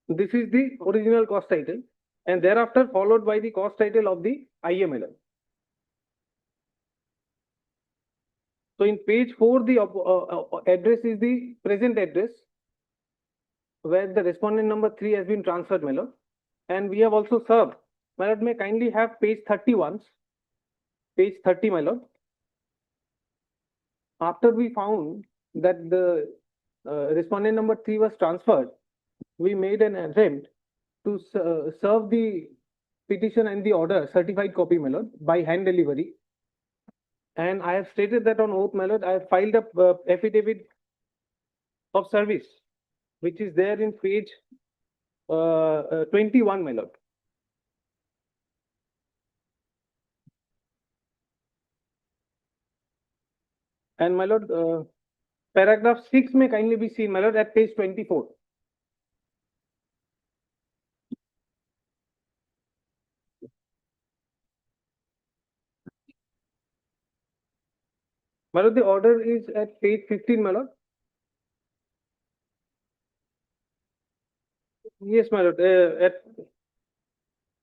this is the original cost title, and thereafter followed by the cost title of the IA, my lord. So in page 4, the address is the present address where the respondent number 3 has been transferred, my lord. And we have also served. My lord, may kindly have page 30 once. Page 30, my lord. After we found that the respondent number 3 was transferred, we made an attempt to serve the petition and the order, certified copy, my lord, by hand delivery. And I have stated that on oath, my lord, I have filed a affidavit of service, which is there in page 21, my lord. And my lord, paragraph 6 may kindly be seen, my lord, at page 24. My lord, the order is at page 15, my lord. Yes, my lord.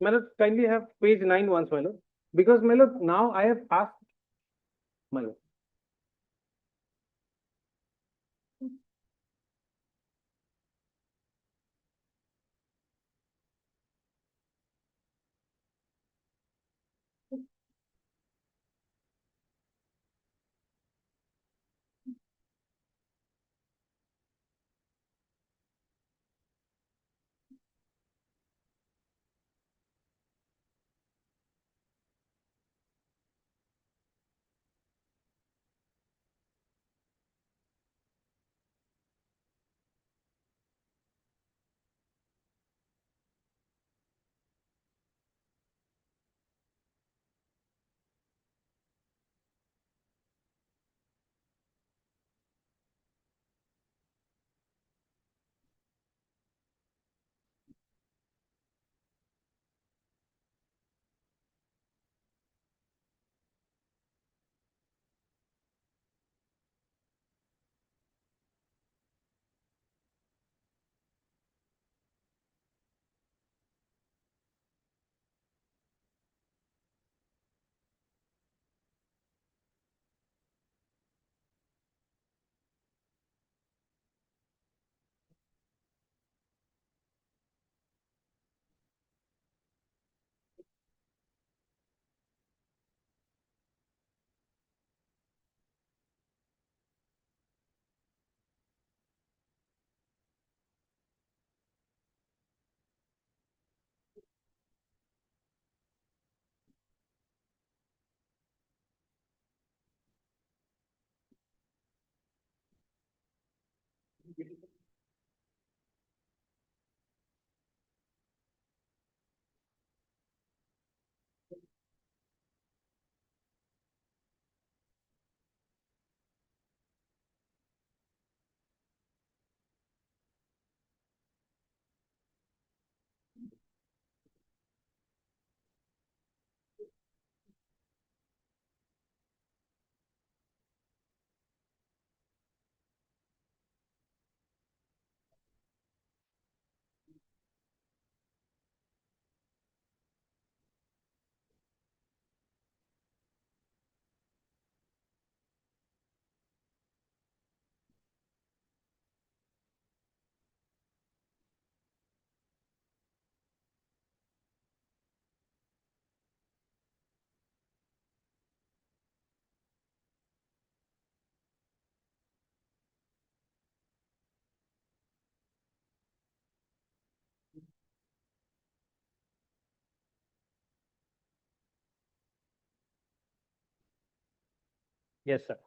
My lord, kindly have page 9 once, my lord. Because, my lord, now I have asked, my lord. Yes, sir.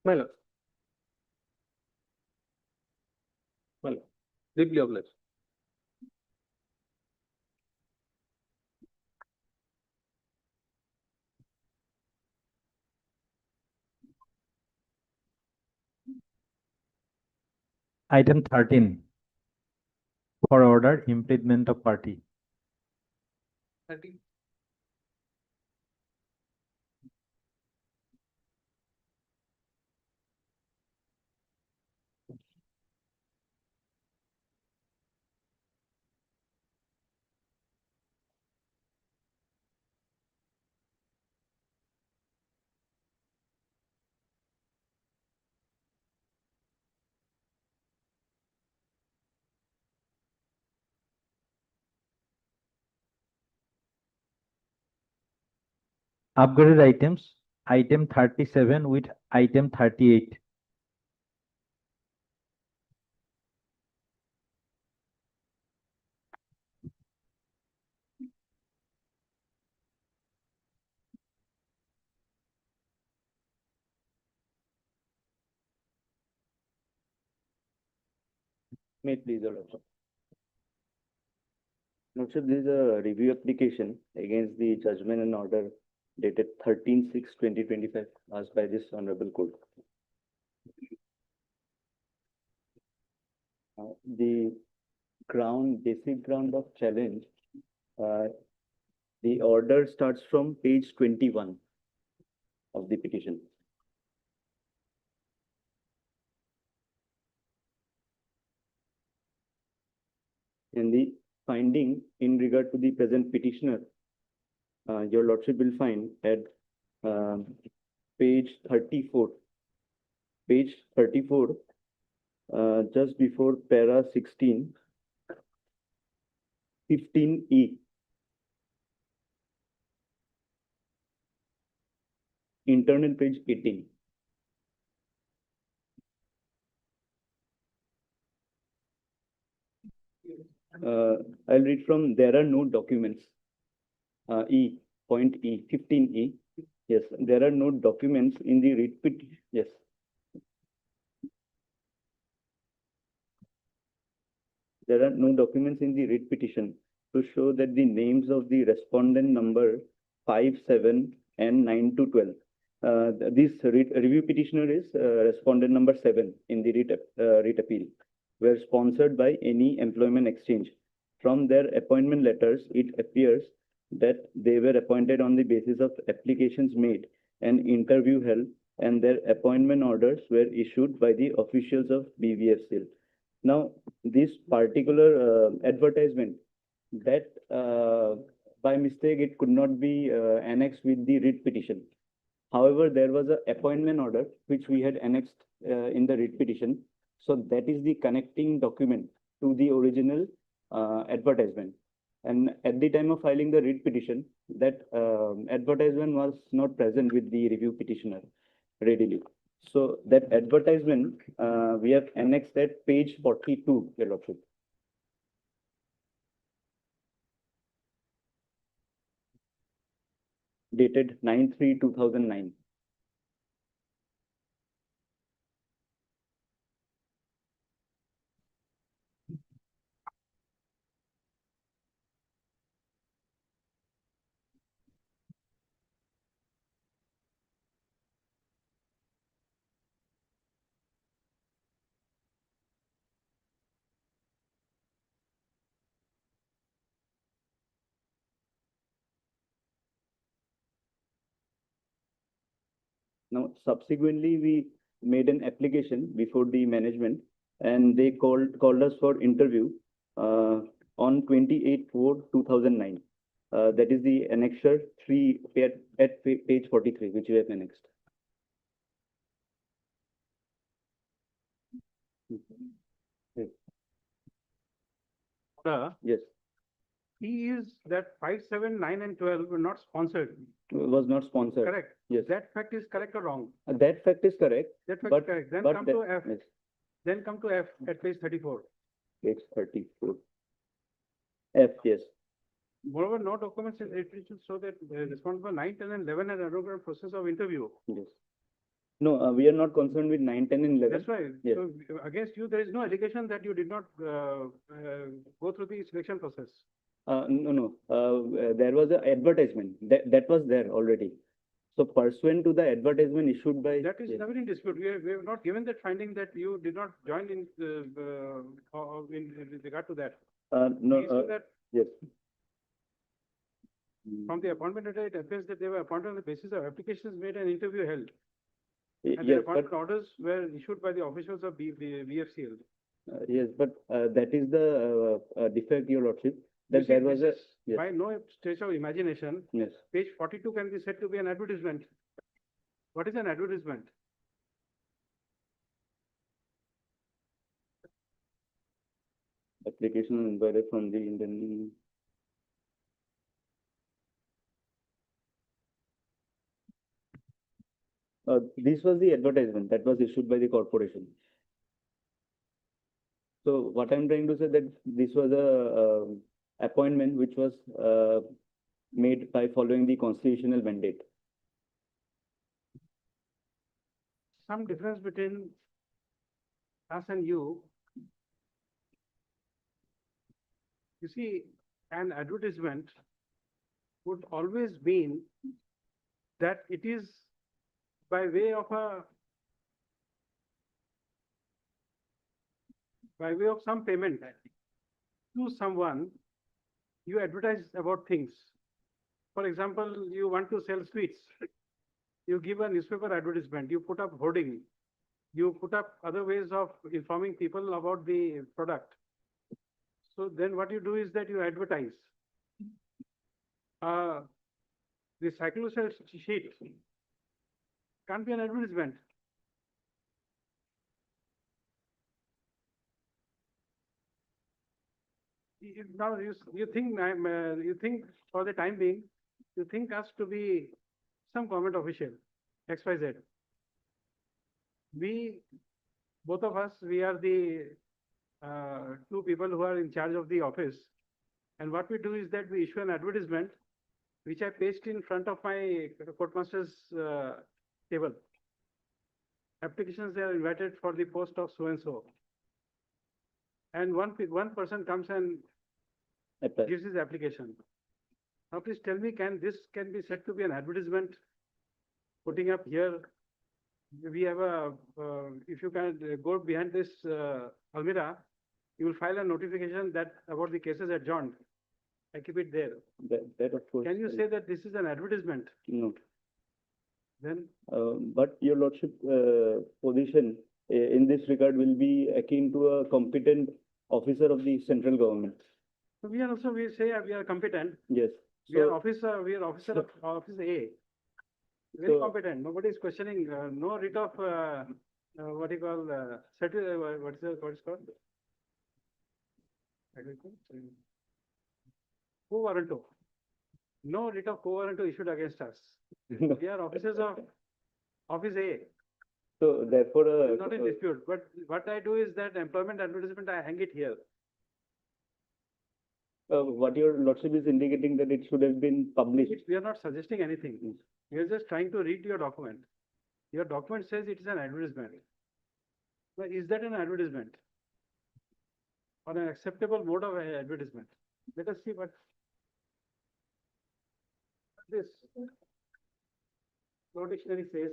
My lord. My lord. Deeply obliged. Item 13 for order impediment of party. 30. Upgraded items, item 37 with item 38. May it please, Your Lordship. Lordship, this is a review application against the judgment and order dated 13/6/2025 asked by this honorable court. The basic ground of challenge, the order starts from page 21 of the petition. And the finding in regard to the present petitioner, Your Lordship will find at page 34. Page 34, just before para 16, 15E. Internal page 18. I'll read from there are no documents. Point E, 15E. Yes, there are no documents in the writ petition. Yes. There are no documents in the writ petition to show that the names of the respondent number 5, 7, and 9 to 12. This review petitioner is respondent number 7 in the writ appeal, were sponsored by any employment exchange. From their appointment letters, it appears that they were appointed on the basis of applications made and interview held, and their appointment orders were issued by the officials of BVFCL. Now, this particular advertisement, that by mistake it could not be annexed with the writ petition. However, there was an appointment order which we had annexed in the writ petition. So that is the connecting document to the original advertisement. And at the time of filing the writ petition, that advertisement was not present with the review petitioner readily. So that advertisement, we have annexed at page 42, Your Lordship. Dated 9/3/2009. Now, subsequently, we made an application before the management, and they called us for interview on 28/4/2009. That is the annexure 3 at page 43, which we have annexed. Yes, He is that 5, 7, 9, and 12 were not sponsored. was not sponsored. Correct. Yes, That fact is correct or wrong? that fact is correct. That fact is But- correct. Then but come that- to F. yes. Then come to F at page 34. Page 34. F, yes. Moreover, no documents it should show that responsible 9, 10, and 11 had undergone process of interview. Yes. No, we are not concerned with 9, 10, and 11. That's why. Yes. So against you, there is no allegation that you did not go through the selection process. No. There was an advertisement that was there already. So pursuant to the advertisement issued by. That is Yes. never in dispute. We have not given that finding that you did not join in regard to that. No, We see that yes. from the appointment letter, it appears that they were appointed on the basis of applications made and interview held. And the Yes, appointment but, orders were issued by the officials of BFCL. yes, but that is the defect, Your Lordship, You that see, there was a, this is yes, by no stretch of imagination, yes. page 42 can be said to be an advertisement. What is an advertisement? Application inquiry from the Indian. This was the advertisement that was issued by the corporation. So what I'm trying to say that this was a appointment which was made by following the constitutional mandate. Some difference between us and you. You see, an advertisement would always mean that it is by way of some payment to someone, you advertise about things. For example, you want to sell sweets. You give a newspaper advertisement, you put up hoarding, you put up other ways of informing people about the product. So then what you do is that you advertise. The cyclocell sheet can't be an advertisement. Now you think for the time being, you think us to be some government official, XYZ. Both of us, we are the two people who are in charge of the office. And what we do is that we issue an advertisement, which I paste in front of my courtmaster's table. Applications, they are invited for the post of so-and-so. And one person comes and Apply. gives his application. Now, please tell me, this can be said to be an advertisement? Putting up here, we have if you can go behind this Almira, you will file a notification that about the cases adjourned. I keep it there. That of course. Can you say that this is an advertisement? No. Then, But Your Lordship, position in this regard will be akin to a competent officer of the central government. so we say we are competent. Yes. We are So, officer of Office A. Very So- competent. Nobody is questioning, no writ of, what you call, what is called? quo warranto. No writ of quo warranto issued against us. We are officers of Office A. So therefore, It's not in dispute, but what I do is that employment advertisement, I hang it here. what your lordship is indicating that it should have been published. We are not suggesting anything. We are just trying to read your document. Your document says it is an advertisement. But is that an advertisement? Or an acceptable mode of advertisement? Let us see what this law dictionary says.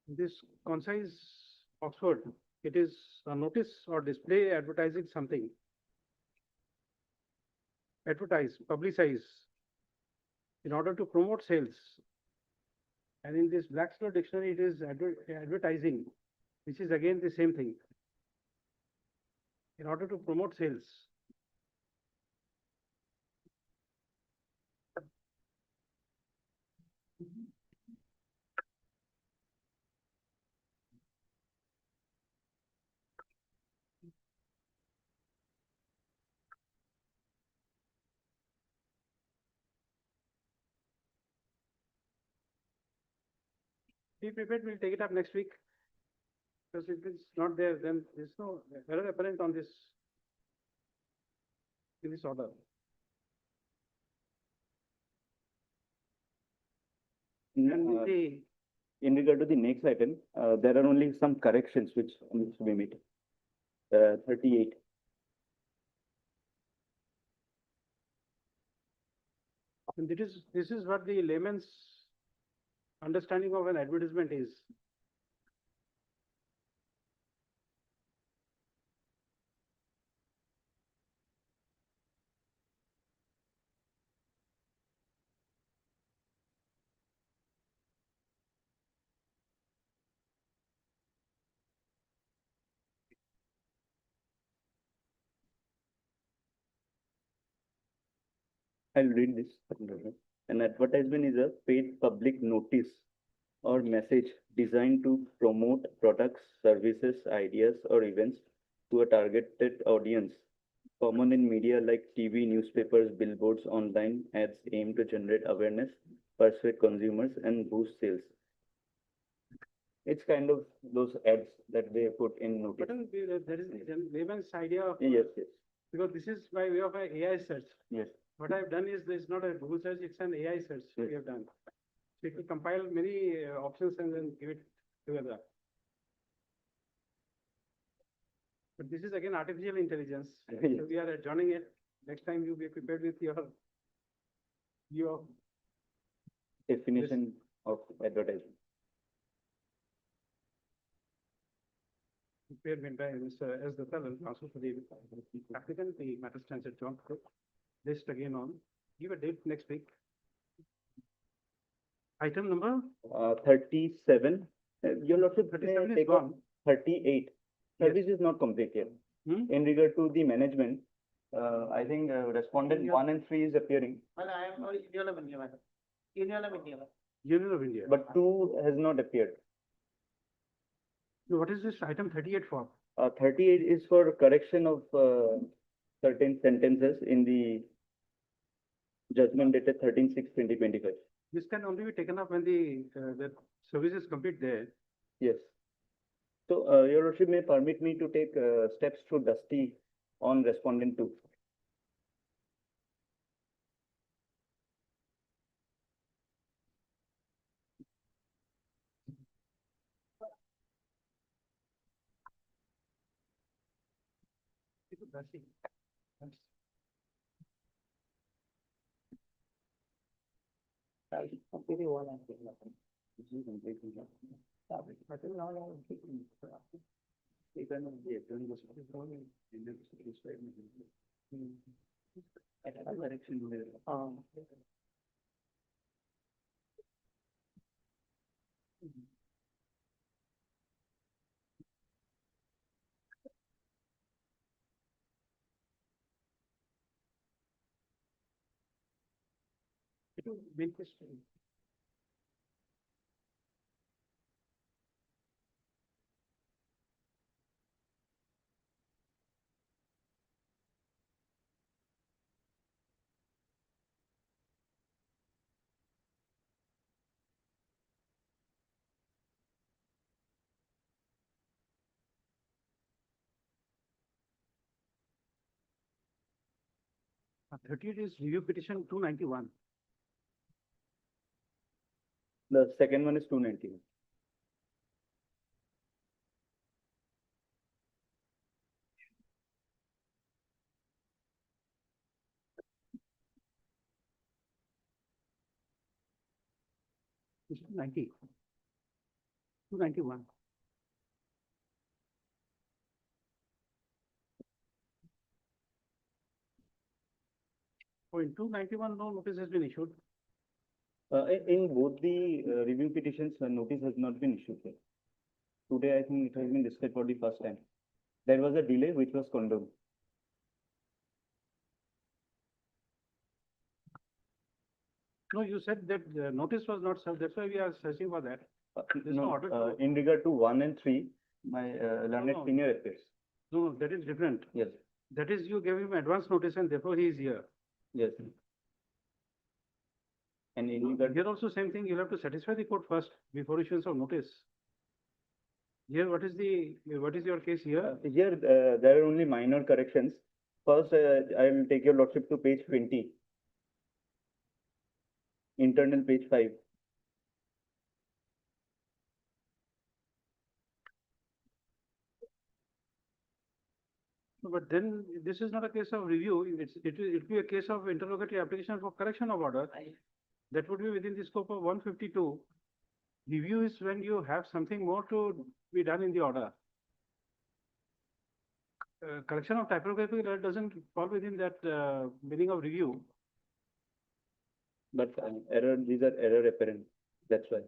This concise Oxford, it is a notice or display advertising something. Advertise, publicize in order to promote sales. And in this Black's Law dictionary, it is advertising, which is again the same thing. In order to promote sales. Be prepared, we'll take it up next week. Because if it's not there, then there's no error apparent on this, in this order. And In regard to the next item, there are only some corrections which needs to be made. 38. And this is what the layman's understanding of an advertisement is. I'll read this. An advertisement is a paid public notice or message designed to promote products, services, ideas, or events to a targeted audience. Common in media like TV, newspapers, billboards, online ads aim to generate awareness persuade consumers and boost sales. It's kind of those ads that they put in notice. But there is the layman's idea of. Yes, yes, Because this is by way of a AI search. yes. What I've done is, this is not a Google search, it's an AI search Yes. we have done. So it will compile many options and then give it together. But this is again artificial intelligence. Yes. So we are adjourning it. Next time you be prepared with your view of. Definition of advertising. Prepared by Mr. S. Datta, also for the applicant, the matter stands adjourned. List again on, give a date next week. Item number 37. Your lordship, may 37 is take up gone. 38. Yes. Service is not complete yet. Hmm? In regard to the management, I think respondent 1 and 3 is appearing, Union of India. but 2 has not appeared. What is this item 38 for? 38 is for correction of certain sentences in the judgment dated 13/6/2025. This can only be taken up when the service is complete there. Yes. So, your lordship may permit me to take steps through Dusty on respondent 2. It will make this. Uh, 38 is review petition 291. The second one is 291. It's 290. 291. Oh, in 291, no notice has been issued. In both the review petitions, notice has not been issued yet. Today, I think it has been discussed for the first time. There was a delay which was condoned. No, you said that the notice was not served. That's why we are searching for that. There's no No, order to- in regard to 1 and 3, my learned no. senior appears. No, that is different. Yes, That is, you gave him advance notice and therefore he is here. yes. And in regard, Here also same thing, you'll have to satisfy the court first before issuance of notice. Here, what is your case here? here, there are only minor corrections. First, I will take your lordship to page 20. Internal page 5. But then this is not a case of review. It will be a case of interrogatory application for correction of order. That would be within the scope of 152. Review is when you have something more to be done in the order. Correction of typography that doesn't fall within that meaning of review. But these are error apparent. That's why.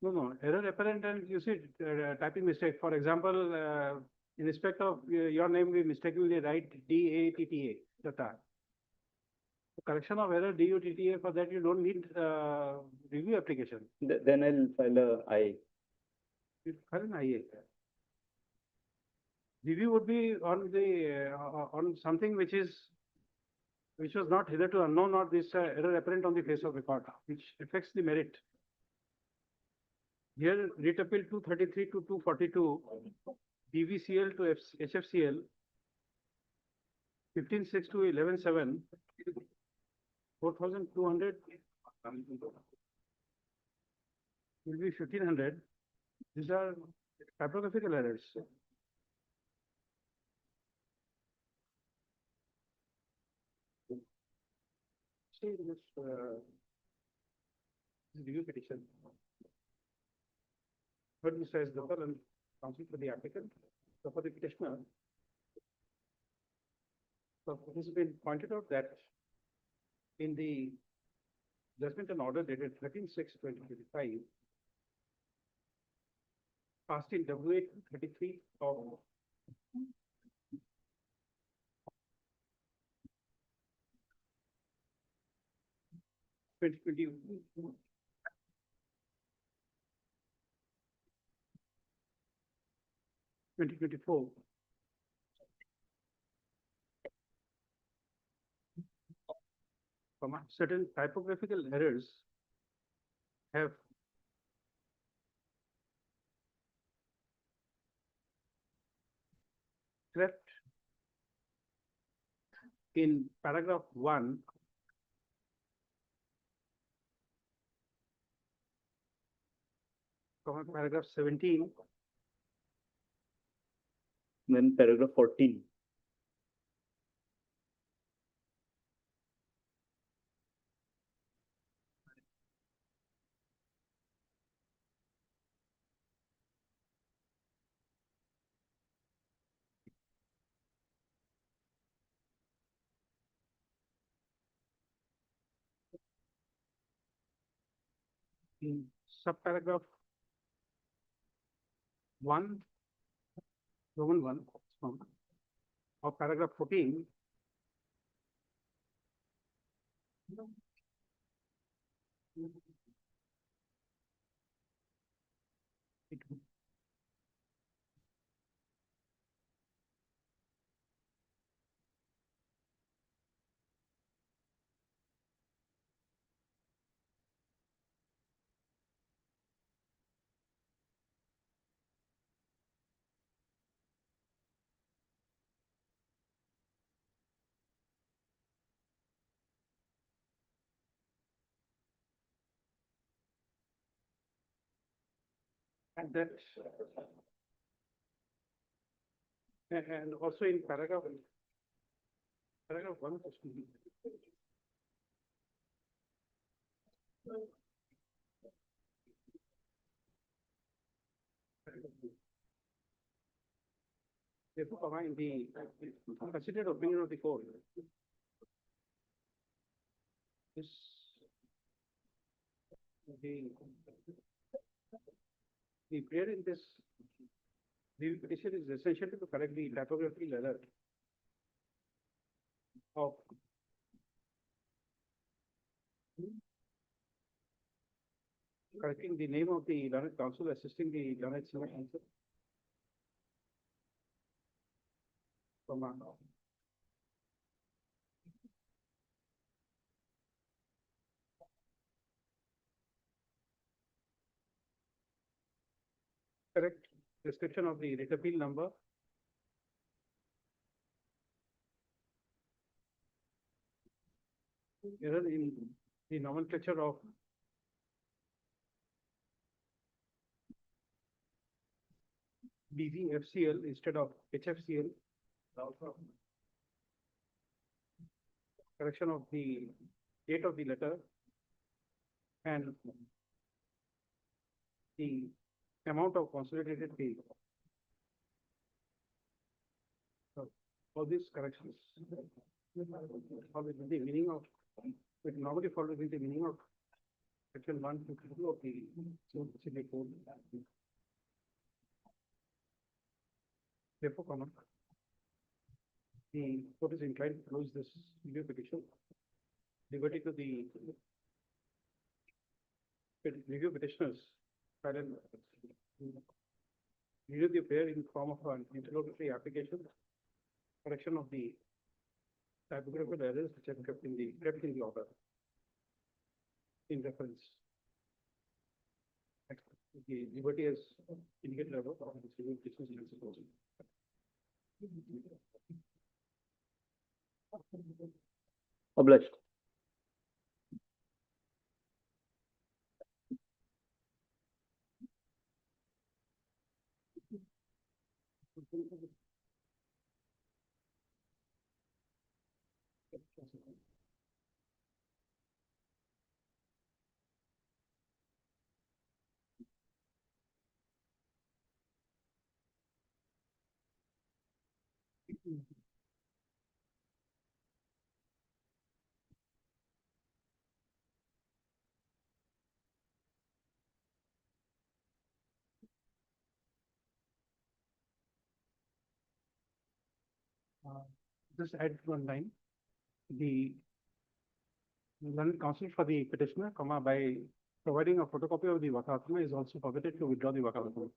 No, error apparent and you see typing mistake. For example, in respect of your name, we mistakenly write DATTA, Datta. Correction of error DUTTA, for that you don't need review application. Then I'll file a IA. You file an IA. Review would be on the on something which is which was not hitherto unknown, or this error apparent on the face of record, which affects the merit. Here, writ appeal 233 to 242, BVCL to HFCL, 15.6 to 11.7, 4,200 will be 1,500. These are typographical errors. See this review petition. What this says, the and counsel for the applicant, so for the petitioner. So it has been pointed out that in the judgment and order dated 13/6/2025, passed in W8 33 of twenty 2024. Certain typographical errors have crept in paragraph 1, paragraph 17, Then paragraph 14. in subparagraph 1, Roman 1, of paragraph 14, it and that and also in paragraph 1, therefore, in the considered opinion of the court, this the prayer in this review petition is essential to correct the typographical error of correcting the name of the learned counsel assisting the learned senior counsel. Correct description of the writ appeal number. Error in the nomenclature of BVFCL instead of HFCL. Correction of the date of the letter and the amount of consolidated pay. So, all these corrections follow with the meaning of, it normally follows with the meaning of section 152 of the civil code. Therefore, the court is inclined to close this review petition, liberty to the review petitioners, review the affair in form of an interlocutory application, correction of the typographical errors which are kept in the order. In reference. The liberty has indicated above, or this is supposed. Obliged. Just add one line. The learned counsel for the petitioner, by providing a photocopy of the Vakatma is also permitted to withdraw the Vakatma.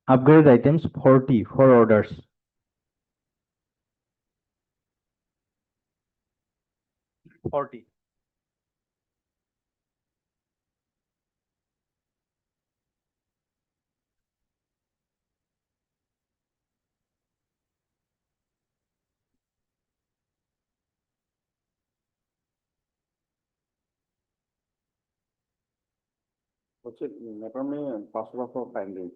Upgrade items 40 for orders. Matter में password of finding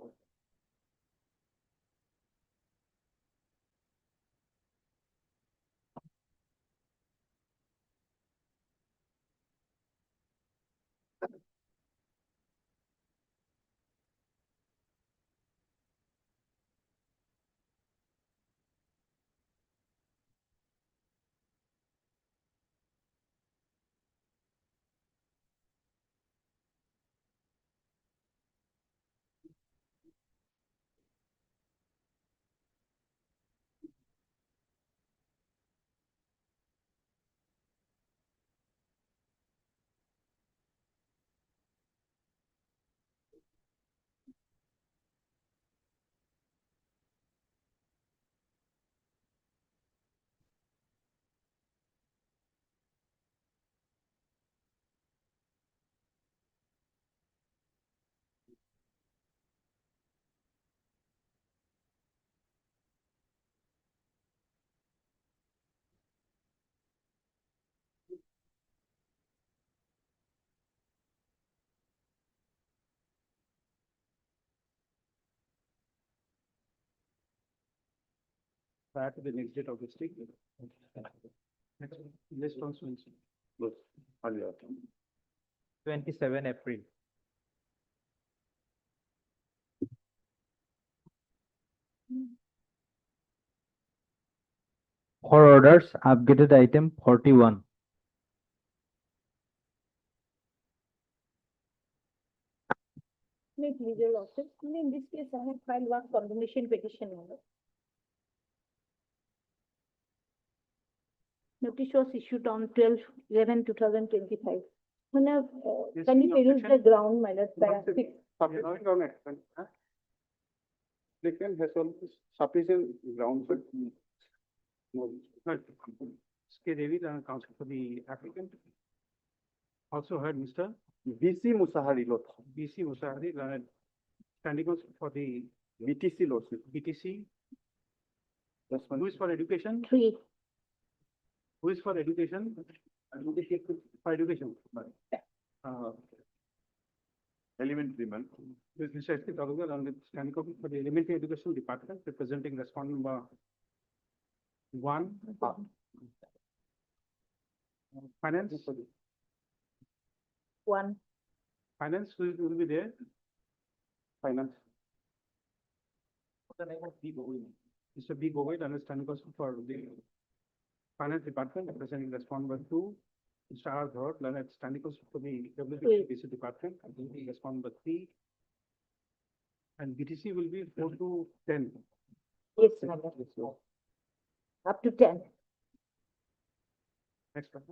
Prior to the next date of the statement. Next, list constituency. 27 April. For orders, upgraded item 41. Make legal losses. In this case, I have filed one condemnation petition. Notice was issued on 12/11/2025. Can you peruse the ground, my lord, para 6? Sufficient on expense. Applicant has also sufficient ground, but no. K. Devi, counsel for the applicant. Also heard Mr. BC Musahari lot B.C. Musahari, standing counsel for the BTC lot BTC. that's one Who is for education? 3. Who is for education? For education. Elementary, man. Mr. S. P. Thakurkar on the standing copy for the elementary education department representing respondent number 1. Finance, One. finance will be there. Finance. Mr. B. Gowai, understanding person for the finance department representing respondent number 2. Mr. R. Dhar, learned standing person for the WBC department, respondent number 3. And BTC will be 4 to 10. Yes, my lord. Up to 10. Next one.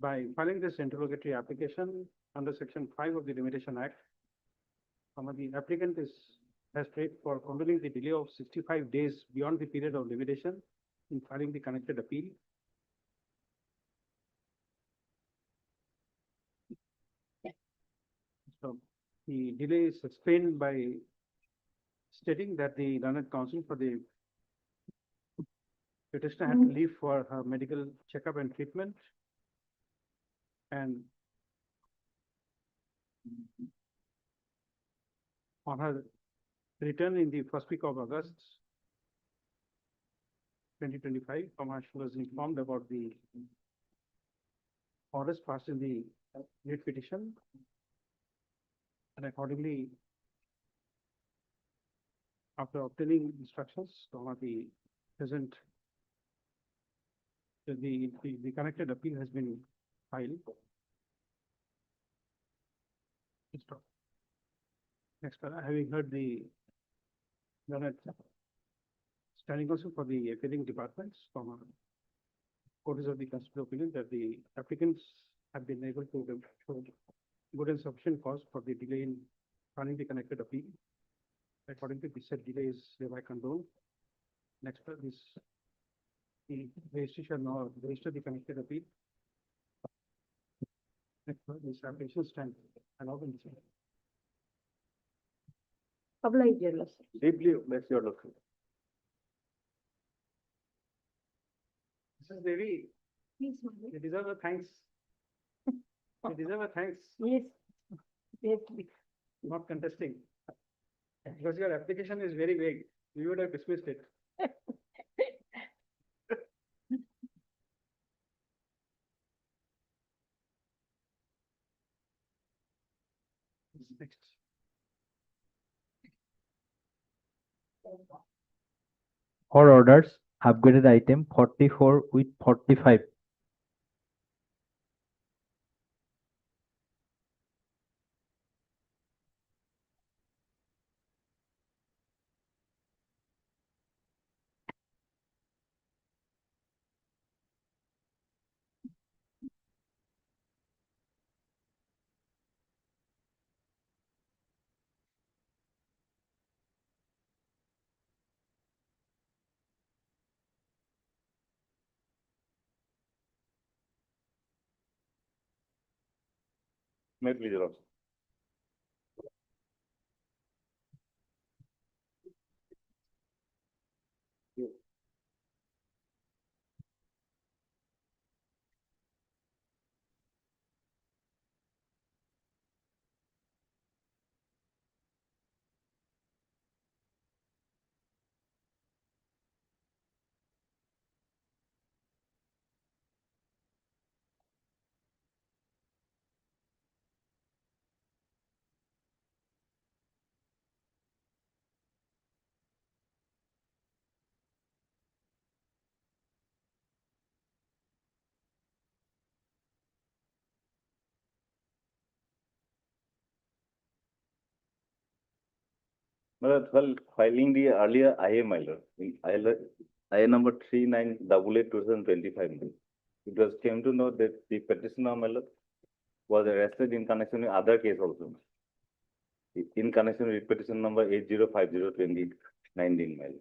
By filing this interrogatory application under section 5 of the Limitation Act, the applicant has paid for condolling the delay of 65 days beyond the period of limitation in filing the connected appeal. So the delay is explained by stating that the learned counsel for the petitioner had to leave for her medical checkup and treatment. And on her return in the first week of August 2025, she was informed about the orders passed in the late petition. And accordingly, after obtaining instructions from the present, the connected appeal has been filed. Next, having heard the standing counsel for the appealing departments from courts of the constitutional opinion that the applicants have been able to show good and sufficient cause for the delay in filing the connected appeal. According to this, said delay is thereby condoned. Next, the registry shall now register the connected appeal. Next, this application stand allowed in this. Obliged, your lordship. Deeply, that's your look. Mrs. Devi, Please, my lord. you deserve a thanks. You deserve a thanks, Yes. Yes, not contesting. Because your application is very vague. We would have dismissed it. Next. For orders, upgraded item 44 with 45. May please, Your Lordship. Well, filing the earlier IA, my lord, IA number 3988/2025, it was came to know that the petitioner, my lord, was arrested in connection with other case also. In connection with petition number 8050/2019, my lord.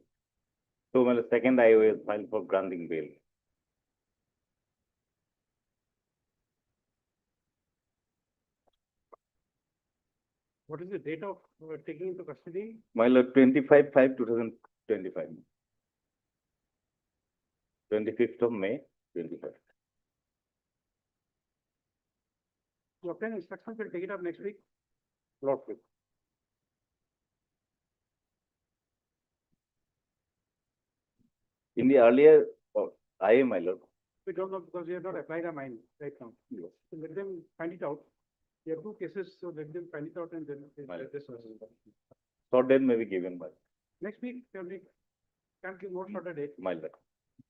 So, my lord, second IA was filed for granting bail. What is the date of taking into custody? My lord, 25/5/2025. 25th of May, 25. To obtain instructions, we'll take it up next week. Lordship. In the earlier, IA, my lord. We don't know because we have not applied our mind right now. Yes. So let them find it out. There are two cases, so let them find it out and then My lord. this was. Short date may be given by Next week, probably can't give more shorter date. my lord.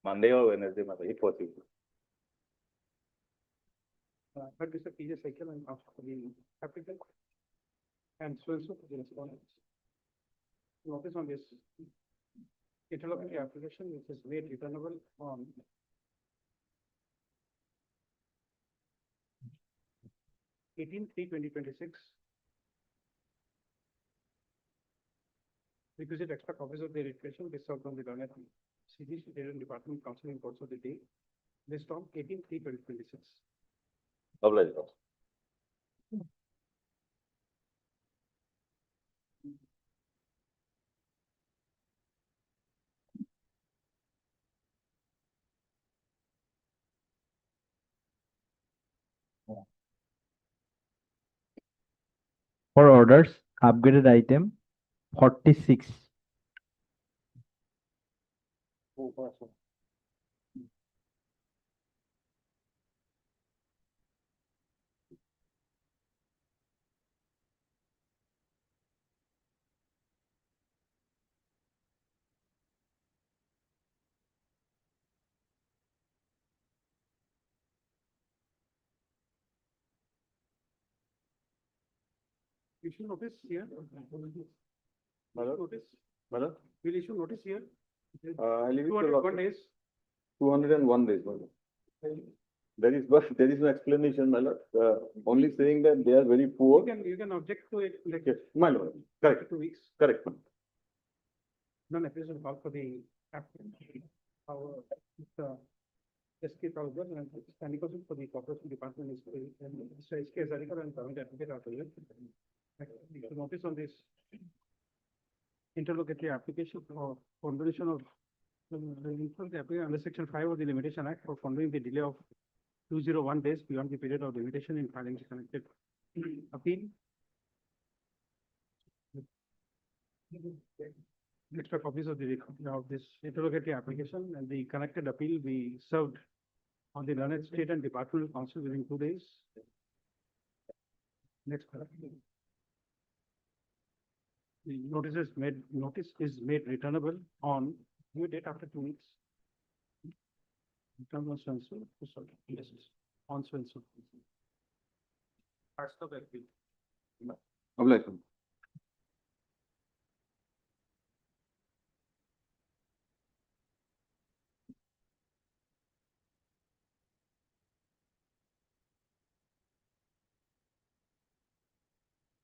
Monday or Wednesday, my lord, if possible. But Mr. PJ Cycle and ask for the applicant. And so for the respondents. Notice on this interlocutory application, which is made returnable on 18/3/2026. Requisite extra copies of the registration based out on the Gauhati CGC Data Department Council in course of the day, based on 18/3/2026. Obliged. For orders, upgraded item 46. You should notice here. My lord. Notice, My lord, will issue notice here. I leave it to 201 lordship. days. 201 days, my lord. There is no explanation, my lord. Only saying that they are very poor. You can object to it like Yes, my lord. Correct, 2 weeks. correct, ma'am. Non-application call for the applicant. Our, SK Talbot and standing counsel for the corporation department is, Mr. SK Zarikar and permit applicant are present. The notice on this interlocutory application for consideration of the applicant under section 5 of the Limitation Act for following the delay of 201 days beyond the period of limitation in filing the connected appeal. Extra copies of this interlocutory application and the connected appeal be served on the learned state and departmental council within 2 days. Next. The notice is made returnable on due date after 2 weeks. Return on Swenson, sorry, yes, on Swenson. Parts of appeal. Obliged, ma'am.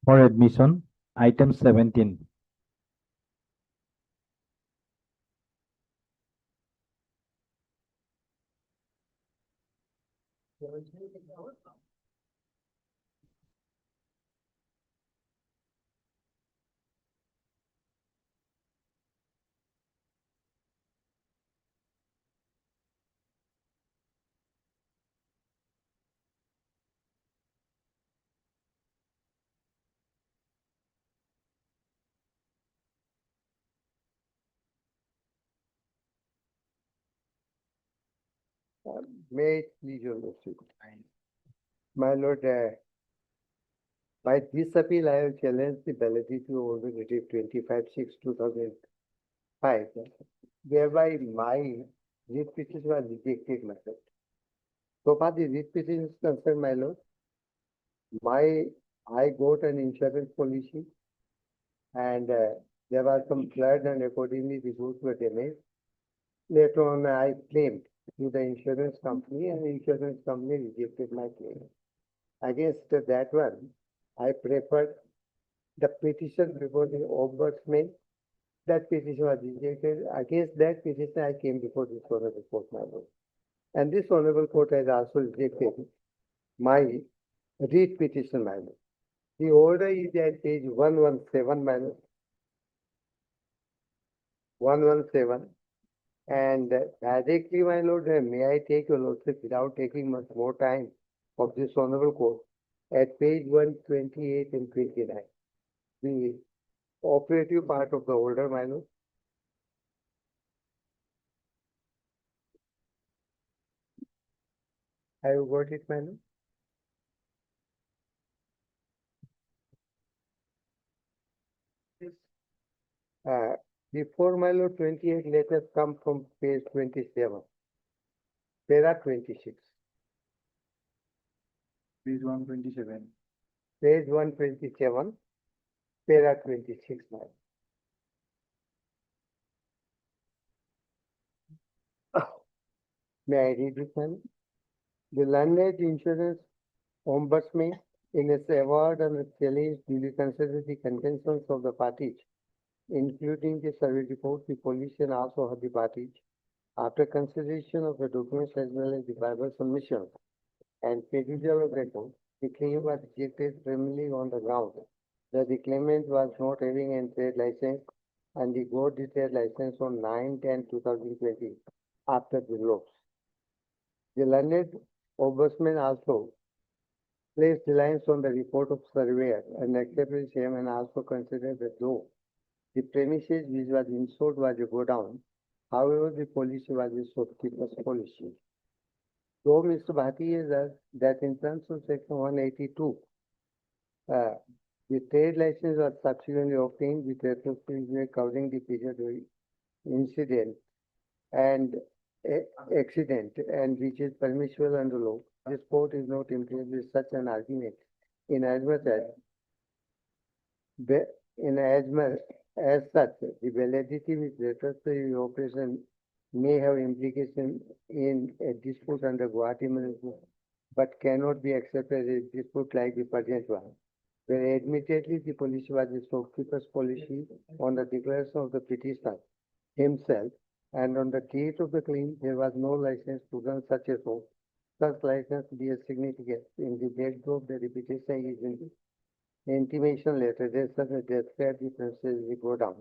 For admission, item 17. May it please your lordship. My lord, by this appeal, I have challenged the validity of order dated 25/6/2005, whereby my writ petition was rejected, my lord. So far the writ petition is concerned, my lord, I got an insurance policy and there was some flood and accordingly the goods were damaged. Later on, I claimed to the insurance company and the insurance company rejected my claim. Against that one, I preferred the petition before the ombudsman. That petition was rejected. Against that petition, I came before this honorable court, my lord. And this honorable court has also rejected my writ petition, my lord. The order is at page 117, my lord. 117. And directly, my lord, may I take your lordship without taking much more time of this honorable court at page 128 and 29. The operative part of the order, my lord. Have you got it, my lord? Before my lord, 28, let us come from page 27. Para 26. Page 127. Page 127, para 26, my lord. May I read it, my lord? The landed insurance ombudsman in its award and its challenge duly considered the contentions of the parties, including the survey report, the police and also of the parties. After consideration of the documents as well as the verbal submissions and perusal of record, the claim was rejected primarily on the ground that the claimant was not having a trade license and the got the trade license on 9/10/2020 after the loss. The learned ombudsman also placed reliance on the report of surveyor and accepted same and also considered that though the premises which was insured was a godown, however, the policy was a shopkeeper's policy. Though Mr. Bhati is that in terms of section 182, the trade license was subsequently obtained with retrospective covering the period of incident and accident and which is permissible under law. This court is not impressed with such an argument in as much as such the validity with retrospective operation may have implication in a dispute under Gauhati municipal, but cannot be accepted as a dispute like the present one, where admittedly the policy was a shopkeeper's policy on the declaration of the petitioner himself, and on the date of the claim there was no license to run such a shop. Such license be a significant in the backdrop the petition is in the intimation letter that such a describe the premises will go down.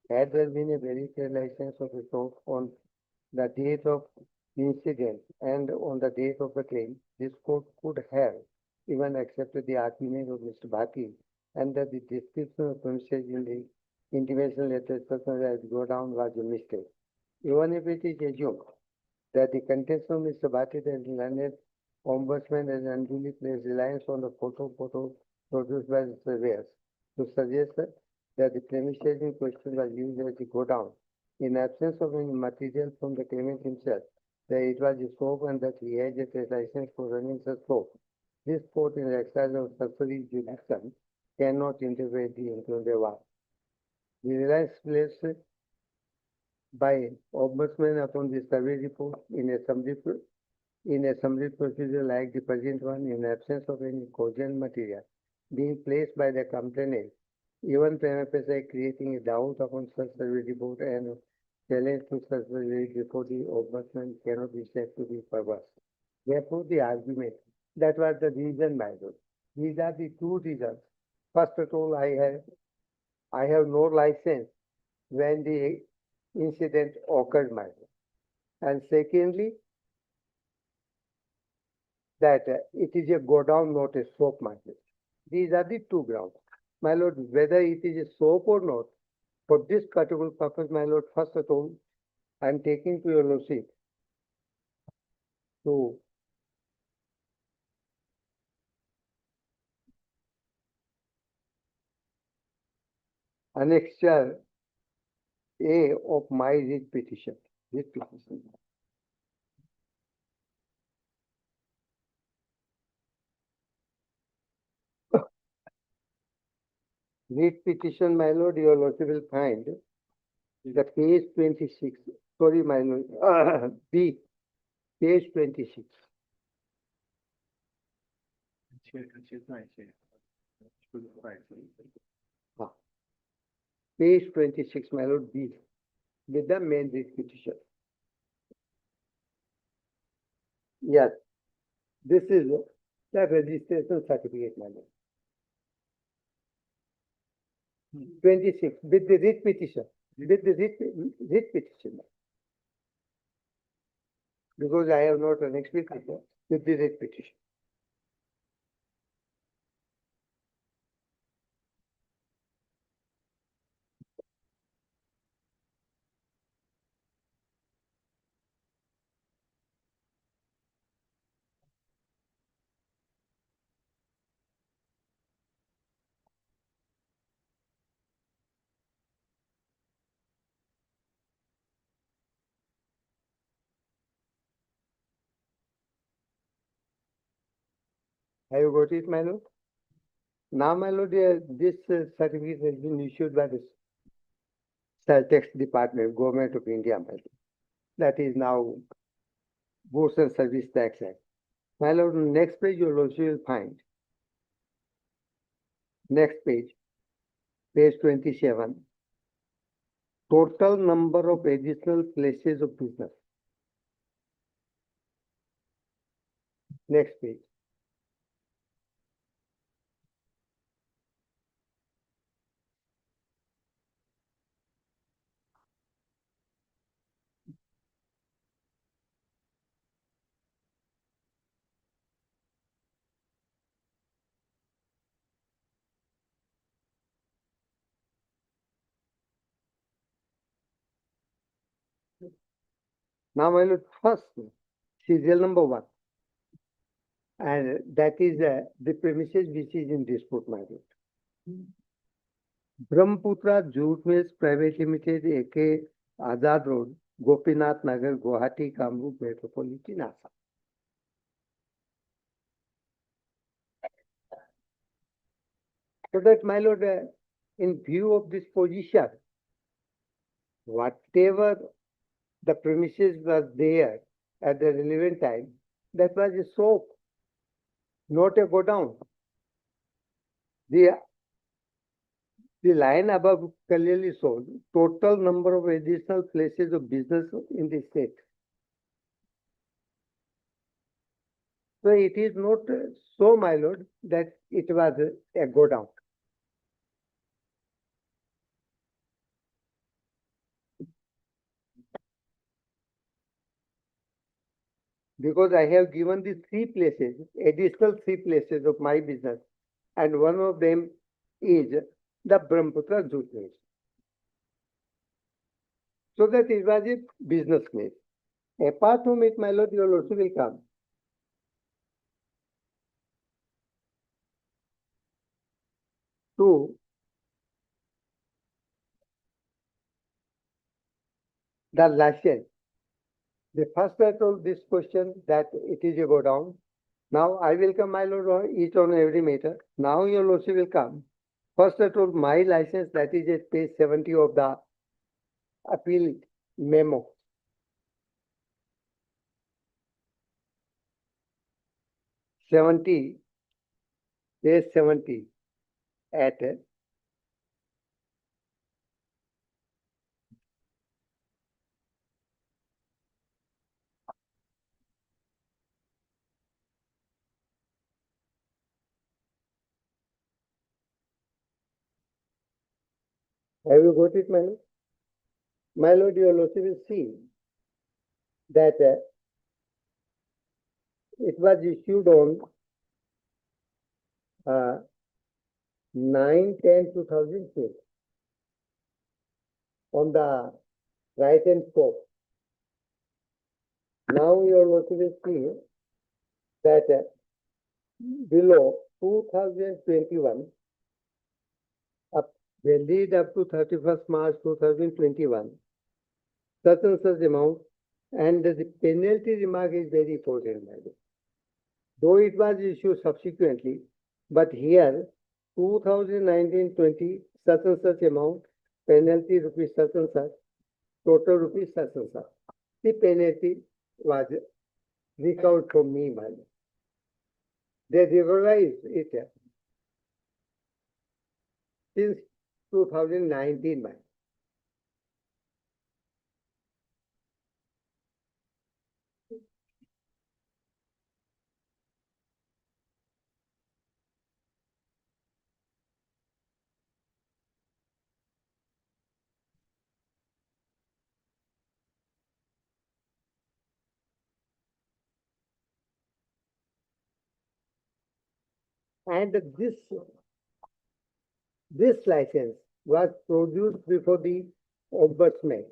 Had there been a very clear license of a shop on the date of incident and on the date of the claim, this court could have even accepted the argument of Mr. Bhati and that the description of premises in the intimation letter such as go down was a mistake. Even if it is assumed that the contention of Mr. Bhati and learned ombudsman has unduly placed reliance on the photo produced by the surveyors to suggest that the premises in question was used as a go down. In absence of any material from the claimant himself, that it was a shop and that he had a license for running such shop. This court in the exercise of successive jurisdiction cannot interfere into the war. The reliance placed by ombudsman upon the survey report in a summary procedure like the present one in absence of any cogent material being placed by the complainant, even prima facie creating a doubt upon such survey report and challenge to such survey report, the ombudsman cannot be said to be perverse. Therefore, the argument that was the reason, my lord. These are the two reasons. First of all, I have no license when the incident occurred, my lord. And secondly, that it is a go down, not a soap, my lord. These are the two grounds. My lord, whether it is a soap or not, for this particular purpose, my lord, first of all, I am taking to your lordship to annexure A of my writ petition. Writ petition, my lord, your lordship will find the page 26. Sorry, my lord, B, page 26. Page 26, my lord, B, with the main writ petition. Yes, this is the registration certificate, my lord. 26, with the writ petition, writ petition. Because I have not an explanation with the writ petition. Have you got it, my lord? Now, my lord, this certificate has been issued by the Tax Department, Government of India, my lord. That is now Goods and Service Tax Act. My lord, next page you will also find. Next page, page 27. Total number of additional places of business. Next page. Now, my lord, first, serial number 1. And that is the premises which is in dispute, my lord. Brahmaputra Jute Mills Private Limited, AK Azad Road, Gopinath Nagar, Guwahati, Kamrup Metropolitan, Assam. So that, my lord, in view of this position, whatever the premises was there at the relevant time, that was a soap, not a godown. The line above clearly shows total number of additional places of business in the state. So it is not so, my lord, that it was a godown. Because I have given the 3 places, additional 3 places of my business, and one of them is the Brahmaputra Jute Mills. So that it was a business place. Apart from it, my lord, you also will come. To the license. The first I told this question that it is a godown. Now I will come, my lord, on each on every matter. Now your lordship will come. First I told my license, that is at page 70 of the appeal memo. Page 70 at have you got it, my lord? My lord, your lordship will see that it was issued on 9/10/2012 on the right hand scope. Now your lordship will see that below 2021, valid up to 31st March 2021, such and such amount, and the penalty remark is very important, my lord. Though it was issued subsequently, but here 2019-20 such and such amount, penalty rupees such and such, total rupees such and such. The penalty was recovered from me, my lord. They regularized it since 2019, my lord. And this license was produced before the ombudsman.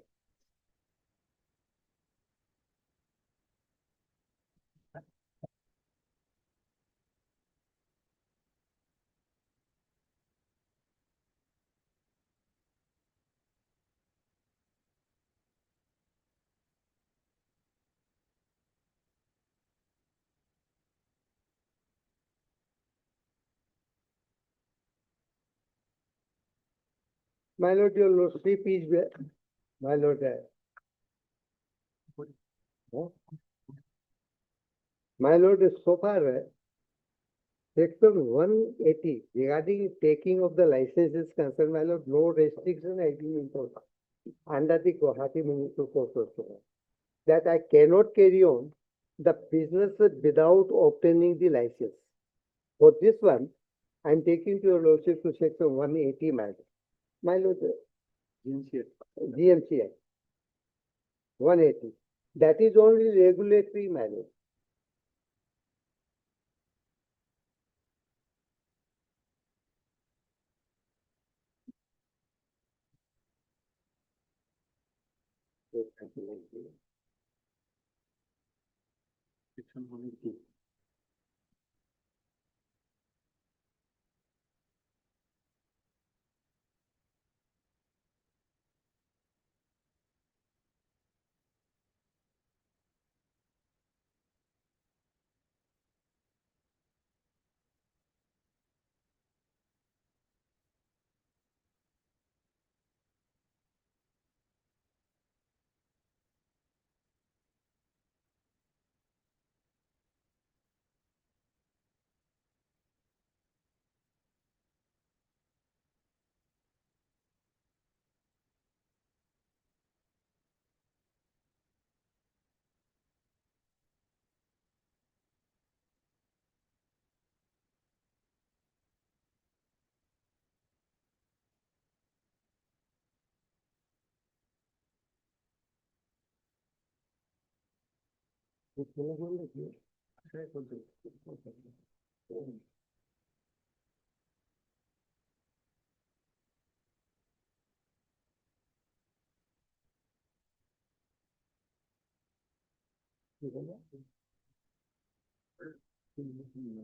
My lord, your lordship is, my lord, my lord, so far, section 180 regarding taking of the license is concerned, my lord, no restriction has been imposed under the Gauhati Municipal Code also, that I cannot carry on the business without obtaining the license. For this one, I am taking to your lordship to section 180, my lord. My lord, GMCI 180. That is only regulatory, my lord.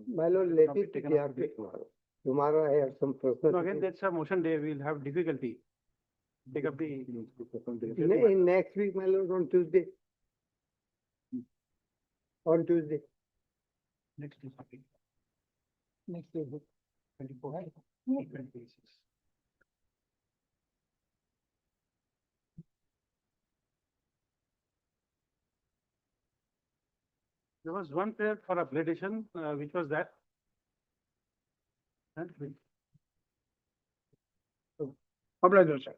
My lord, let Topic it taken be up after today. tomorrow. Tomorrow I have some personal. No, again, that's a motion day, we'll have difficulty. Take up the. In next week, my lord, on Tuesday. On Tuesday. Next is topic. Next week. 24. 26. There was one prayer for upgradation, which was that. Obligation.